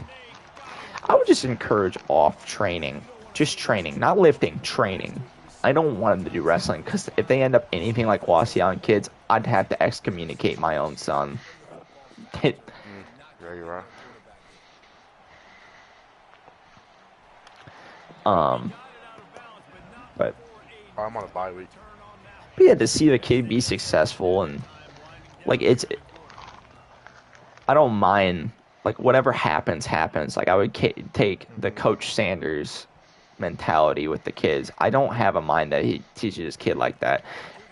would just encourage off training, just training, not lifting, training. I don't want them to do wrestling because if they end up anything like Wasion kids, I'd have to excommunicate my own son. Yeah, you're right. But I'm on a bye week. yeah, to see the kid be successful and like I don't mind like whatever happens. Like I would take the Coach Sanders mentality with the kids. I don't have a mind that he teaches his kid like that.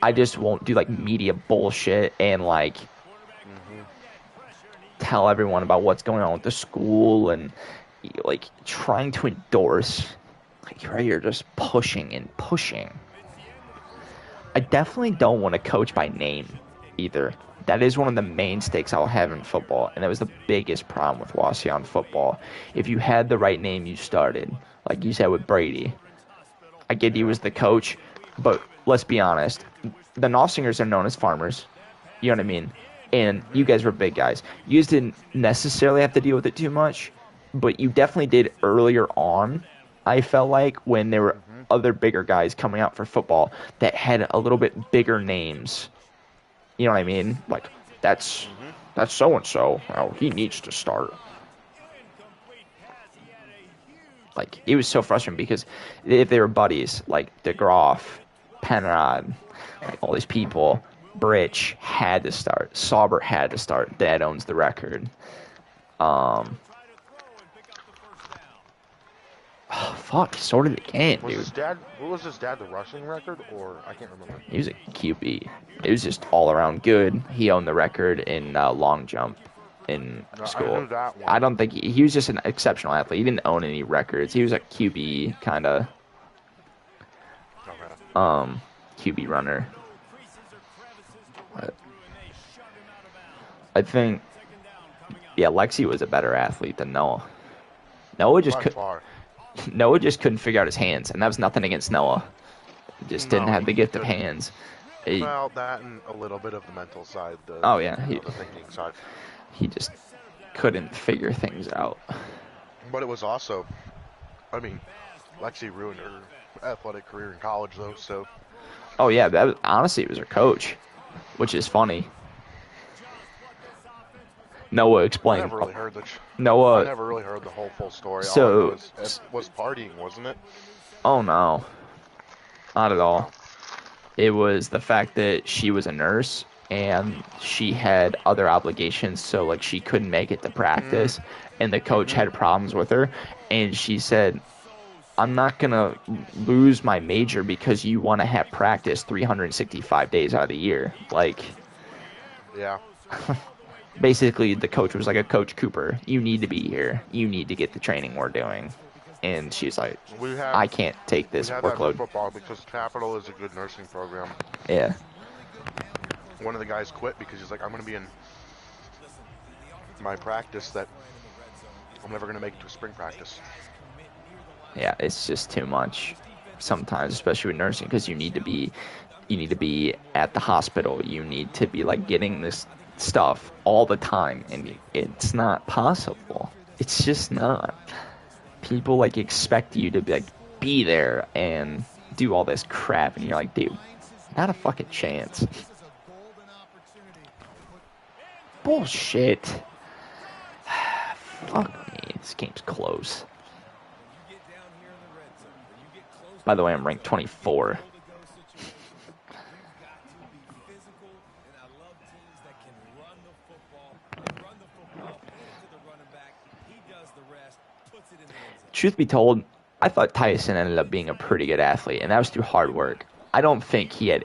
I just won't do like media bullshit and like tell everyone about what's going on with the school and like trying to endorse. Like you're just pushing and pushing. I definitely don't want to coach by name either. That is one of the main stakes I'll have in football, and that was the biggest problem with Wasion football. If you had the right name, you started. Like you said with Brady. I get he was the coach, but let's be honest. The Nossingers are known as farmers. You know what I mean? And you guys were big guys. You guys didn't necessarily have to deal with it too much, but you definitely did earlier on, I felt like, when there were other bigger guys coming out for football that had a little bit bigger names. You know what I mean? Like, that's so-and-so. Oh, he needs to start. Like, it was so frustrating because if they were buddies, like DeGroff, Penrod, like all these people, Britch had to start. Sauber had to start. Dad owns the record. Fuck, he sorted the game, Was dude. his dad? What was his dad? The rushing record, or I can't remember. He was a QB. It was just all around good. He owned the record in long jump in No, school. I knew that one. I don't think he was just an exceptional athlete. He didn't own any records. He was a QB kind of Okay. QB runner. But I think Lexi was a better athlete than Noah. Noah just By could. far. Noah just couldn't figure out his hands, and that was nothing against Noah. He just didn't No, have the he gift of couldn't. hands. Well, that and a little bit of the mental side. Oh, yeah, the thinking side. He just couldn't figure things out. But it was also, I mean, Lexi ruined her athletic career in college, though. So Oh yeah, that was, honestly it was her coach, which is funny. Noah I explained. never really heard the. I Noah. never really heard the whole full story. All I know So, is it was partying, wasn't it? oh no, not at all. Oh, It was the fact that she was a nurse and she had other obligations, so like she couldn't make it to practice, and the coach had problems with her, and she said, "I'm not gonna lose my major because you want to have practice 365 days out of the year." Like, yeah. basically, the coach was like a Coach Cooper. You need to be here. You need to get the training we're doing, and she's like, We have "I can't take we this have that for workload." football because Capital is a good nursing program. Yeah. One of the guys quit because he's like, I'm gonna be in my practice that I'm never gonna make it to a spring practice. Yeah, it's just too much sometimes, especially with nursing, because you need to be at the hospital. You need to be like getting this stuff all the time, and it's not possible. It's just not. People like expect you to be like be there and do all this crap, and you're like, dude, not a fucking chance. Bullshit. Fuck me. This game's close. By the way, I'm ranked 24. Truth be told, I thought Tyson ended up being a pretty good athlete, and that was through hard work. I don't think he had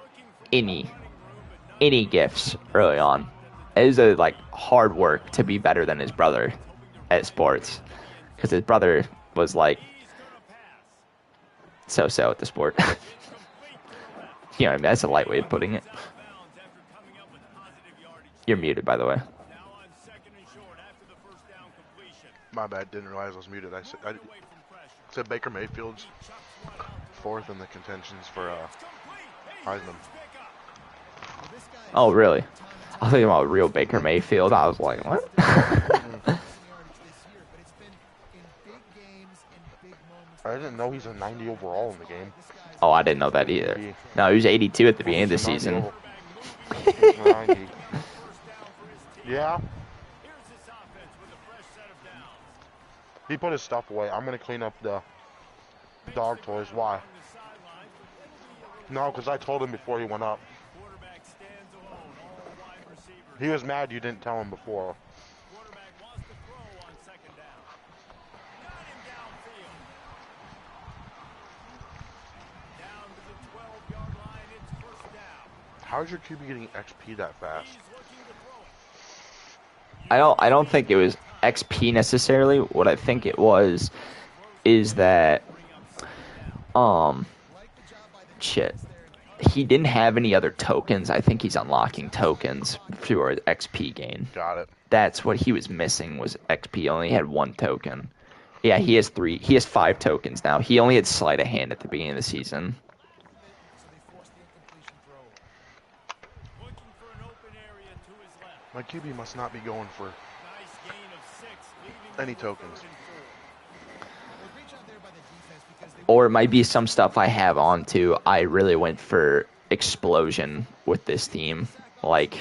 any gifts early on. It was a like hard work to be better than his brother at sports, because his brother was like so at the sport. You know what I mean? That's a light way of putting it. You're muted, by the way. My bad, didn't realize I was muted. I said Baker Mayfield's fourth in the contentions for Heisman. Oh, really? I was thinking about real Baker Mayfield. I was like, what? I didn't know he's a 90 overall in the game. Oh, I didn't know that either. No, he was 82 at the beginning of the He's a 90 season. He's a 90. Yeah. He put his stuff away. I'm gonna clean up the dog toys. Why? No, because I told him before he went up. He was mad you didn't tell him before. How's your QB getting XP that fast? I don't think it was XP necessarily. What I think it was is that shit. He didn't have any other tokens. I think he's unlocking tokens through his XP gain. Got it. That's what he was missing was XP. He only had one token. Yeah, he has 3. He has 5 tokens now. He only had sleight of hand at the beginning of the season. My QB must not be going for any tokens. Or it might be some stuff I have on too. I really went for explosion with this team. Like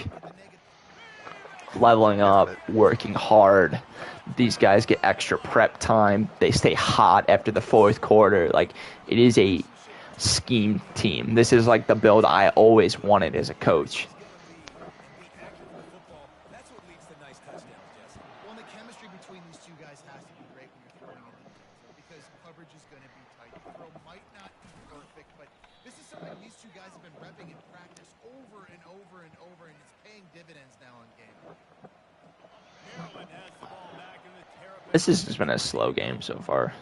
leveling up, working hard. These guys get extra prep time. They stay hot after the fourth quarter. Like it is a scheme team. This is like the build I always wanted as a coach. This has just been a slow game so far.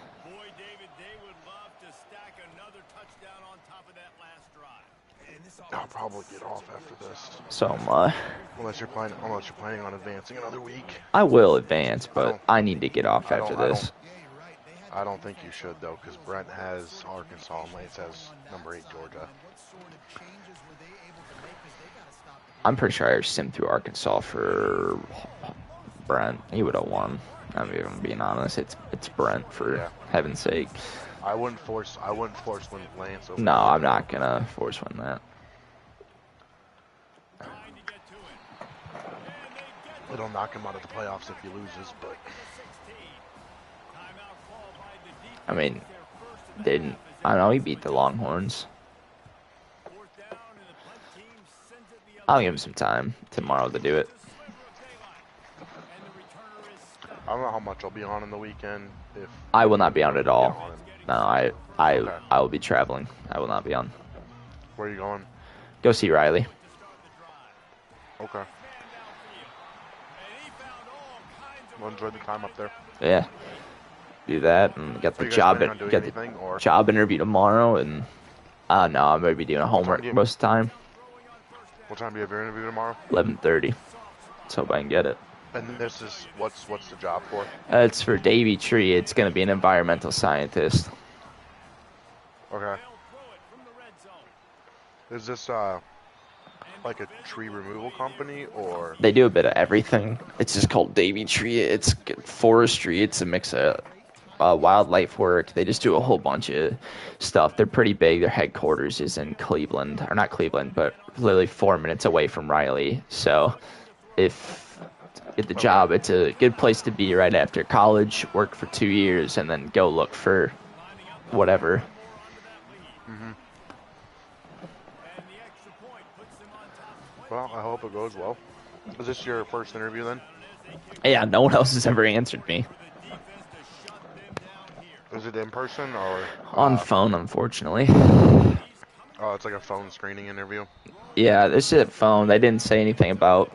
I'll probably get off after this. So am I. Unless you're planning on advancing another week. I will advance, but I need to get off after this. I don't think you should though, because Brent has Arkansas and Lance has number 8 Georgia. I'm pretty sure I simmed through Arkansas for Brent. He would have won. I'm even being honest. It's Brent for heaven's sake. I wouldn't force when Lance. No, I'm not gonna force win that. It'll knock him out of the playoffs if he loses, but I mean, didn't I don't know he beat the Longhorns. I'll give him some time tomorrow to do it. I don't know how much I'll be on in the weekend. If I will not be on at all. Get on it. No, Okay. I will be traveling. I will not be on. Where are you going? Go see Riley. Okay. Well, enjoy the time up there. Yeah. Do that and get Are the you guys job planning on doing get the anything, or? job interview tomorrow and no, I'm gonna be doing a homework do you- most of the time. What time do you have your interview tomorrow? 11:30. Let's hope I can get it. And this is what's the job for? It's for Davy Tree. It's gonna be an environmental scientist. Okay. Is this like a tree removal company, or? They do a bit of everything. It's just called Davy Tree. It's forestry. It's a mix of wildlife work. They just do a whole bunch of stuff. They're pretty big. Their headquarters is in Cleveland, or not Cleveland, but literally 4 minutes away from Riley. So if you get the job, it's a good place to be right after college, work for 2 years, and then go look for whatever. Well, I hope it goes well. Is this your first interview then? Yeah, no one else has ever answered me. Is it in person or? On phone, unfortunately. Oh, it's like a phone screening interview. Yeah, this is a phone. They didn't say anything about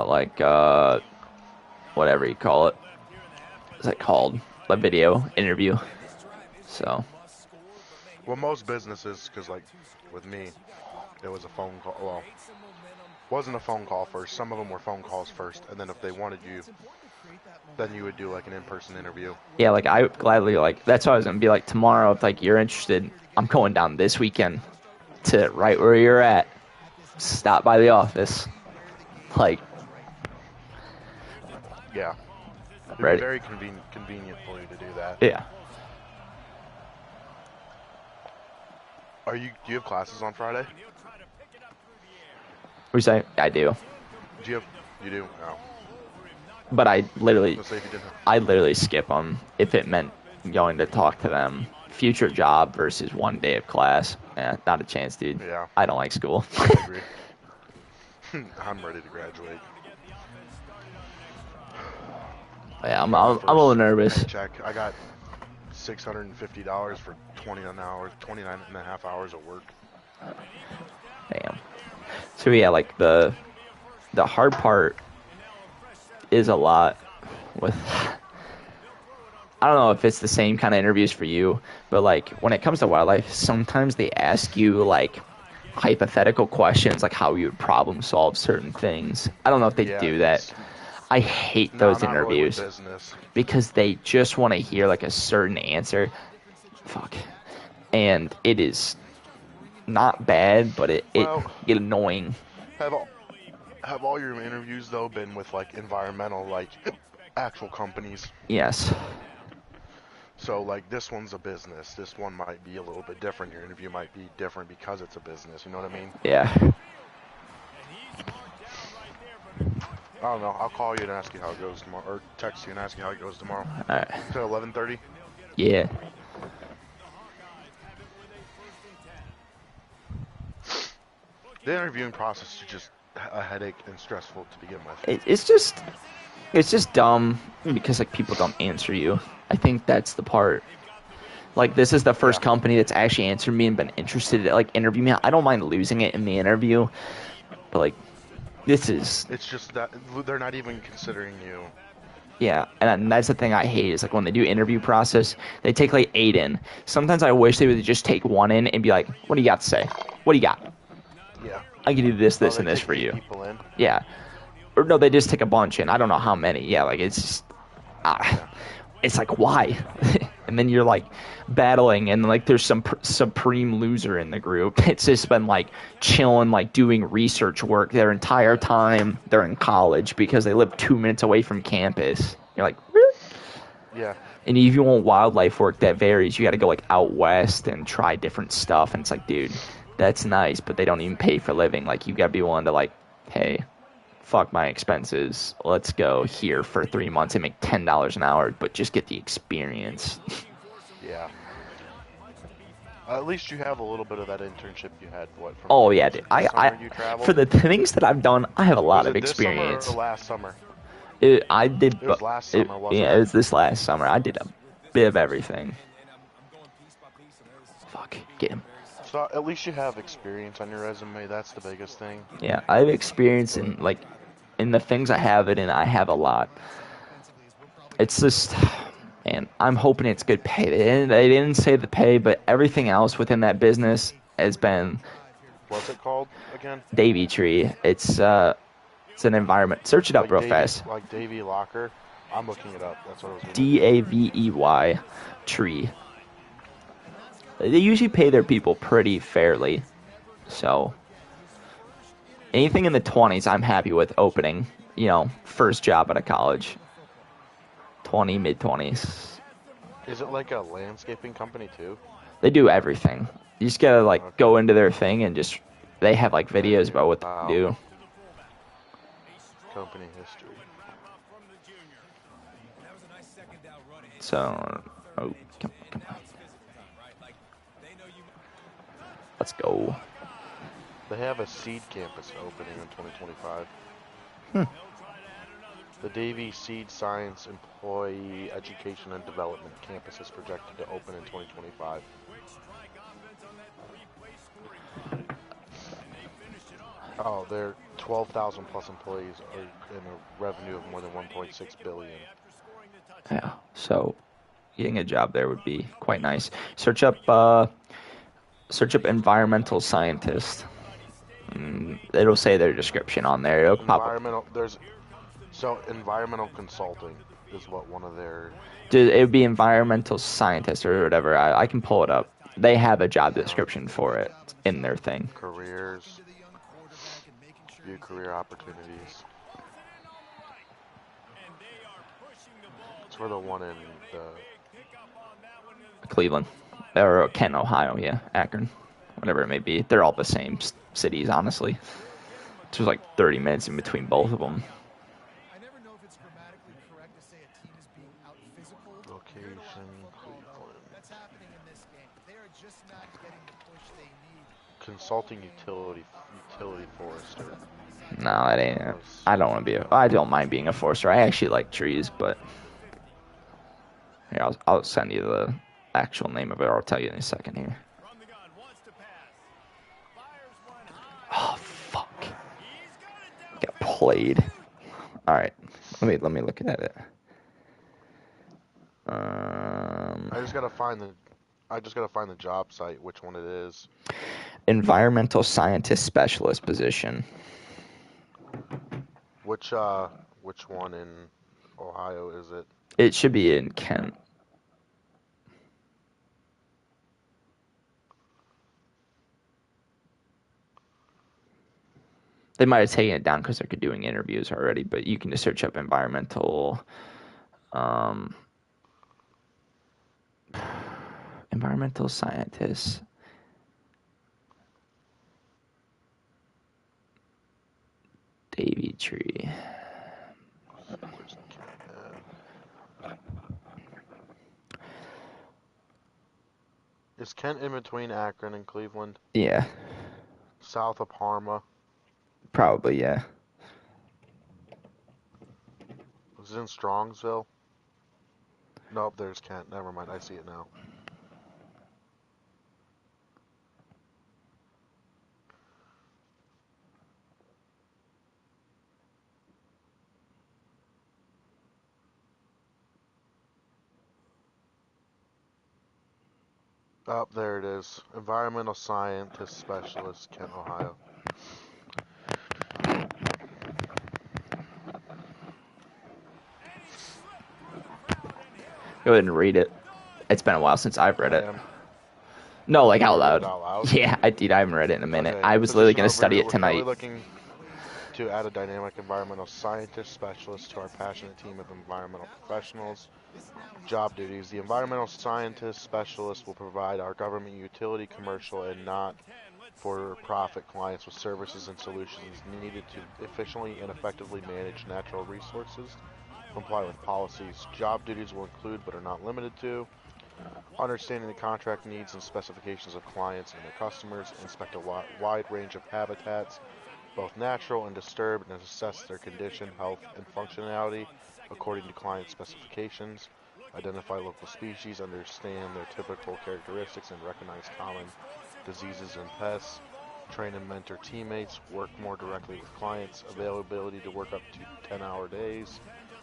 like whatever you call it. What's that called? A video interview. So Well, most businesses, because like with me, it was a phone call. Well, wasn't a phone call first. Some of them were phone calls first, and then if they wanted you, then you would do like an in-person interview. yeah, like I would gladly that's what I was gonna be like tomorrow. If like you're interested, I'm going down this weekend to right where you're at. Stop by the office. Like, Yeah. It'd Right. be very convenient for you to do that. yeah. Do you have classes on Friday? We say I do, You do? No. but I literally Let's say if you didn't. I literally skip them if it meant going to talk to them. Future job versus 1 day of class. Yeah, not a chance, dude. Yeah. I don't like school. I agree. I'm ready to graduate. Yeah, I'm a little nervous. Check. I got $650 for 29 and a half hours of work. Damn. So yeah, like the hard part is a lot with. I don't know if it's the same kind of interviews for you, but like when it comes to wildlife, sometimes they ask you like hypothetical questions, like how you would problem solve certain things. I don't know if they Yeah, do that. I hate those not really with interviews business. because they just want to hear like a certain answer. Fuck. And it is not bad, but it Well- get annoying. Have all your interviews though been with like environmental, like actual companies? Yes. So like this one's a business. This one might be a little bit different. Your interview might be different because it's a business. You know what I mean? Yeah. I don't know. I'll call you and ask you how it goes tomorrow, or text you and ask you how it goes tomorrow. All right. To 11:30. Yeah. The interviewing process is just a headache and stressful to begin with. It's just dumb because like people don't answer you. I think that's the part. Like this is the first Yeah. company that's actually answered me and been interested to like interview me. I don't mind losing it in the interview, but like this is It's just that they're not even considering you. yeah, and that's the thing I hate is like when they do interview process, they take like 8 in. Sometimes I wish they would just take 1 in and be like, "What do you got to say? What do you got? Yeah. I can do this, Oh, this, they and this take for 8 you." people in. Yeah. Or no, they just take a bunch in. I don't know how many. Yeah, like it's just, it's like why? And then you're like battling, and like there's some supreme loser in the group. It's just been like chilling, like doing research work their entire time they're in college because they live 2 minutes away from campus. You're like, really? Yeah. And if you want wildlife work that varies, you got to go like out west and try different stuff. And it's like, dude, That's nice, but they don't even pay for living. Like, you gotta be willing to, like, hey, fuck my expenses. Let's go here for 3 months and make $10 an hour, but just get the experience. Yeah. At least you have a little bit of that internship you had. What from? Oh yeah, Was dude. it this summer you For traveled? the things that I've done, I have a lot Was of it this summer or experience. last summer? I did, It was last summer, wasn't yeah, it it? was this last summer. I did a bit of everything. Fuck, get him. So at least you have experience on your resume. That's the biggest thing. Yeah, I have experience in like in the things I have it in. I have a lot. It's just, man, I'm hoping it's good pay. They didn't say the pay, but everything else within that business has been What's it called again? Davy Tree. It's an environment. Search it up real fast. Like Davy Locker. I'm looking it up. That's what I was gonna do. Davey Tree. They usually pay their people pretty fairly, so anything in the 20s, I'm happy with opening. You know, first job out of college, 20 mid 20s. Is it like a landscaping company too? They do everything. You just gotta like Okay. go into their thing and just they have like videos about what Wow. they do. Company history. So, oh, come on. Let's go. They have a seed campus opening in 2025. The Davie Seed Science Employee Education and Development Campus is projected to open in 2025. Oh, they're 12,000 plus employees are in a revenue of more than 1.6 billion. Yeah. So, getting a job there would be quite nice. Search up environmental scientist. It'll say their description on there. It'll pop up. Environmental consulting is what one of their. Dude, it would be environmental scientist or whatever. I can pull it up. They have a job description for it in their thing. Careers, view career opportunities. It's for the one in the Cleveland. Or Kent, Ohio, yeah. Akron. Whatever it may be. They're all the same cities, honestly. There's like 30 minutes in between both of them. I never know if it's grammatically correct to say a team is being out physical. location, Cleveland. That's happening in this game. They are just not getting the push they need. Consulting utility forester. No, it ain't it. I don't want to be I don't mind being a forester. I actually like trees, but here, I'll send you the actual name of it, or I'll tell you in a second here. Oh, fuck. Got played. Alright. Let me look at it. I just gotta find the job site, which one it is. Environmental scientist specialist position. Which one in Ohio is it? It should be in Kent. They might have taken it down because they're doing interviews already, but you can just search up environmental scientists. Davy Tree. Is Kent in between Akron and Cleveland? Yeah, South of Parma? probably, yeah. Is it in Strongsville? Nope, there's Kent. Never mind, I see it now. Oh, there it is. Environmental Scientist Specialist, Kent, Ohio. Go ahead and read it. It's been a while since I've read it. I am. No, like You out read loud. it out loud? Yeah, I haven't read it in a minute. Okay. I was literally going to Position study overview. it We're currently tonight. looking to add a dynamic environmental scientist specialist to our passionate team of environmental professionals. Job duties. The environmental scientist specialist will provide our government utility, commercial, and not for-profit clients with services and solutions needed to efficiently and effectively manage natural resources, comply with policies. Job duties will include, but are not limited to, understanding the contract needs and specifications of clients and their customers, inspect a wide range of habitats, both natural and disturbed, and assess their condition, health, and functionality according to client specifications, identify local species, understand their typical characteristics, and recognize common diseases and pests, train and mentor teammates, work more directly with clients, availability to work up to 10-hour days,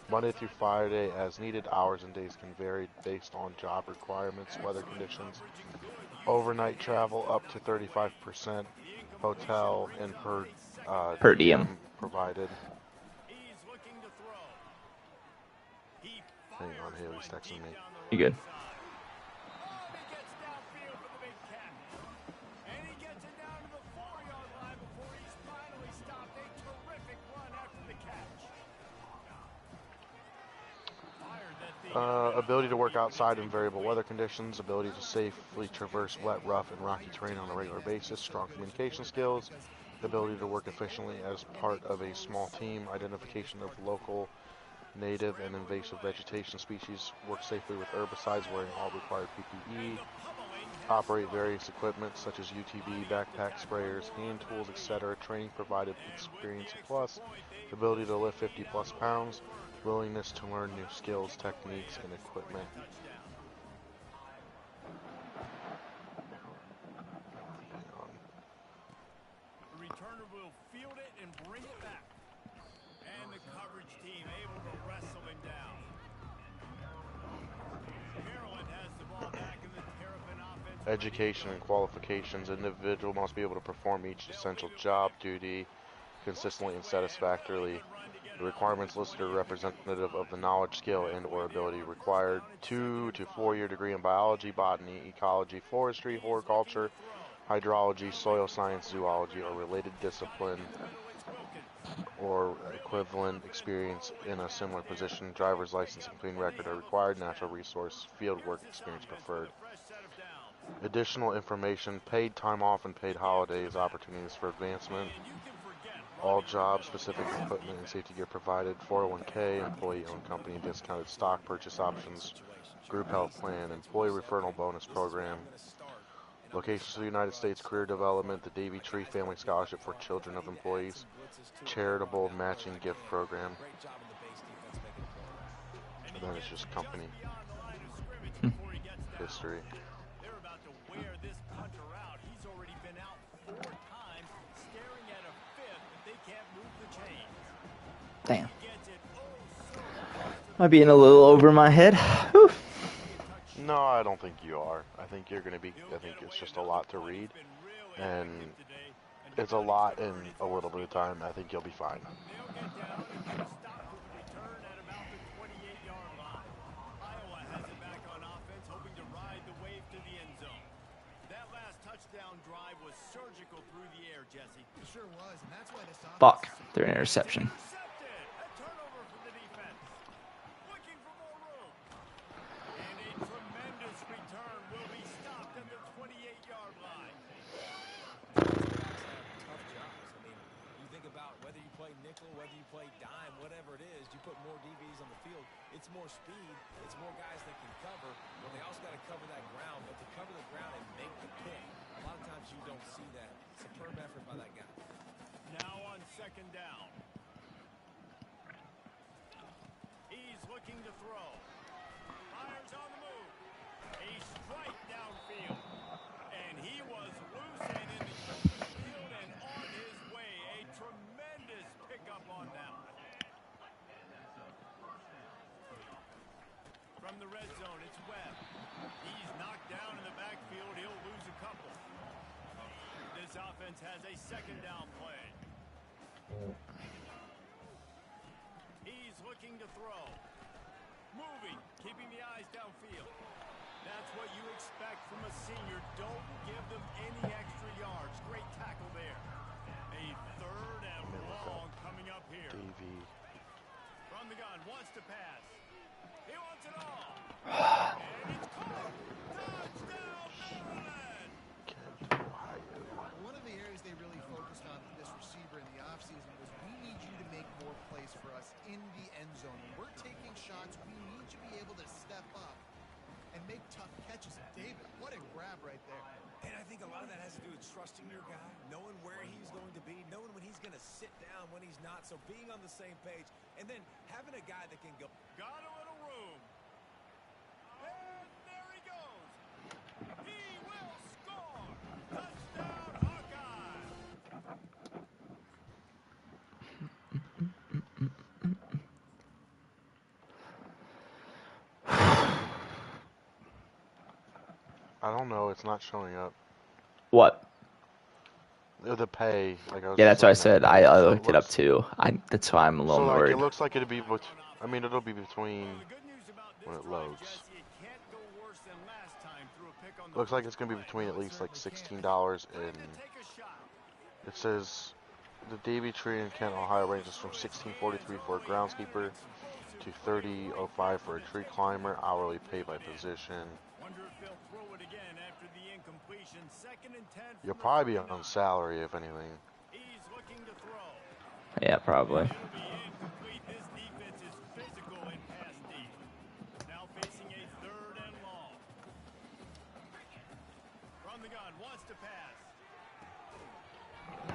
Monday through Friday as needed. Hours and days can vary based on job requirements, weather conditions, overnight travel up to 35%, hotel and Per diem. diem provided. Hang on, Haley's texting me. You good? Ability to work outside in variable weather conditions, ability to safely traverse wet, rough, and rocky terrain on a regular basis, strong communication skills, ability to work efficiently as part of a small team, identification of local, native, and invasive vegetation species, work safely with herbicides wearing all required PPE, operate various equipment such as UTV, backpack sprayers, hand tools, etc., training provided, experience plus, ability to lift 50 plus pounds, willingness to learn new skills, techniques, and equipment. The returner will field it and bring it back. And the coverage team able to wrestle him down. Maryland has the ball back in the Terrapin offense. Education and qualifications. Individual must be able to perform each essential job duty consistently and satisfactorily. The requirements listed are representative of the knowledge, skill, and or ability required. 2 to 4 year degree in biology, botany, ecology, forestry, horticulture, hydrology, soil science, zoology, or related discipline, or equivalent experience in a similar position. Driver's license and clean record are required. Natural resource field work experience preferred. Additional information: paid time off and paid holidays, opportunities for advancement. All job-specific equipment and safety gear provided. 401k, employee-owned company, discounted stock purchase options, group health plan, employee referral bonus program. Locations to the United States: career development, the Davy Tree Family Scholarship for children of employees, charitable matching gift program. And then it's just company history. They're about to wear this punter out. He's already been out 4 times, staring at a fifth, but they can't move the chains. Damn. He gets it so close to Might be in a little over my head. Whew. No, I don't think you are. I think you're going to be, I think it's just a lot to read, and it's a lot in a little bit of time. I think you'll be fine. They'll get down and stop with the return at about the 28-yard line. Iowa has it back on offense, hoping to ride the wave to the end zone. That last touchdown drive was surgical through the air, Jesse. It sure was, and that's why this offense Fuck. They're an interception. Intercepted. A turnover from the defense. Looking for more room. And a tremendous return will be stopped at the 28-yard line. Backs have tough jobs. I mean, you think about whether you play nickel, whether you play dime, whatever it is, you put more DBs on the field, it's more speed, it's more guys that can cover, but they also got to cover that ground. But to cover the ground and make the pick, a lot of times you don't see that. Superb effort by that guy. Now on second down. He's looking to throw. Fires on the move. A strike downfield. And he was loose and in the open field and on his way. A tremendous pickup on that one. From the red zone, it's Webb. He's knocked down in the backfield. He'll lose a couple. This offense has a second down play. He's looking to throw. Moving, keeping the eyes downfield. That's what you expect from a senior. Don't give them any extra yards. Great tackle there. A third and long coming up here. Davey. From the gun, wants to pass. He wants it all. And it's caught. Touchdown, Maryland! Kent, Ohio. One of the grab right there. And I think a lot of that has to do with trusting your guy, knowing where he's going to be, knowing when he's going to sit down, when he's not. So being on the same page, and then having a guy that can go. Got a little room. And there he goes. He will score. Touchdown, Hawkeye. I don't know. It's not showing up. What? The pay, like I was Yeah, just that's what I looking at said. the I pay, so looked it up too. That's why I'm a little so like it worried. looks like it'd be, I mean it'll be between. Well, the good news about this When it drive, loads. Jesse, it can't go worse than last time through a pick on the Looks like first it's gonna be play. between at No, it least like certainly $16 Time and to take a shot. it says the Davy Tree in Kent, Ohio ranges from $16.43 for a groundskeeper to $30.05 for a tree climber. Hourly pay by position. Wonder if they'll throw it again after the incompletion. 2nd and 10 You'll from the probably be 39. on salary if anything. He's looking to throw. Yeah, probably. It'll be incomplete. This defense is physical in pass deep. Now facing a 3rd and long. From the gun, wants to pass.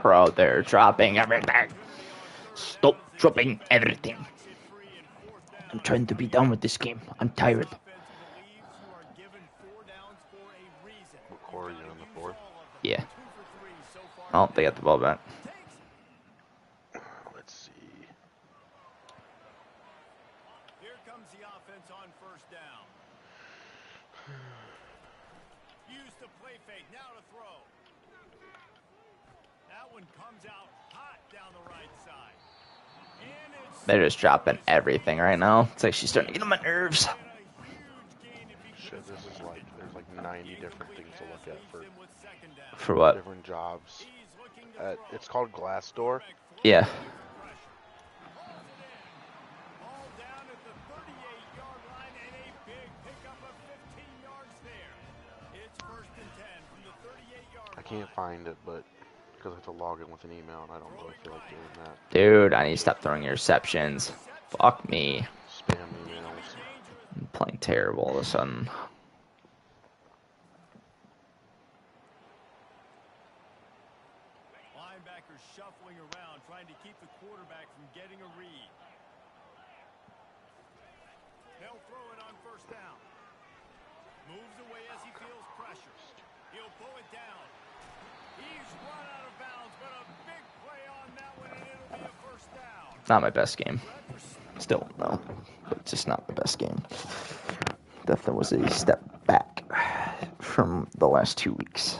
Bro, they're dropping everything. Stop dropping everything. I'm trying to be done with this game. I'm tired. What quarter are you in, the fourth? Yeah. Oh, they got the ball back. Let's see. Here comes the offense on 1st down. Used to play fake, now to throw. That one comes out hot down the right side. And it's They're just dropping everything right now. It's like she's starting to get on my nerves. a huge gain if he Shit, this is like there's like 90 different things to look at for with 2nd down. For what? different jobs. He's looking to throw. It's called Glassdoor. Yeah. Hauls it in. Ball down at the 38-yard line and a big pickup of 15 yards there. It's 1st and 10 from the 38-yard line. I can't find it, but because I have to log in with an email and I don't really feel like doing that. Dude, I need to stop throwing interceptions. Fuck me. Spam emails. I'm playing terrible all of a sudden. Linebackers shuffling around, trying to keep the quarterback from getting a read. They'll throw it on 1st down. Moves away as he feels pressure. He'll pull it down. He's run out of bounds, but a big play on that one, and it'll be a 1st down. Not my best game. Still, no. But just not the best game. Definitely was a step back from the last 2 weeks.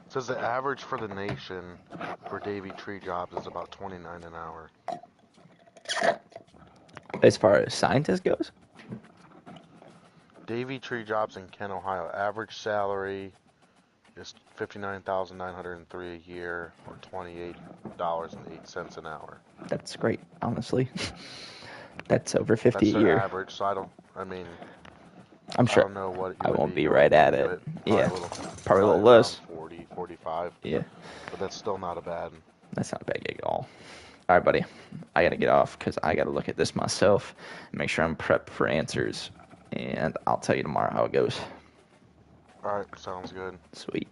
Says the average for the nation for Davy Tree jobs is about $29 an hour. As far as scientist goes? Davy Tree jobs in Kent, Ohio. Average salary is $59,903 a year, or $28.08 an hour. That's great, honestly. That's over 50 That's a their year. average. So I don't. I mean, I'm I sure don't know what it I would won't be You right would at do it. Probably Yeah. a little, Probably a little around less. 40, 45. Yeah, But that's still not a bad. that's not a bad gig at all. All right, buddy. I got to get off because I got to look at this myself and make sure I'm prepped for answers. And I'll tell you tomorrow how it goes. All right, sounds good. Sweet.